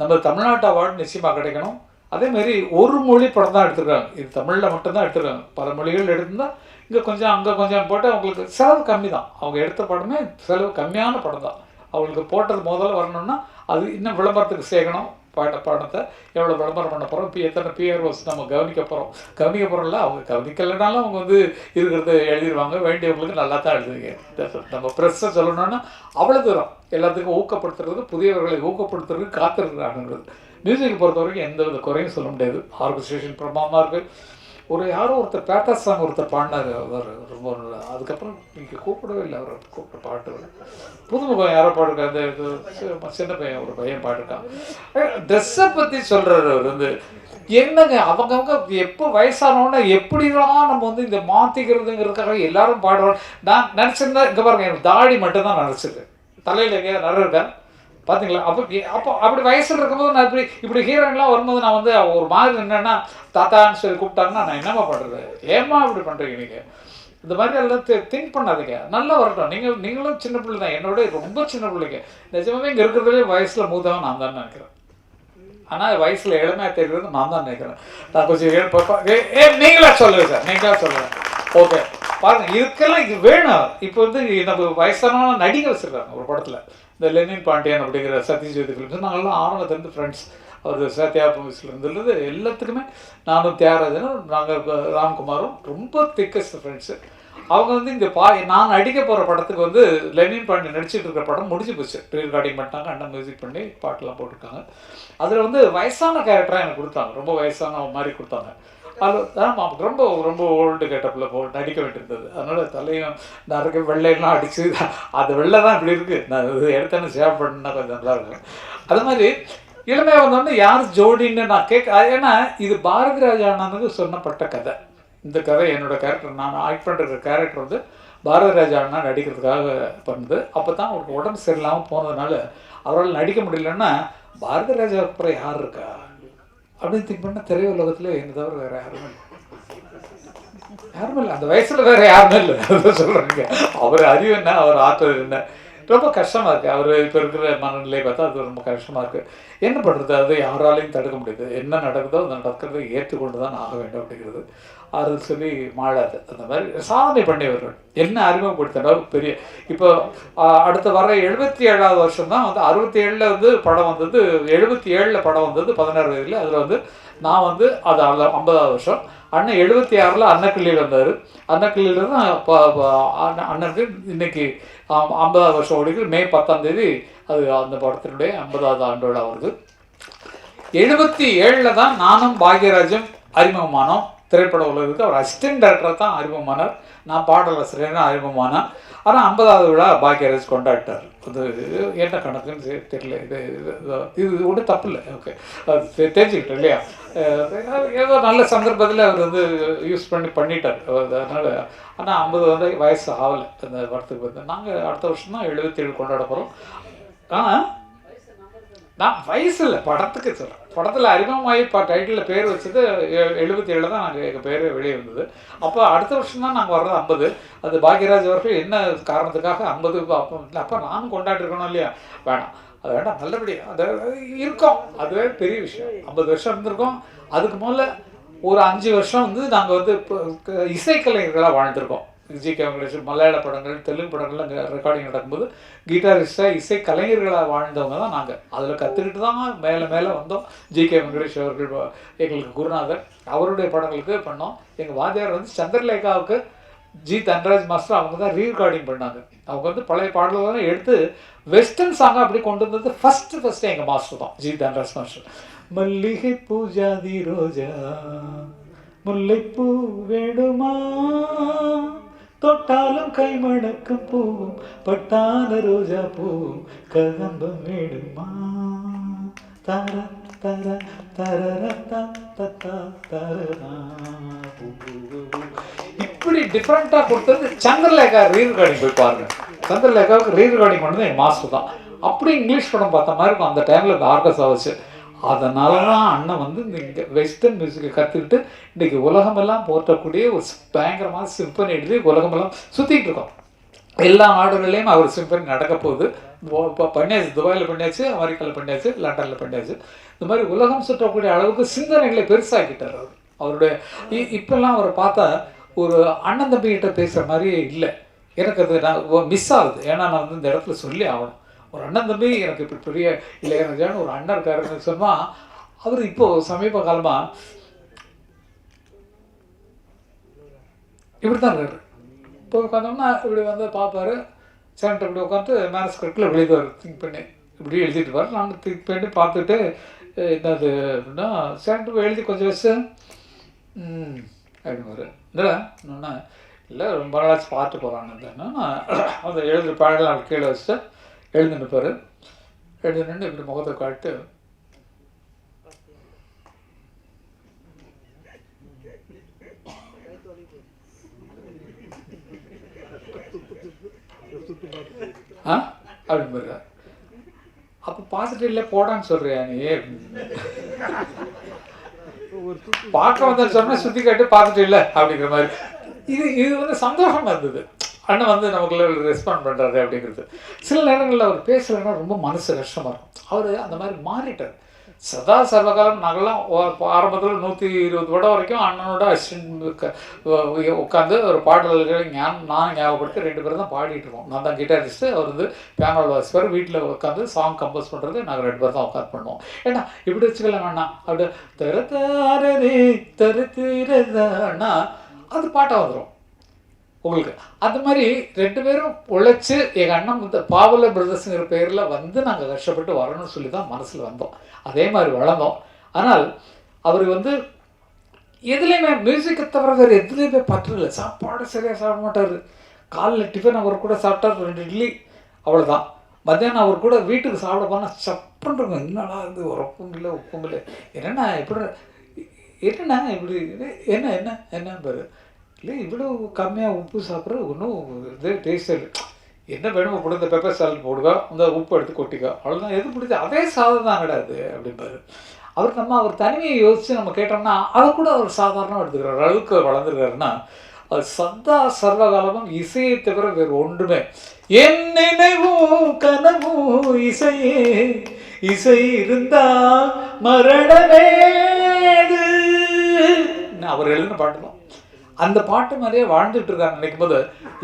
நம்ம தமிழ்நாட்டு அவார்டு நிச்சயமாக கிடைக்கணும். அதேமாரி ஒரு மொழி படம் தான் எடுத்துருக்காங்க, இது தமிழில் மட்டும்தான் எடுத்துருக்காங்க. பல மொழிகள் எடுத்திருந்தால் இங்கே கொஞ்சம் அங்கே கொஞ்சம் போட்டு அவங்களுக்கு செலவு கம்மி தான். அவங்க எடுத்த படமே செலவு கம்மியான படம் தான். அவங்களுக்கு போட்டது முதல்ல வரணும்னா அது இன்னும் விளம்பரத்துக்கு சேர்க்கணும். படத்தை எவ்வளோ விளம்பரம் பண்ண போகிறோம், இப்போ எத்தனை பிஆர்ஓஸ் நம்ம கவனிக்க போகிறோம்ல. அவங்க கவனிக்கலைனாலும் அவங்க வந்து இருக்கிறத எழுதிடுவாங்க, வேண்டியவங்களுக்கு நல்லா தான் எழுதுவீங்க. நம்ம ப்ரெஸ்ஸை சொல்லணும்னா அவ்வளோ தூரம் எல்லாத்துக்கும் ஊக்கப்படுத்துறது, புதியவர்களை ஊக்கப்படுத்துறதுக்கு காத்திருக்கிறாங்கிறது. மியூசிக் பொறுத்த வரைக்கும் எந்த வித குறையும் சொல்ல முடியாது. ஆர்கஸ்ட்ரேஷன் பிரமாதமாக இருக்குது. யாரோ ஒருத்தர் பேட்டா சாங் ஒருத்தர் பாடினார், அவர் ரொம்ப அதுக்கப்புறம் நீங்கள் கூப்பிடவே இல்லை, அவர் கூப்பிட்ட பாட்டு புதுமுகம் யாரோ பாடுறா, அந்த சின்ன பையன் ஒரு பையன் பாடிருக்கான். ட்ரெஸ்ஸை பற்றி சொல்கிறார் அவர் வந்து என்னங்க அவங்கவுங்க எப்போ வயசானோன்னா எப்படிலாம் நம்ம வந்து இந்த மாற்றிக்கிறதுங்கிறதுக்காக எல்லாரும் பாடுறோம். நான் நினச்சிருந்தா இங்கே பாருங்க, எனக்கு தாடி மட்டும்தான் நினச்சிருக்கு, தலையில் எங்கேயா நிறைய இருக்கேன் பார்த்தீங்களா? அப்போ அப்படி வயசில் இருக்கும்போது நான் இப்படி ஹீரோயின்லாம் வரும்போது நான் வந்து ஒரு மாதிரி என்னென்னா தாத்தான்னு சொல்லி கூப்பிட்டாங்கன்னா நான் என்னம்மா பண்ணுறது, ஏம்மா இப்படி பண்ணுறீங்க நீங்கள்? இந்த மாதிரி எல்லாம் திங்க் பண்ணாதீங்க, நல்லா வரட்டும். நீங்களும் சின்ன பிள்ளை தான், என்னோட ரொம்ப சின்ன பிள்ளைங்க. நிஜமாவே இங்கே இருக்கிறதுலே வயசில் மூத்தவன் நான் தான் நினைக்கிறேன். ஆனால் வயசில் இளமையாக தெரிகிறது நான் தான் நினைக்கிறேன். நான் கொஞ்சம் நீங்களா சொல்லுங்கள் சார், நீங்களா சொல்லுங்கள். ஓகே பாருங்கள், இதுக்கெல்லாம் இது வேணும். இப்போ வந்து நம்ம வயசான நடிகை வச்சுருக்காங்க ஒரு படத்தில், இந்த லெனின் பாண்டியன் அப்படிங்கிற சத்யஜோதி ஃபிலிம்ஸ். நாங்கள்லாம் ஆரம்பத்துலேருந்து ஃப்ரெண்ட்ஸ். அவர் சத்யா மூவிஸ்லேருந்து எல்லாத்துக்குமே நானும் தியாகராஜனும் நாங்கள் ராம்குமாரும் ரொம்ப திக்கஸ்ட் ஃப்ரெண்ட்ஸு. அவங்க வந்து இந்த நான் நடிக்க போகிற படத்துக்கு வந்து லெனின் பாண்டியன் நடிச்சிட்டு இருக்கிற படம் முடிஞ்சு போச்சு, ப்ரீ ரெக்கார்டிங் பண்ணிட்டாங்க, அண்ணன் மியூசிக் பண்ணி பாட்டெலாம் போட்டிருக்காங்க. அதில் வந்து வயசான கேரக்டராக எனக்கு கொடுத்தாங்க, ரொம்ப வயசான மாதிரி கொடுத்தாங்க. அது ஆமாம், ரொம்ப ரொம்ப ஓல்டு கெட்டப்பில் நடிக்க வேண்டியிருந்தது. அதனால் தலையும் நிறைய வெள்ளையெல்லாம் அடித்து அது வெள்ளை தான் இப்படி இருக்குது. நான் இது எடுத்தேன்னு சேவ் பண்ணால் கொஞ்சம் நல்லா இருக்கும். அது மாதிரி இளமையாக வந்தோடனே யார் ஜோடின்னு நான் ஏன்னா இது பாரதி ராஜா அண்ணனுக்கு சொன்னப்பட்ட கதை. இந்த கதை என்னோடய கேரக்டர், நான் ஆக்ட் பண்ணுற கேரக்டர் வந்து பாரதி ராஜா அண்ணா நடிக்கிறதுக்காக பண்ணுது. அப்போ தான் அவருக்கு உடம்பு சரியில்லாமல் போனதுனால அவரால் நடிக்க முடியலன்னா பாரதி ராஜாவுக்கு அப்புறம் யார் இருக்கா அப்படின்னு திங்க் பண்ணால் திரையுலகத்தில் என்ன தவிர வேறு யாருமே இல்லை. அந்த வயசில் வேறு யாருமே இல்லை. அதை சொல்கிறேங்க. அவர் அறிவு என்ன, அவர் ஆற்றல் என்ன, ரொம்ப கஷ்டமாக இருக்குது. அவர் இப்போ இருக்கிற மனநிலையை பார்த்தா அது ரொம்ப கஷ்டமாக இருக்குது. என்ன பண்ணுறது, அது யாராலையும் தடுக்க முடியாது. என்ன நடக்குதோ அது நடக்கிறத ஏற்றுக்கொண்டு தான் ஆக வேண்டும் அப்படிங்கிறது. அது சொல்லி மாளாது. அந்த மாதிரி சாதனை பண்ணியவர்கள் என்ன அறிமுகப்படுத்தினா பெரிய. இப்போ அடுத்த வர 77வது வருஷம் தான் வந்து 67 வந்து படம் வந்தது, 77 படம் வந்தது 16 வயதில். அதில் வந்து நான் வந்து அது 50வது வருஷம். அண்ணன் 76 அன்னக்கிள்ளியில் வந்தார். அன்னக்கிள்ளியில் தான் அண்ணனுக்கு இன்னைக்கு 50வது வருஷம் ஓடிக்கு மே 10ஆம் தேதி அது அந்த படத்தினுடைய 50வது ஆண்டு விழா வருது. 77 தான் நானும் பாக்யராஜும் அறிமுகமானோம் திரைப்பட உலகத்துக்கு. அவர் அசிஸ்டன்ட் டைரக்டராக தான் அறிமுகமானார், நான் பாடலாசிரியராக அறிமுகமானேன். ஆனால் 50வது விழா பாக்யராஜ் கொண்டாடிட்டார். அது என்ன கணக்குன்னு தெரியல. இது ஒன்றும் தப்பு இல்லை. ஓகே, அது தெரிஞ்சுக்கிட்டேன் இல்லையா? ஏதோ நல்ல சந்தர்ப்பத்தில் அவர் வந்து யூஸ் பண்ணிட்டார். அதனால் ஆனால் 50 வந்து வயசு ஆகலை அந்த படத்துக்கு வந்து. நாங்கள் அடுத்த வருஷம் தான் 77 கொண்டாட போகிறோம். ஆனால் நான் வயசு இல்லை, படத்துக்கு சொல்கிறேன். படத்தில் அறிமுகமாகி டைட்டிலில் பேர் வச்சது 77 தான் நாங்கள் எங்கள் பேர் வெளியே வந்தது. அப்போ அடுத்த வருஷம் தான் நாங்கள் வர்றது 50. அது பாக்யராஜ் அவர்கள் என்ன காரணத்துக்காக 50 அப்போ நானும் கொண்டாடிருக்கணும் இல்லையா? வேணாம், அது வேண்டாம், நல்லபடியாக அது இருக்கோம். அதுவே பெரிய விஷயம். 50 வருஷம் இருந்திருக்கோம். அதுக்கு முதல்ல ஒரு 5 வருஷம் வந்து நாங்கள் வந்து இசைக்கலைஞர்களாக வாழ்ந்துருக்கோம். ஜி.கே. வெங்கடேஷ் மலையாள படங்கள், தெலுங்கு படங்கள் அங்கே ரெக்கார்டிங் நடக்கும்போது கிட்டாரிஸ்டாக இசை கலைஞர்களாக வாழ்ந்தவங்க தான் நாங்கள். அதில் கற்றுக்கிட்டு தான் மேலே மேலே வந்தோம். ஜி.கே. வெங்கடேஷ் அவர்கள் எங்களுக்கு குருநாதர், அவருடைய படங்களுக்கு பண்ணோம். எங்கள் வாத்தியார் வந்து சந்திரலேகாவுக்கு ஜி தன்ராஜ் மாஸ்டர் அவங்க தான் ரீரெக்கார்டிங் பண்ணாங்க. அவங்க வந்து பழைய பாடல்கள்லாம் எடுத்து வெஸ்டர்ன் சாங்காக அப்படி கொண்டு வந்தது ஃபஸ்ட்டு எங்கள் மாஸ்டர் தான், ஜி தன்ராஜ் மாஸ்டர். மல்லிகை பூஜாதி ரோஜா முல்லைப்பூ வேணுமா தொட்டாலும் கைமணக்கும் பூவும் பட்டான ரோஜா பூவும் கதம்பம் வேணுமா தர தர தர இப்படி டிஃப்ரெண்ட்டாக கொடுத்தது சந்திரலேகா ரீரெக்கார்டிங் போய் பாருங்க. சந்திரலேகாவுக்கு ரீரெக்கார்டிங் பண்ணது என் மாஸ்டர் தான். அப்படி இங்கிலீஷ் படம் பார்த்த மாதிரி இருக்கும் அந்த டைமில் இந்த ஆர்கஸ்ட்ரா வச்சு. அதனால தான் அண்ணன் வந்து இந்த வெஸ்டர்ன் மியூசிக்கை கற்றுக்கிட்டு இன்றைக்கி உலகமெல்லாம் போற்றக்கூடிய ஒரு பயங்கரமாக சிம்பனி எழுதி உலகமெல்லாம் சுற்றிக்கிட்டு இருக்கோம். எல்லா நாடுகள்லேயும் அவர் சிம்பனி நடக்க போகுது. இப்போ பண்ணியாச்சு, துபாயில் பண்ணியாச்சு, அமெரிக்காவில் பண்ணியாச்சு, லண்டனில் பண்ணியாச்சு. இந்த மாதிரி உலகம் சுற்றக்கூடிய அளவுக்கு சிந்தனைகளை பெருசாக்கிட்டார் அவர். அவருடைய இப்போல்லாம் அவரை பார்த்தா ஒரு அண்ணன் தம்பிகிட்ட பேசுகிற மாதிரியே இல்லை. எனக்கு அது நான் மிஸ் ஆகுது. ஏன்னா நான் வந்து இந்த இடத்துல சொல்லி ஆகணும். ஒரு அண்ணன் தம்பி எனக்கு இப்போ பெரிய இளையராஜான்னு ஒரு அண்ணன் இருக்காருன்னு சொன்னால் அவர் இப்போது சமீப காலமாக இப்படி தான் இருக்காரு. இப்போ உட்காந்தோம்னா இப்படி வந்து பார்ப்பார், சேனட்டை இப்படி உட்காந்து மேனஸ்கிரிப்டில் எழுதுவார், திங்க் பண்ணி இப்படி எழுதிட்டு பார். நாங்கள் திங்க் பண்ணி பார்த்துட்டு என்னது அப்படின்னா சேனட்டு எழுதி கொஞ்சம் வச்சு அப்படின்னு இல்லைன்னா இல்லை ரொம்ப நாளாச்சு பார்த்து போகிறான்னு அந்த எழுதுகிற பாடலாம் கீழே வச்சுட்டு எழுந்து நிற்பார். எழுந்து நின்று இப்படி முகத்தை காட்டு அப்படின்னு பாரு. அப்போ பார்த்துட்டு இல்லை போடான்னு சொல்றியா நீ பார்க்க வந்தேன்னு சொன்னால் சுற்றி காட்டு பார்த்துட்டு இல்லை அப்படிங்கிற மாதிரி. இது வந்து சந்தோஷமாக இருந்தது. அண்ணன் வந்து நமக்குள்ள ரெஸ்பாண்ட் பண்ணுறாரு அப்படிங்கிறது. சில நேரங்களில் அவர் பேசலைன்னா ரொம்ப மனசு கஷ்டமாக இருக்கும். அவர் அந்த மாதிரி மாறிட்டார். சதா சர்வகாலம் நாங்கள்லாம் ஆரம்பத்தில் 120 படம் வரைக்கும் அண்ணனோட அசிஸ்டன்ட் உட்காந்து ஒரு பாடல்களை நான் ஞாபகப்படுத்தி 2 பேரும் தான் பாடிட்டு இருக்கோம். நான் தான் கிட்டாரிஸ்ட்டு, அவர் வந்து பியானோவில் வாசிப்பார். வீட்டில் உட்காந்து சாங் கம்போஸ் பண்ணுறது நாங்கள் 2 பேர் தான் உட்காந்து பண்ணுவோம். ஏன்னா இப்படி வச்சுக்கலாம் வேணாம் அப்படி தரத்தாரே தருத்திரதானா அது பாட்டாக வந்துடும் உங்களுக்கு. அந்த மாதிரி 2 பேரும் உழைச்சி எங்கள் அண்ணன் வந்து பாவல பிரதர்ஸுங்கிற பேரில் வந்து நாங்கள் கஷ்டப்பட்டு வரணும்னு சொல்லி தான் மனசில் வந்தோம். அதே மாதிரி வளர்ந்தோம். ஆனால் அவர் வந்து எதுலேயுமே மியூசிக்கை தவிர வேறு எதுலேயுமே பற்று இல்லை. சாப்பாடு சரியாக சாப்பிட மாட்டார். காலையில் டிஃபன் அவர் கூட சாப்பிட்டார் 2 இட்லி அவ்வளோதான். மத்தியானம் அவர் கூட வீட்டுக்கு சாப்பிட போனால் சப்புன்றுங்க, என்னடா இது உரப்பும் இல்லை உப்பும் இல்லை, என்னென்னா எப்படி என்னென்னா இப்படி என்ன என்ன என்ன பாரு இல்லை இவ்வளோ கம்மியாக உப்பு சாப்பிட்றது ஒன்றும் இது டேஸ்ட் இல்லை. என்ன வேணுமோ போடு, இந்த பெப்பர் சாலட் போடுவா, அந்த உப்பு எடுத்து கொட்டிக்கா, அவ்வளோதான். எது பிடிச்சி அதே சாதம் தான் கிடையாது அப்படிம்பாரு. அவர் தனிமையை யோசித்து நம்ம கேட்டோம்னா அதை கூட அவர் சாதாரணமாக எடுத்துக்கிறார். அளவுக்கு வளர்ந்துருக்காருன்னா அது சதா சர்வகாலமும் இசையை தவிர வேறு ஒன்றுமே. என் நினைவும் கனவும் இசையே, இசை இருந்தால் மரணமேது அவர் எழுதின பாட்டு தான். அந்த பாட்டு மாதிரியே வாழ்ந்துட்டு இருக்காங்க நினைக்கும் போது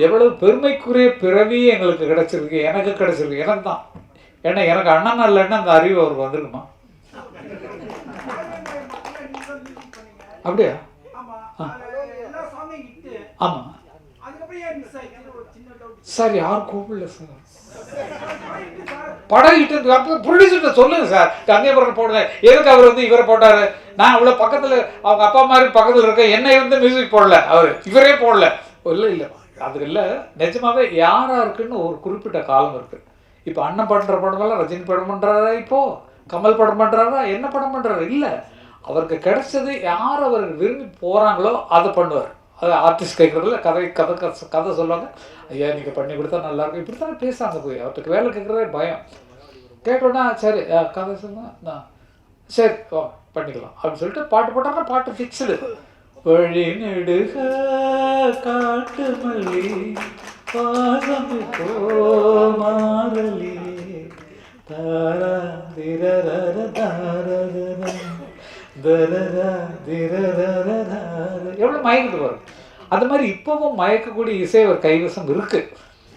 எவ்வளவு பெருமைக்குரிய பிறவி எங்களுக்கு கிடைச்சிருக்கு, எனக்கு கிடைச்சிருக்கு. எனக்கு தான், ஏன்னா எனக்கு அண்ணன் இல்லைன்னா அந்த அறிவு அவருக்கு வந்திருக்குமா? அப்படியா? ஆமாம் சார், யார் கூப்பிடல சார். படம் இட்டு ப்ரொடியூசர்கிட்ட சொல்லுங்க சார், கங்கைபுரம் போடுங்க. எதுக்கு அவர் வந்து இவரை போட்டாரு? நான் அவ்வளோ பக்கத்தில் அவங்க அப்பா மாதிரி பக்கத்தில் இருக்க என்ன இருந்து மியூசிக் போடல, அவர் இவரே போடல. இல்லை இல்லை அது இல்லை, நிஜமாவே யாராக இருக்குன்னு ஒரு குறிப்பிட்ட காலம் இருக்குது. இப்போ அண்ணன் பண்ணுற படமெல்லாம் ரஜினி படம் பண்ணுறாரா, இப்போது கமல் படம் பண்ணுறாரா, என்ன படம் பண்ணுறாரு? இல்லை, அவருக்கு கிடைச்சது யார் அவர் விரும்பி போகிறாங்களோ அதை பண்ணுவார். அது ஆர்டிஸ்ட் கேட்குறதுல கதை சொல்லுவாங்க. ஐயா நீங்கள் பண்ணி கொடுத்தா நல்லாயிருக்கும், இப்படி தானே பேசுகிறாங்க. போய் அவருக்கு வேலை கேட்குறதே பயம். கேட்டோன்னா சரி கதை சொன்னா சரி பண்ணிக்கலாம் அப்படின்னு சொல்லிட்டு பாட்டு போட்டாங்கன்னா பாட்டு ஃபிக்ஸ்டு. வழி நெடுக காட்டு மல்லி பாசம் மாறலி தாரா திரர தாரத எவ்வளோ மயக்கிட்டு வரும். அந்த மாதிரி இப்போவும் மயக்கக்கூடிய இசை அவர் கைவசம் இருக்குது.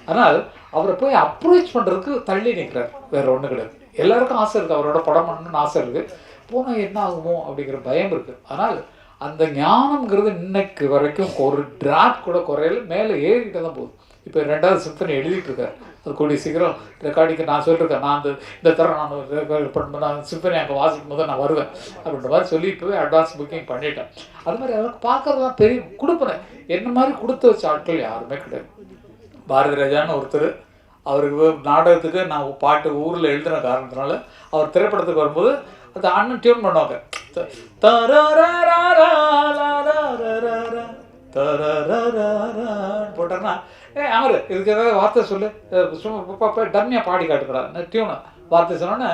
ஆனால் அவரை போய் அப்ரோச் பண்ணுறதுக்கு தள்ளி நிற்கிறார், வேறு ஒன்றும் கிடையாது. எல்லாருக்கும் ஆசை இருக்குது, அவரோட படம் பண்ணணும்னு ஆசை இருக்குது. போனால் என்ன ஆகுமோ அப்படிங்கிற பயம் இருக்குது. ஆனால் அந்த ஞானம்ங்கிறது இன்னைக்கு வரைக்கும் ஒரு டிராப் கூட குறையில, மேலே ஏறிக்கிட்டே தான் போகுது. இப்போ 2வது சிம்பனி எழுதிட்டு இருக்காரு, அது கூடிய சீக்கிரம் ரெக்கார்டிங்கு நான் சொல்லியிருக்கேன். நான் இந்த தரம் நான் சிம்பனி அங்கே வாசிக்கும் போது நான் வருவேன் அப்படின்ற மாதிரி சொல்லி இப்போவே அட்வான்ஸ் புக்கிங் பண்ணிட்டேன். அது மாதிரி அவருக்கு பார்க்கறதுலாம் பெரிய கொடுப்பேன். என்ன மாதிரி கொடுத்து வச்ச ஆட்கள் யாருமே கிடையாது. பாரதி ராஜான்னு ஒருத்தர், அவருக்கு நாடகத்துக்கு நான் பாட்டு ஊரில் எழுதின காரணத்தினால அவர் திரைப்படத்துக்கு வரும்போது அந்த அண்ணன் டியூன் பண்ணுவாங்க. போட்டார்னா அவர் இதுக்கு ஏதாவது வார்த்தை சொல்லு, சும்மா டம்மியாக பாடி காட்டுக்கிறார் டியூனை. வார்த்தை சொன்னோன்னே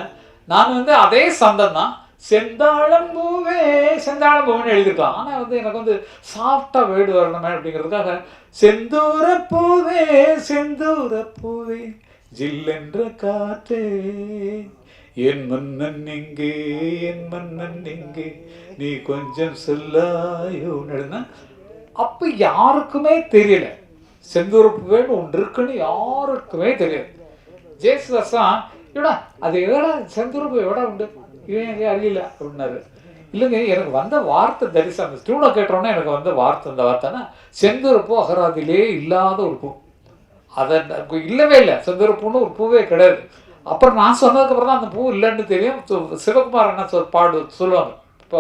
நான் வந்து அதே சந்தம் தான், செந்தாழம் பூவே செந்தாழம் பூவேன்னு எழுதிருக்கலாம். ஆனால் வந்து எனக்கு வந்து சாஃப்டாக வேர்டு வரணுமே அப்படிங்கிறதுக்காக செந்தூர பூவே செந்தூர பூவே ஜில்லென்ற காற்றே என் மன்னன் எங்கே என் மன்னன் எங்கே நீ கொஞ்சம் சொல்லாயோன்னு. அப்போ யாருக்குமே தெரியல செந்தூர பூவேன்னு ஒன்று இருக்குன்னு யாருக்குமே தெரியாது. ஜேசுதாஸ் தான் இவடா அது எதோட செந்தூர பூ எவ்வளோ உண்டு இவன் எங்கே அறியல அப்படின்னாரு. இல்லைங்க, எனக்கு வந்த வார்த்தை தரிசா அந்த ஸ்டூடெண்ட் கேட்டோன்னே எனக்கு வந்த வார்த்தை இந்த வார்த்தைன்னா செந்தூர பூ அகராதிலே இல்லாத ஒரு பூ. அதை இல்லவே இல்லை, செந்தூர பூன்னு ஒரு பூவே கிடையாது. அப்புறம் நான் சொன்னதுக்கப்புறம் தான் அந்த பூ இல்லைன்னு தெரியும். சிவகுமார் என்ன சொல்லுவாங்க, இப்போ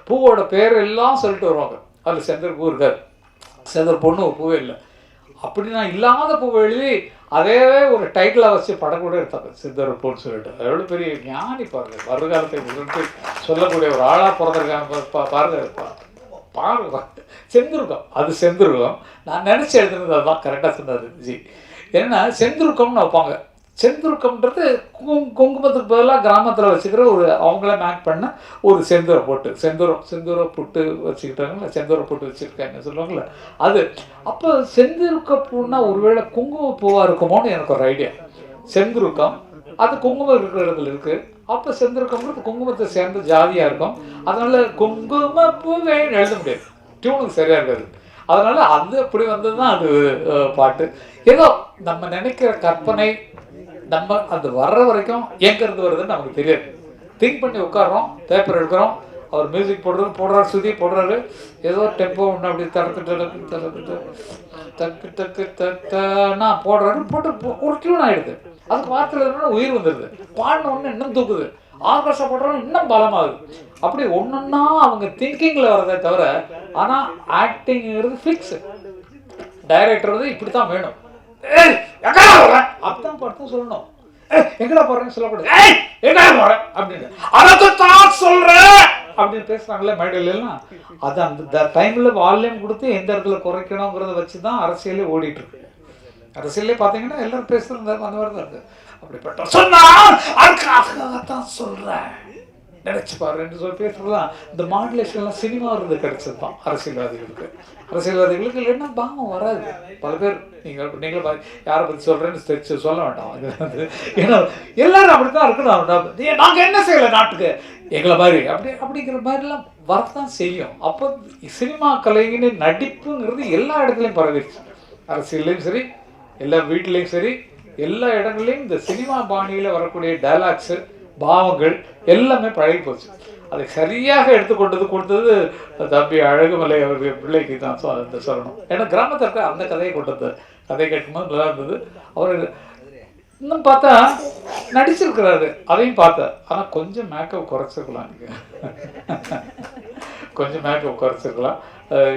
பூவோட பேர் எல்லாம் சொல்லிட்டு வருவாங்க, அதில் செந்தூர பூ இருக்காது, செந்தூர பூன்னு ஒரு பூவே இல்லை. அப்படி நான் இல்லாத பூவை எழுதி அதே ஒரு டைட்டிலாக வச்சு படம் கூட எடுத்தாங்க, செந்தூர பூன்னு சொல்லிட்டு. எவ்வளோ பெரிய ஞானி பாருங்க, வருங்காலத்தை உணர்ந்து சொல்லக்கூடிய ஒரு ஆளாக பிறந்திருக்காங்க பாருங்க. செந்துருக்கம், அது செந்துருக்கம். நான் நினச்சி எழுதுனது அதுதான், கரெக்டாக சொன்னது ஜி. ஏன்னா செந்துருக்கம்னு வைப்பாங்க. செந்துருக்கம்ன்றது குங்குமத்துக்கு பதிலாக கிராமத்தில் வச்சுக்கிற ஒரு அவங்கள மேக் பண்ண ஒரு செந்தூரை போட்டு செந்தூரை புட்டு வச்சுக்கிட்டாங்கல்ல, செந்தூரை போட்டு வச்சுருக்காங்க சொல்லுவாங்கள்ல அது. அப்போ செந்துருக்க பூன்னா ஒருவேளை குங்கும பூவாக இருக்குமோன்னு எனக்கு ஒரு ஐடியா. செந்துருக்கம் அது குங்குமம் இருக்கிற இடத்துல இருக்குது. அப்போ செந்துருக்கம்ன்றது குங்குமத்தை சேர்ந்த ஜாதியாக இருக்கும். அதனால குங்கும பூவேன்னு எழுத முடியாது, டியூனுக்கு சரியாக இருக்காது. அதனால அது அப்படி வந்தது தான் அது பாட்டு. ஏதோ நம்ம நினைக்கிற கற்பனை நம்ம அது வர்ற வரைக்கும் எங்கேருந்து வருதுன்னு நமக்கு தெரியாது. திங்க் பண்ணி உட்காரோம், பேப்பர் எடுக்கிறோம், அவர் மியூசிக் போடுறாரு, சுதி போடுறாரு, ஏதோ டெம்போ ஒன்று அப்படி தக்குன்னா போடுறாரு, போட்டு ஒரு டியூன் ஆகிடுது. அதுக்கு வார்த்தையில் இருந்தாலும் உயிர் வந்துடுது, பாடின ஒன்று இன்னும் தூக்குது, ஆர்கெஸ்ட்ரா போடுறோம் இன்னும் பலமாகுது. அப்படி ஒன்றுன்னா அவங்க திங்கிங்கில் வரதே தவிர. ஆனால் ஆக்டிங்கிறது ஃபிக்ஸு. டைரக்டர் வந்து இப்படி தான் வேணும், அப்படிதான் படத்தை சொல்லணும். எங்கடா போறேன்னு சொல்லக்கூடாது, எங்கடா போறேன் அப்படின்னு அதான் சொல்றேன் அப்படின்னு பேசுறாங்களே மேடையிலாம். அது அந்த டைம்ல வால்யூம் கொடுத்து எந்த இடத்துல குறைக்கணுங்கிறத வச்சுதான் அரசியலே ஓடிட்டு இருக்கு. அரசியலே பாத்தீங்கன்னா எல்லாரும் பேசுறது அந்த மாதிரி தான் இருக்கு. அப்படிப்பட்ட சொன்னா அதுக்காகத்தான் சொல்றேன் நினைச்சு பாருன்னு சொல்லி பேசுறதுதான். இந்த மாடுலேஷன்லாம் சினிமா இருந்து கிடைச்சது தான் அரசியல்வாதிகளுக்கு. அரசியல்வாதிகளுக்கு இல்லைன்னா பாவம் வராது. பல பேர் நீங்களும் யாரை பற்றி சொல்கிறேன்னு சொல்ல வேண்டாம். அது வந்து ஏன்னா எல்லாரும் அப்படி தான் இருக்கணும். நாங்கள் என்ன செய்யலை நாட்டுக்கு எங்களை மாதிரி அப்படிங்கிற மாதிரிலாம் வரத்தான் செய்யும். அப்போ சினிமா கலைஞனு நடிப்புங்கிறது எல்லா இடத்துலையும் பரவிடுச்சு. அரசியல்லையும் சரி, எல்லா வீட்லேயும் சரி, எல்லா இடங்கள்லையும் இந்த சினிமா பாணியில் வரக்கூடிய டைலாக்ஸு பாவங்கள் எல்லாமே பழகி போச்சு. அதை சரியாக கொடுத்தது தம்பி அழகுமலை அவருடைய பிள்ளைக்கு தான் சொல்லணும். ஏன்னா கிராமத்தில் இருக்க அந்த கதையை கொண்டது, கதை கேட்கும்போது நல்லா இருந்தது. அவர் இன்னும் பார்த்தா நடிச்சிருக்கிறாரு, அதையும் பார்த்தேன். ஆனால் கொஞ்சம் மேக்கப் குறைச்சிருக்கலாம், கொஞ்சம் மேக்கப் குறைச்சிருக்கலாம்.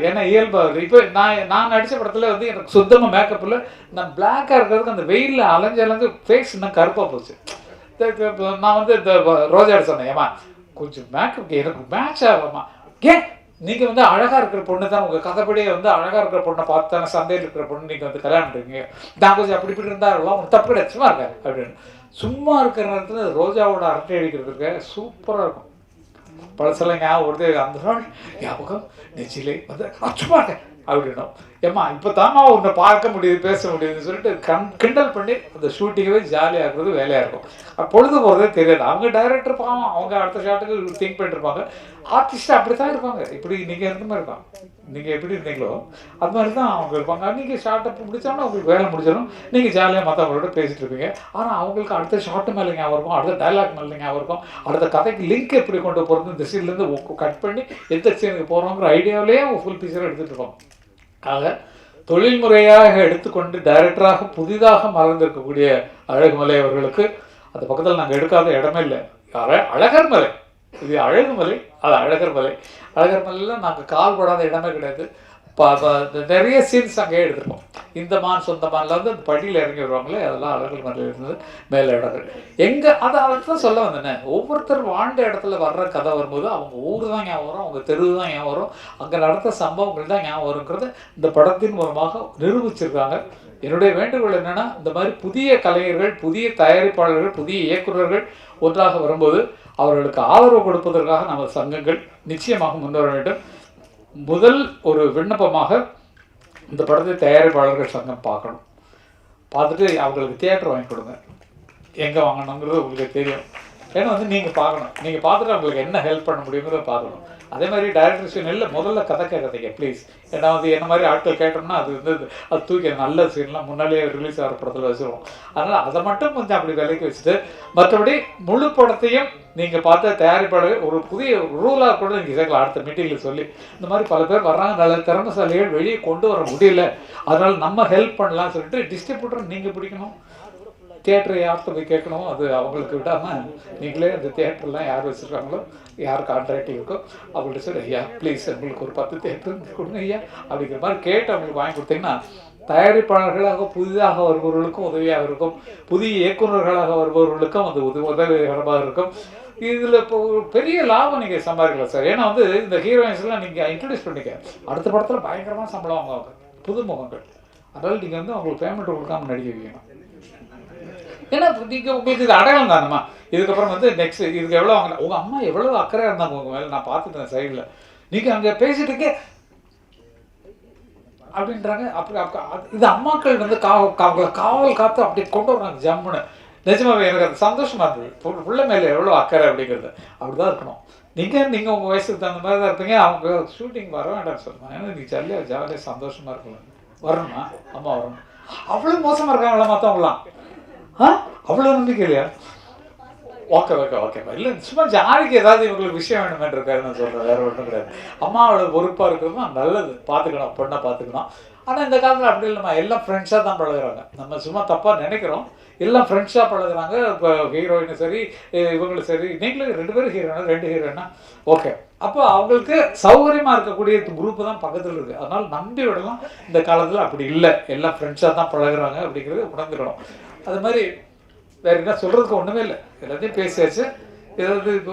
ஏன்னா இயல்பாக இப்போ நான் நடித்த படத்தில் வந்து எனக்கு சுத்தமாக மேக்கப் இல்லை. நான் பிளாக்காக இருக்கிறதுக்கு அந்த வெயிலில் அலைஞ்சு ஃபேஸ் இன்னும் கருப்பாக போச்சு. நான் வந்து இந்த ரோஜாடு சொன்னேன், ஏமா கொஞ்சம் மேக்கப் எனக்கு மேட்ச் ஆகாமா, ஏன் நீங்கள் வந்து அழகாக இருக்கிற பொண்ணு தான், உங்கள் கதைப்படியே வந்து அழகாக இருக்கிற பொண்ணை பார்த்து தானே சந்தையில் இருக்கிற பொண்ணு நீங்கள் வந்து கல்யாணம் பண்ணுறீங்க, நான் கொஞ்சம் அப்படி இப்படி இருந்தாலும் உனக்கு தப்பு கிடையாது, சும்மா இருக்கேன் அப்படின்னு. சும்மா இருக்கிற நேரத்தில் ரோஜாவோட அரட்டை அடிக்கிறதுக்கு சூப்பராக இருக்கும். பழசெல்லாம் ஞாபகம் வருது, அந்த நாள் ஞாபகம் நெச்சிலே வந்து சும்மா இருக்கேன் அப்படின்னும். ஏம்மா இப்போ தாம்மா உன்னை பார்க்க முடியுது பேச முடியுதுன்னு சொல்லிட்டு கிண்டல் பண்ணி அந்த ஷூட்டிங்கவே ஜாலியாக இருக்கிறது வேலையாக இருக்கும். பொழுது போகிறதே தெரியாது. அவங்க டைரக்டர் பாவம், அவங்க அடுத்த ஷாட்டுக்கு திங்க் பண்ணிட்டுருப்பாங்க. ஆர்டிஸ்ட் அப்படி தான் இருப்பாங்க. இப்படி நீங்கள் இருந்த மாதிரி இருப்பாங்க, நீங்கள் எப்படி இருந்தீங்களோ அது மாதிரி தான் அவங்க இருப்பாங்க. நீங்கள் ஷார்ட்டை முடித்தோன்னா உங்களுக்கு வேலை முடிச்சிடும், நீங்கள் ஜாலியாக மற்றவங்களோட பேசிகிட்டு இருப்பீங்க. ஆனால் அவங்களுக்கு அடுத்த ஷார்ட்டு மேலே ஞாபகம் இருக்கும், அடுத்த டைலாக் மேலே ஞாபகம் இருக்கும், அடுத்த கதைக்கு லிங்க் எப்படி கொண்டு போகிறது, இந்த சீன்லேருந்து கட் பண்ணி எந்த சீனுக்கு போகிறோங்கிற ஐடியாவிலேயே அவங்க ஃபுல் பிக்சரை எடுத்துகிட்டு இருப்பாங்க. ஆக தொழில்முறையாக எடுத்துக்கொண்டு டைரக்டராக புதிதாக மலர்ந்திருக்கக்கூடிய அழகுமலை அவர்களுக்கு அந்த பக்கத்தில் நாங்கள் எடுக்காத இடமே இல்லை. அழகர் மலை, இது அழகுமலை, அது அழகர் மலை. அழகர் மலையில் நாங்கள் கால் படாத இடமே கிடையாது. நிறைய சீன்ஸ் அங்கேயே எடுத்துருப்போம். இந்த மான் சொந்த மானில் வந்து அந்த படியில் இறங்கி வருவாங்களே, அதெல்லாம் அழகர் மலையில் இருந்தது மேலே இடங்கள் எங்கே. அதை தான் சொல்ல வந்தேனே, ஒவ்வொருத்தர் வாழ்ந்த இடத்துல வர்ற கதை வரும்போது அவங்க ஊர் தான் ஞாபகம் வரும், அவங்க தெரு தான் ஞாபகம் வரும், அங்கே நடந்த சம்பவங்கள் தான் ஞாபகம் வருங்கிறத இந்த படத்தின் மூலமாக நிரூபிச்சிருக்காங்க. என்னுடைய வேண்டுகோள் என்னென்னா, இந்த மாதிரி புதிய கலைஞர்கள், புதிய தயாரிப்பாளர்கள், புதிய இயக்குநர்கள் ஒன்றாக வரும்போது அவர்களுக்கு ஆதரவு கொடுப்பதற்காக நமது சங்கங்கள் நிச்சயமாக முன்வர வேண்டும். முதல் ஒரு விண்ணப்பமாக இந்த படத்தை தயாரிப்பாளர்கள் சங்கம் பார்க்கணும். பார்த்துட்டு அவங்களுக்கு தியேட்டர் வாங்கி கொடுங்க. எங்கே வாங்கணுங்கிறது உங்களுக்கு தெரியும். ஏன்னா வந்து நீங்கள் பார்க்கணும், நீங்கள் பார்த்துட்டு அவங்களுக்கு என்ன ஹெல்ப் பண்ண முடியுங்கிறத பார்க்கணும். அதே மாதிரி டைரக்டர் சீனில் முதல்ல கதை கேட்காதீங்க ப்ளீஸ். ஏன்னா வந்து என்ன மாதிரி ஆட்கள் கேட்டோம்னா அது வந்து அது தூக்கி நல்ல சீன்லாம் முன்னாலேயே ரிலீஸ் ஆகிற படத்தில் வச்சுருவோம். அதனால் அதை மட்டும் கொஞ்சம் அப்படி விலைக்கு வச்சுட்டு மற்றபடி முழு படத்தையும் நீங்கள் பார்த்த தயாரிப்பாளர்கள் ஒரு புதிய ரூலாக கூட நீங்கள் சேர்க்கலாம். அடுத்த மீட்டிங்கில் சொல்லி இந்த மாதிரி பல பேர் வர்றாங்க, நல்ல திறமைசாலிகள் வெளியே கொண்டு வர முடியல, அதனால் நம்ம ஹெல்ப் பண்ணலாம்னு சொல்லிட்டு டிஸ்ட்ரிபியூட்டர் நீங்கள் பிடிக்கணும். தியேட்டரை யார்கிட்ட போய் கேட்கணும், அது அவங்களுக்கு விடாமல் நீங்களே அந்த தியேட்டர்லாம் யார் வச்சுருக்காங்களோ, யார் கான்ட்ராக்ட் இருக்கோ அவங்கள்ட்ட சொல்லி, ஐயா ப்ளீஸ் உங்களுக்கு ஒரு 10 தியேட்டர் கொடுங்க ஐயா அப்படிங்கிற மாதிரி கேட்டு அவங்களுக்கு வாங்கி கொடுத்தீங்கன்னா தயாரிப்பாளர்களாக புதிதாக வருபவர்களுக்கும் உதவியாக இருக்கும், புதிய இயக்குநர்களாக வருபவர்களுக்கும் அது உதவிகரமாக இருக்கும். இதில் இப்போ ஒரு பெரிய லாபம் நீங்கள் சம்பாதிக்கலாம் சார். ஏன்னா வந்து இந்த ஹீரோயின்ஸ்லாம் நீங்கள் இன்ட்ரடியூஸ் பண்ணிக்க அடுத்த படத்தில் பயங்கரமாக சம்பளம் வாங்குவாங்க, புதுமுகங்கள். அதனால் நீங்கள் வந்து அவங்களுக்கு பேமெண்ட் கொடுக்காமல் நடிக்க வைக்கணும். ஏன்னா நீங்கள் உங்களுக்கு இது அடையாளம் தானம்மா. இதுக்கப்புறம் வந்து நெக்ஸ்ட் இதுக்கு எவ்வளோ வாங்கினா உங்கள் அம்மா எவ்வளோ அக்கறையாக இருந்தாங்க உங்கள் மேலே, நான் பார்த்துட்டேன் சைடில். நீங்கள் அங்கே பேசிட்டுக்கே அப்படின்றாங்க. அப்படி இது அம்மாக்கள் வந்து காவல் காத்து அப்படி கொண்டு வர்றாங்க ஜம்முன்னு. நிஜமாவே எனக்கு அது சந்தோஷமாக இருந்தது. புள்ள மேலே எவ்வளோ அக்கறை அப்படிங்கிறது அப்படிதான் இருக்கணும். நீங்கள் உங்கள் வயசுக்கு தகுந்த மாதிரி தான் இருப்பீங்க. அவங்க ஷூட்டிங் வர வேண்டாம்னு சொல்லுவாங்க. ஏன்னா நீங்கள் ஜாலியாக சந்தோஷமாக இருக்கலாம். வரணுமா அம்மா வரணும். அவ்வளோ மோசமாக இருக்காங்களா மற்றவங்களாம்? அவ்வளோ நம்பிக்கை இல்லையா? ஓகே ஓகே ஓகேப்பா. இல்லை சும்மா ஜாலிக்கு ஏதாவது இவங்களுக்கு விஷயம் வேணுமென்று இருக்காரு நான் சொல்கிறேன், வேறு ஒன்றும் கிடையாது. அம்மாவோட பொறுப்பாக இருக்கிறது தான் நல்லது, பார்த்துக்கணும், பொண்ணை பார்த்துக்கணும். ஆனால் இந்த காலத்தில் அப்படி இல்லைம்மா, எல்லாம் ஃப்ரெண்ட்ஸாக தான் பழகுறாங்க. நம்ம சும்மா தப்பாக நினைக்கிறோம், எல்லாம் ஃப்ரெண்ட்ஸாக பழகுறாங்க. இப்போ ஹீரோயினும் சரி இவங்களும் சரி, நீங்களும் 2 பேரும் ஹீரோயினா 2 ஹீரோயினா ஓகே. அப்போ அவங்களுக்கு சௌகரியமாக இருக்கக்கூடிய குரூப்பு தான் பக்கத்தில் இருக்குது. அதனால் நம்பி விடலாம். இந்த காலத்தில் அப்படி இல்லை, எல்லாம் ஃப்ரெண்ட்ஸாக தான் பழகுறாங்க அப்படிங்கிறது உணர்ந்துக்கணும். அது மாதிரி வேறு என்ன சொல்கிறதுக்கு ஒன்றுமே இல்லை, எல்லாத்தையும் பேசியாச்சு. ஏதாவது இப்போ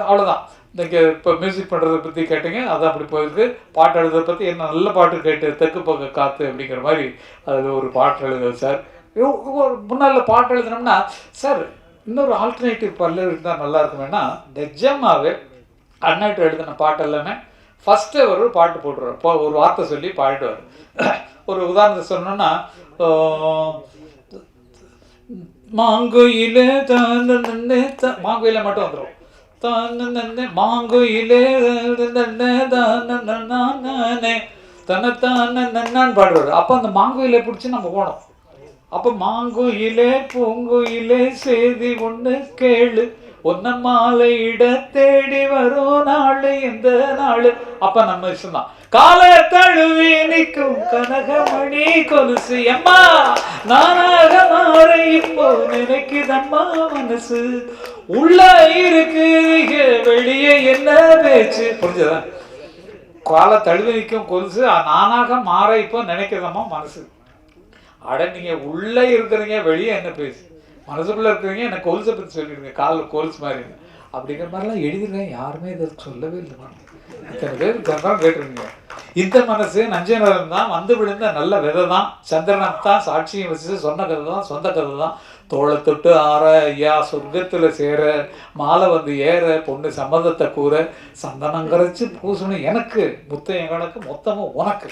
அவ்வளோதான். நீங்கள் இப்போ மியூசிக் பண்ணுறதை பற்றி கேட்டீங்க, அது அப்படி போயிருக்கு. பாட்டு எழுதுறதை பற்றி என்ன நல்ல பாட்டு கேட்டு தெற்கு பக்க காற்று அப்படிங்கிற மாதிரி அதில் ஒரு பாட்டு எழுத சார். முன்னால் பாட்டு எழுதினோம்னா சார் இன்னொரு ஆல்டர்னேட்டிவ் பல்லு இருந்தால் நல்லா இருக்குமேனா நிஜமாகவே அண்ணாட்டு எழுதின பாட்டு எல்லாமே ஃபஸ்ட்டு ஒரு பாட்டு போட்டுருவார். இப்போ ஒரு வார்த்தை சொல்லி பாடிடுவார். ஒரு உதாரணத்தை சொன்னோன்னா மாங்குயிலே மாங்குயில மட்டும் வந்துடும். மாங்குயிலே தனத்தானே பாடுவார். அப்போ அந்த மாங்குயிலை பிடிச்சி நம்ம போனோம். அப்போ மாங்குயிலே பூங்குயிலே செய்தி ஒன்று கேளு, ஒன்ன மாலையிட தேடி வரும் நாள் எந்த நாள். அப்போ நம்ம இஷ்டம்தான். கால தழுவி நிற்கும் கனகமணி கொலுசு அம்மா நானாக மாற இப்போ நினைக்குதம்மா மனசு, உள்ள இருக்கு வெளியே என்ன பேச்சு. புரிஞ்சதா? கால தழுவி நிற்கும் கொலுசு நானாக மாற இப்போ நினைக்குதம்மா மனசு. அட நீங்கள் உள்ளே இருக்கிறீங்க, வெளியே என்ன பேசு, மனசுக்குள்ளே இருக்கிறீங்க, எனக்கு கொலுசை பற்றி சொல்லிடுங்க, காலில் கொலுசு மாதிரி அப்படிங்கிற மாதிரிலாம் எழுதிருக்கேன். யாருமே இதை சொல்லவே இல்லை. இத்தனை பேர் தான் கேட்டிருக்கீங்க. இந்த மனசு நஞ்சனரம் தான், வந்து விழுந்த நல்ல விதை தான், சந்திரனம் தான் சாட்சியம் வச்சு சொன்ன கதை தான், சொந்த கதை தான். தோளை தொட்டு ஆற ஐயா சொர்க்கத்தில் சேர, மாலை வந்து ஏற, பொண்ணு சம்மதத்தை கூற, சந்தனம் கரைச்சி பூசணும் எனக்கு, முத்தையும் கணக்கு மொத்தமும் உனக்கு.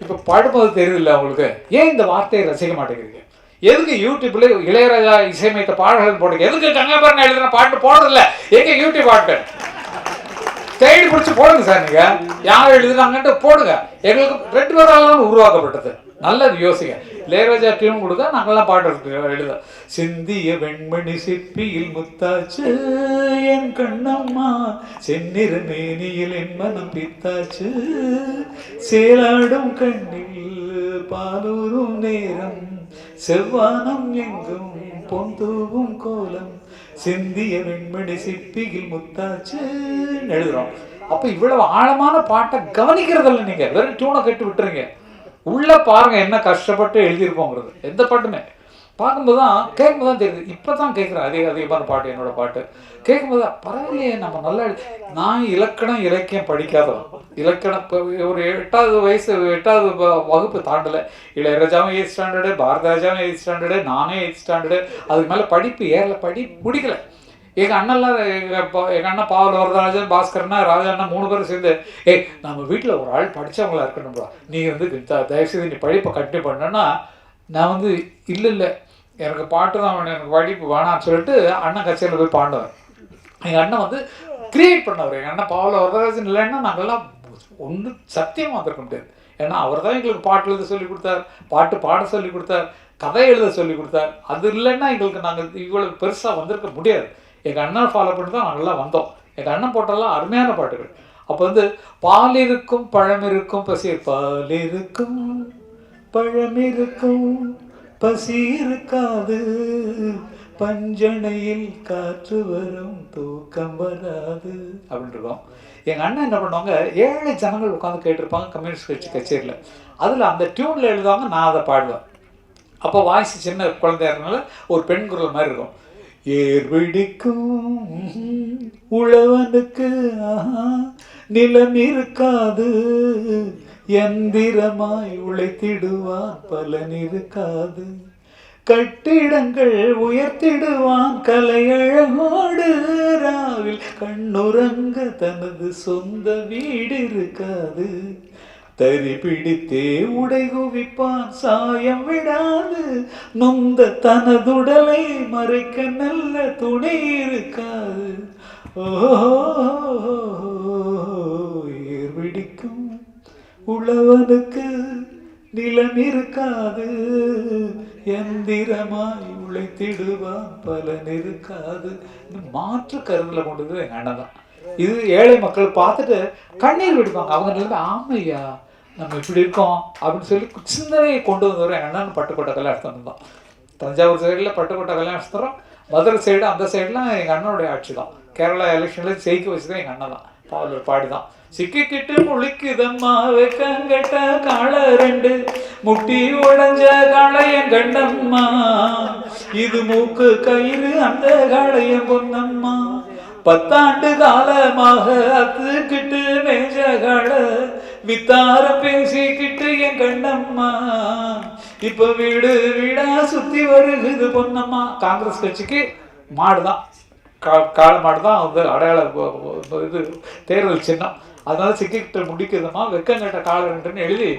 இப்போ பாடும்போது தெரியுதில்ல அவங்களுக்கு, ஏன் இந்த வார்த்தையை ரசிக்க மாட்டேங்கிறீங்க? எதுக்கு யூடியூப்ல இளையராஜா இசையமைத்த பாடல்கள் போடுங்க? எதுக்கு கங்கபரன் எழுதின பாட்டு போடுறதில்ல? எங்க யூடியூப் பாட்டு தேடி பிடிச்சி போடுங்க சார். நீங்க யார் எழுதுனாங்கன்ட்டு போடுங்க. எங்களுக்கு 2 பேராலும் உருவாக்கப்பட்டது. நல்லது யோசிங்க. இளையராஜா டியூன் கொடுத்தா நாங்கள்லாம் பாட்டு எழுத. சிந்திய வெண்மணி சிப்பியில் முத்தாச்சு என் கண்ணம்மா, செந்நிற மேனியில் என் மனம் பித்தாச்சு, சேலாடும் கண்ணில் பாலூரும் நேரம், செவ்வானம் எங்கும் பொந்தூவும் கோலம், சிந்திய வெண்மணி சிப்பியில் முத்தாச்சு எழுதுறோம். அப்ப இவ்வளவு ஆழமான பாட்டை கவனிக்கிறதில்ல. நீங்க வெறும் டியூனை கட்டு விட்டுறீங்க. உள்ள பாருங்க என்ன கஷ்டப்பட்டு எழுதியிருப்போங்கிறது. எந்த பாட்டுமே பார்க்கும்போது தான் கேட்கும்போது தான் தெரியுது. இப்போ தான் கேட்குறேன் அதிகமான பாட்டு. என்னோட பாட்டு கேட்கும்போது பரவாயில்லையே, நம்ம நல்லா நான் இலக்கணம் இலக்கியம் படிக்காதவன். இலக்கணம் ஒரு 8வது வயசு 8வது வகுப்பு தாண்டலை. இளையராஜாவும் 8th ஸ்டாண்டர்டு, பாரதிராஜாவும் 8th ஸ்டாண்டர்டு, நானே 8th ஸ்டாண்டர்டு. அதுக்கு மேலே படிப்பு ஏறல, பிடிக்கல. எங்கள் அண்ணெல்லாம் எங்கள் அண்ணன் பாவல் வரதராஜன், பாஸ்கரனா, ராஜாண்ணா 3 பேரும் சேர்ந்து நம்ம வீட்டில் ஒரு ஆள் படித்தவங்களா இருக்கணும்ப்பா, நீ வந்து தயவுசெய்து நீ படிப்பை கண்டினியூ பண்ணனா, நான் இல்லை எனக்கு பாட்டு தான் வேணும், எனக்கு படிப்பு வேணான்னு சொல்லிட்டு அண்ணன் கச்சேரியில் போய் பாடுவேன். எங்கள் அண்ணன் கிரியேட் பண்ணவர். எங்கள் அண்ணன் பாவல் வரதராஜன் இல்லைன்னா நாங்கள்லாம் ஒன்றும் சத்தியமாக வந்திருக்க முடியாது. ஏன்னா அவர் தான் எங்களுக்கு பாட்டு எழுத சொல்லி கொடுத்தார், பாட்டு பாட சொல்லி கொடுத்தார், கதை எழுத சொல்லி கொடுத்தார். அது இல்லைன்னா எங்களுக்கு நாங்கள் இவ்வளோ பெருசாக வந்திருக்க முடியாது. எங்கள் அண்ணன் ஃபாலோ பண்ணி தான் நாங்கள்லாம் வந்தோம். எங்கள் அண்ணன் போட்டெல்லாம் அருமையான பாட்டுகள். அப்போ பால் இருக்கும் பழம் இருக்கும் பசி, பால் இருக்கும் பழம் இருக்கும் பசி இருக்காது, பஞ்சனையில் காற்று வரும் தூக்கம் வராது அப்படின்னு இருக்கோம். எங்கள் அண்ணன் என்ன பண்ணுவாங்க, 7 ஜனங்கள் உட்காந்து கேட்டிருப்பாங்க கம்யூனிஸ்ட் கட்சி கச்சேரியில். அதில் அந்த டியூனில் எழுதுவாங்க, நான் அதை பாடுவேன். அப்போ வாய்ஸ் சின்ன குழந்தையா இருக்கனால ஒரு பெண் குரல் மாதிரி இருக்கும். ஏர் பிடிக்கும் உழவனுக்கு நிலம் இருக்காது, எந்திரமாய் உழைத்திடுவான் பலன் இருக்காது, கட்டிடங்கள் உயர்த்திடுவான் கலையழகோடு, ராவில் கண்ணுறங்க தனது சொந்த வீடு இருக்காது, தறி பிடித்தே உடை குவிப்பான் சாயம் விடாது, நொந்த தனதுடலை மறைக்க நல்ல துணை இருக்காது, ஏர் பிடிக்கும் உழவனுக்கு நிலம் இருக்காது, எந்திரமாய் உழைத்திடுவான் பலன் இருக்காது. மாற்று கருதுல கொண்டது எங்கள் அண்ணன் தான். இது ஏழை மக்கள் பார்த்துட்டு கண்ணீர் விடுப்பாங்க. அவங்க நிலைமை ஆமையா நம்ம இப்படி இருக்கோம் அப்படின்னு சொல்லி சிந்தனையை கொண்டு வந்தவரும் எங்கள் அண்ணன் பட்டுக்கோட்டை கல்யாணம் தான். தஞ்சாவூர் சைடில் பட்டுக்கோட்டை கல்யாணம், மதுரை சைடு அந்த சைடுலாம் எங்கள் அண்ணனுடைய ஆட்சி தான். கேரளா எலெக்ஷனில் ஜெயிக்க வச்சுதான் எங்கள் அண்ணன் தான். பாவலர் பாடி தான் சிக்கிக்கிட்டு முழிக்குதம்மா வெக்கங்கட்ட காளை 2 முட்டி உடஞ்ச காளையன் கண்டம்மா, இது மூக்கு கயிறு அந்த காளையன் பொன்னம்மா, 10 ஆண்டு காலமாக அத்துக்கிட்டு மேஞ்ச காளை வித்தார பேசிக்கிட்டு என் கண்ணம்மா, இப்ப வீடு வீடா சுத்தி வருகுது பொன்னம்மா. காங்கிரஸ் கட்சிக்கு மாடுதான், காளை மாடு தான் அடையாள இது தேர்தல் சின்னம். அதனால சிக்கிக்கிட்ட முடிக்குதுமா வெக்கங்கட்ட காலன்னு எழுதி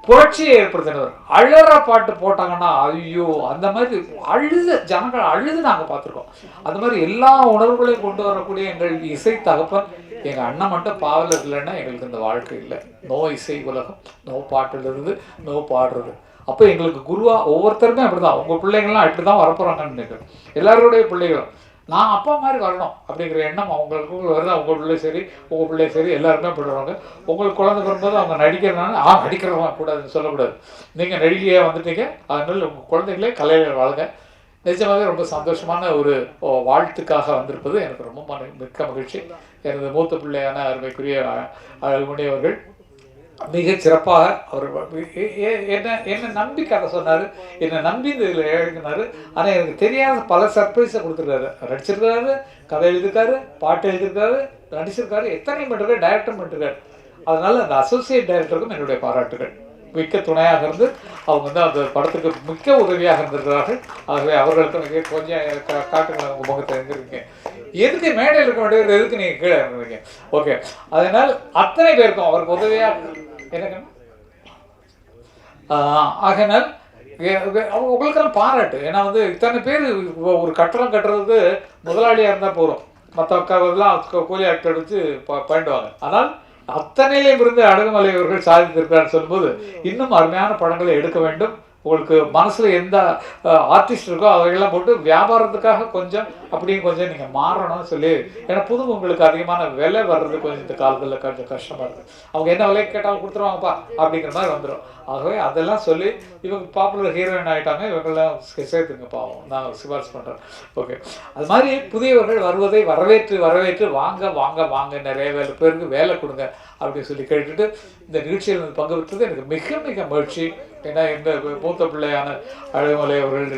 புரட்சியை ஏற்படுத்தினவர். அழற பாட்டு போட்டாங்கன்னா ஐயோ, அந்த மாதிரி அழுது ஜனங்கள் அழுது நாங்கள் பார்த்துருக்கோம். அந்த மாதிரி எல்லா உணர்வுகளையும் கொண்டு வரக்கூடிய எங்கள் இசை தகப்பன் எங்கள் அண்ணன் மட்டும் பாவலர் இல்லைன்னா எங்களுக்கு இந்த வாழ்க்கை இல்லை. நோ இசை உலகம், நோ பாட்டுலேருந்து நோ பாடுறது. அப்போ எங்களுக்கு குருவா ஒவ்வொருத்தருமே அப்படி தான். உங்கள் பிள்ளைங்கள்லாம் அப்படி தான் வரப்போகிறாங்கன்னு நினைக்கிறேன். எல்லாருடைய பிள்ளைகளும் நான் அப்பா மாதிரி வரணும் அப்படிங்கிற எண்ணம் அவங்களுக்கு வருது. உங்கள் பிள்ளை சரி, உங்கள் பிள்ளை சரி, எல்லாருமே போடுறாங்க. உங்களுக்கு குழந்தை பிறந்தது அவங்க நடிக்கிறதுனால நடிக்கிறவங்க கூடாதுன்னு சொல்லக்கூடாது. நீங்கள் நடிகையாக வந்துட்டீங்க, அதனால உங்கள் குழந்தைகளே கலையில் வளங்க. நிஜமாகவே ரொம்ப சந்தோஷமான ஒரு வாழ்த்துக்காக வந்திருப்பது எனக்கு ரொம்ப மிக்க மகிழ்ச்சி. எனது மூத்த பிள்ளையான அருமைக்குரிய அழகுமணி அவர்கள் மிகச் சிறப்பாக அவர் என்ன நம்பி கதை சொன்னார், என்னை நம்பி இந்த இதில் எழுதினார். ஆனால் எனக்கு தெரியாத பல சர்ப்ரைஸை கொடுத்துருக்காரு. நடிச்சிருக்காரு, கதை எழுதியிருக்காரு, பாட்டு எழுதியிருக்காரு, நடிச்சிருக்காரு, எத்தனை பண்ணிருக்காரு, டைரக்டர் பண்ணிருக்காரு. அதனால அந்த அசோசியேட் டைரக்டருக்கும் என்னுடைய பாராட்டுகள். மிக்க துணையாக இருந்து அவங்க அந்த படத்துக்கு மிக்க உதவியாக இருந்திருக்கிறார்கள். ஆகவே அவர்களுக்கு கொஞ்சம் காட்டுங்கள் உங்கள் முகத்தை இருந்திருக்கீங்க. எதுக்கு மேடையில் இருக்க வேண்டியது, எதுக்கு நீங்கள் கீழே இருந்திருக்கீங்க. ஓகே, அதனால் அத்தனை பேருக்கும் அவருக்கு உதவியாக எனக்கு ஆகையினால் உங்களுக்கெல்லாம் பாராட்டு. ஏன்னா வந்து இத்தனை பேர் ஒரு கட்டடம் கட்டுறதுக்கு முதலாளியாக இருந்தால் போகிறோம், மற்ற அக்காவெல்லாம் கூலி ஆட்கள் வச்சு பண்ணிடுவாங்க. ஆனால் அத்தனையிலையும் இருந்து அழகுமலை அவர்கள் சாதித்திருக்காருன்னு சொல்லும்போது இன்னும் அருமையான படங்களை எடுக்க வேண்டும். உங்களுக்கு மனசில் எந்த ஆர்டிஸ்ட் இருக்கோ அவையெல்லாம் போட்டு வியாபாரத்துக்காக கொஞ்சம் அப்படியும் கொஞ்சம் நீங்கள் மாறணும்னு சொல்லி, ஏன்னா புதுமுகங்களுக்கு அதிகமான விலை வர்றது கொஞ்சம் இந்த காலத்தில் கொஞ்சம் கஷ்டமாக இருக்குது. அவங்க என்ன விலை கேட்டாலும் கொடுத்துருவாங்கப்பா அப்படிங்கிற மாதிரி வந்துடும். ஆகவே அதெல்லாம் சொல்லி இவங்க பாப்புலர் ஹீரோயின் ஆகிட்டாங்க, இவங்கெல்லாம் சேர்த்துங்க பாவம், நான் சிபாரிசு பண்ணுறேன். ஓகே, அது மாதிரி புதியவர்கள் வருவதை வரவேற்று வாங்க வாங்க வாங்க, நிறைய பேருக்கு வேலை கொடுங்க அப்படின்னு சொல்லி கேட்டுட்டு இந்த நிகழ்ச்சியில் பங்கு பெற்றது எனக்கு மிக மிக மகிழ்ச்சி. ஏன்னா எங்கள் மூத்த பிள்ளையான அழகுமலை அவர்கள்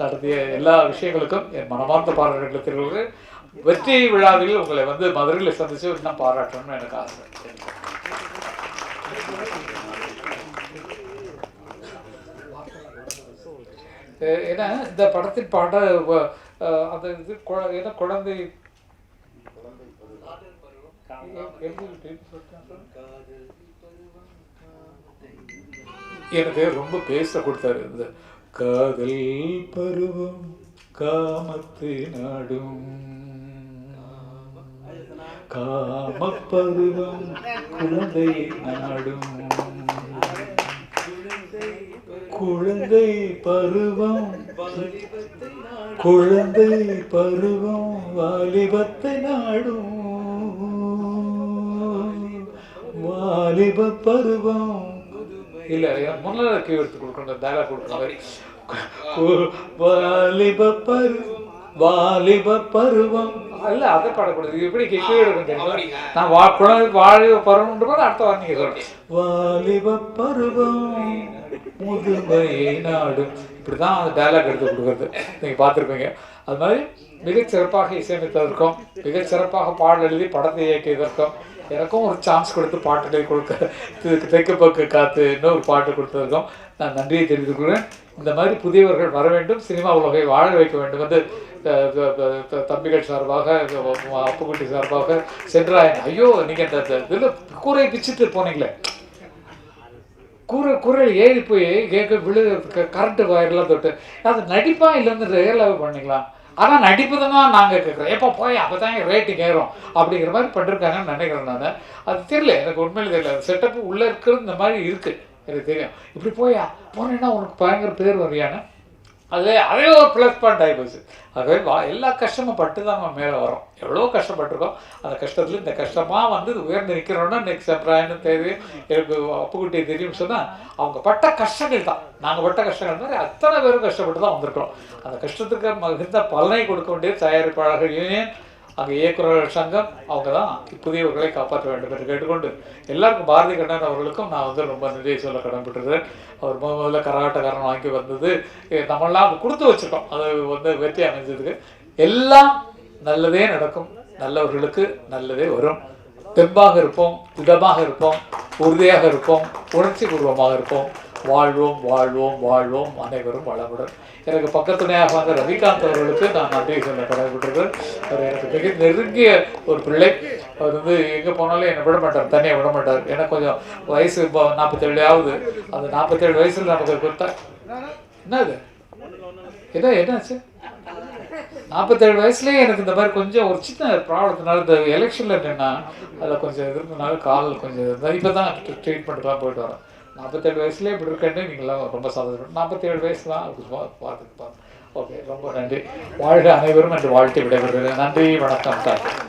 நடத்திய எல்லா விஷயங்களுக்கும் என் மனமார்ந்த பாராட்டுகளை தெரிவிக்கிறேன். வெற்றி விழாவில் உங்களை வந்து மதுரையில் சந்தித்து இன்னும் பாராட்டணும்னு எனக்கு ஆசை. ஏன்னா இந்த படத்தின் பாட அந்த இது ஏன்னா குழந்தை எனக்கு ரொம்ப பேச கொடுத்தாரு. இந்த காதல் பருவம் காமத்தை நாடும், காமப்பருவம் குழந்தை நாடும், குழந்தை பருவம் வாலிபத்தை நாடும், வாலிப பருவம் இல்லை முன்னாள் கீழ் எடுத்து கொடுக்கணும், டைலாக் கொடுக்கணும். வாலிப பருவம் அல்ல, அதை பாடக்கூடாது. எப்படி கீழே எடுக்கணும், நான் வாலிப பருவம்ன்ற போது அடுத்த வார்த்தை சொல்றேன். வாலிப பருவம் முதுமையை நாடும், இப்படிதான் அந்த டைலாக் எடுத்து கொடுக்குறது நீங்கள் பார்த்துருப்பீங்க. அது மாதிரி மிகச்சிறப்பாக இசையமைத்ததற்கும் மிகச்சிறப்பாக பாடல் எழுதி படத்தை இயக்கியதற்கும் எனக்கும் ஒரு சான்ஸ் கொடுத்து பாட்டு எழுதி கொடுக்க தெற்கு பக்க காத்து இன்னொரு பாட்டு கொடுத்ததற்கும் நான் நன்றியை தெரிவித்துக்கொள்கிறேன். இந்த மாதிரி புதியவர்கள் வர வேண்டும், சினிமா உலகை வாழ வைக்க வேண்டும் என்று தம்பிகள் சார்பாக, அப்புக்குட்டி சார்பாக சென்றாயன். ஐயோ நீங்கள் இந்த இதில் கூரை பிச்சுட்டு போனீங்களே, கூரையில் ஏறி போய் கரண்ட்டு வயர்லாம் தொட்டு அது நடிப்பா இல்லைன்னு ரியலாகவே பண்ணிக்கலாம். ஆனால் நடிப்பு தான் நாங்கள் கேட்குறோம், எப்போ போய் அப்போ தான் ரேட்டிங் ஏறும் அப்படிங்கிற மாதிரி பண்ணிருக்காங்கன்னு நினைக்கிறேன் நான். அது தெரியல, எனக்கு உண்மையிலே தெரியல. செட்டப்பு உள்ளே இருக்கிறது இந்த மாதிரி இருக்குது எனக்கு தெரியும். இப்படி போனேன்னா உனக்கு பயங்கர பேர் வரியானு அதே ஒரு ப்ளஸ் பாயிண்ட் ஆகிப்போச்சு. ஆகவே எல்லா கஷ்டமும் பட்டு தான் நம்ம மேலே வரோம். எவ்வளோ கஷ்டப்பட்டிருக்கோம், அந்த கஷ்டத்தில் இந்த கஷ்டமாக வந்து உயர்ந்து நிற்கிறோன்னா நெக்ஸ்ட் செப்ராயன்னு தெரியும், எனக்கு அப்புக்குட்டியை தெரியும்னு சொன்னால் அவங்க பட்ட கஷ்டங்கள் தான் நாங்கள் பட்ட கஷ்டங்கள் மாதிரி அத்தனை பேரும் கஷ்டப்பட்டு தான் வந்திருக்கிறோம். அந்த கஷ்டத்துக்கு மிகுந்த பலனை கொடுக்க வேண்டியது தயாரிப்பாளர்கள் யூனியன், அங்கே இயக்குநர்கள் சங்கம், அவங்க தான் புதியவர்களை காப்பாற்ற வேண்டும் என்று கேட்டுக்கொண்டு எல்லாருக்கும் பாரதி கண்ணன் அவர்களுக்கும் நான் வந்து ரொம்ப நன்றியை சொல்ல கடன்பட்டுருக்கிறேன். அவர் முதல்ல கரகாட்டக்காரன் வாங்கி வந்தது நம்மளாம் அது கொடுத்து வச்சுருக்கோம், அது வந்து வெற்றி அமைஞ்சதுக்கு. எல்லாம் நல்லதே நடக்கும், நல்லவர்களுக்கு நல்லதே வரும். தெம்பாக இருப்போம், திடமாக இருப்போம், உறுதியாக இருப்போம், உணர்ச்சி பூர்வமாக இருப்போம். வாழ்வோம் வாழ்வோம் வாழ்வோம், அனைவரும் வளமுடன். எனக்கு பக்கத்துணையாக வந்த ரவிகாந்த் அவர்களுக்கு நான் நன்றியை சொல்ல கடமைப்பட்டிருக்கிறேன். அவர் எனக்கு மிக நெருங்கிய ஒரு பிள்ளை. அவர் வந்து எங்கே போனாலும் என்னை விட மாட்டார், தனியாக விட மாட்டார். எனக்கு கொஞ்சம் வயசு இப்போ 47 ஆகுது. அந்த 47 வயசில் நமக்கு கொடுத்தா என்னது என்னாச்சு 47 வயசுலேயே எனக்கு இந்த மாதிரி கொஞ்சம் ஒரு சின்ன ப்ராப்ளத்தினால இந்த எலெக்ஷனில் என்னென்னா அதில் கொஞ்சம் இருந்ததுனால காலில் கொஞ்சம் இருந்தால் இப்போ தான் ட்ரீட்மெண்ட்டுக்கெலாம் போயிட்டு வரேன். 47 வயசுலேயே இப்படி இருக்கேன்னு நீங்களாம் ரொம்ப சந்தோஷம். 47 வயசு தான் பார்த்துட்டு. ஓகே, ரொம்ப நன்றி. வாழ்க அனைவரும் என்று வாழ்த்து விடைபெறுகிறேன். நன்றி, வணக்கம்.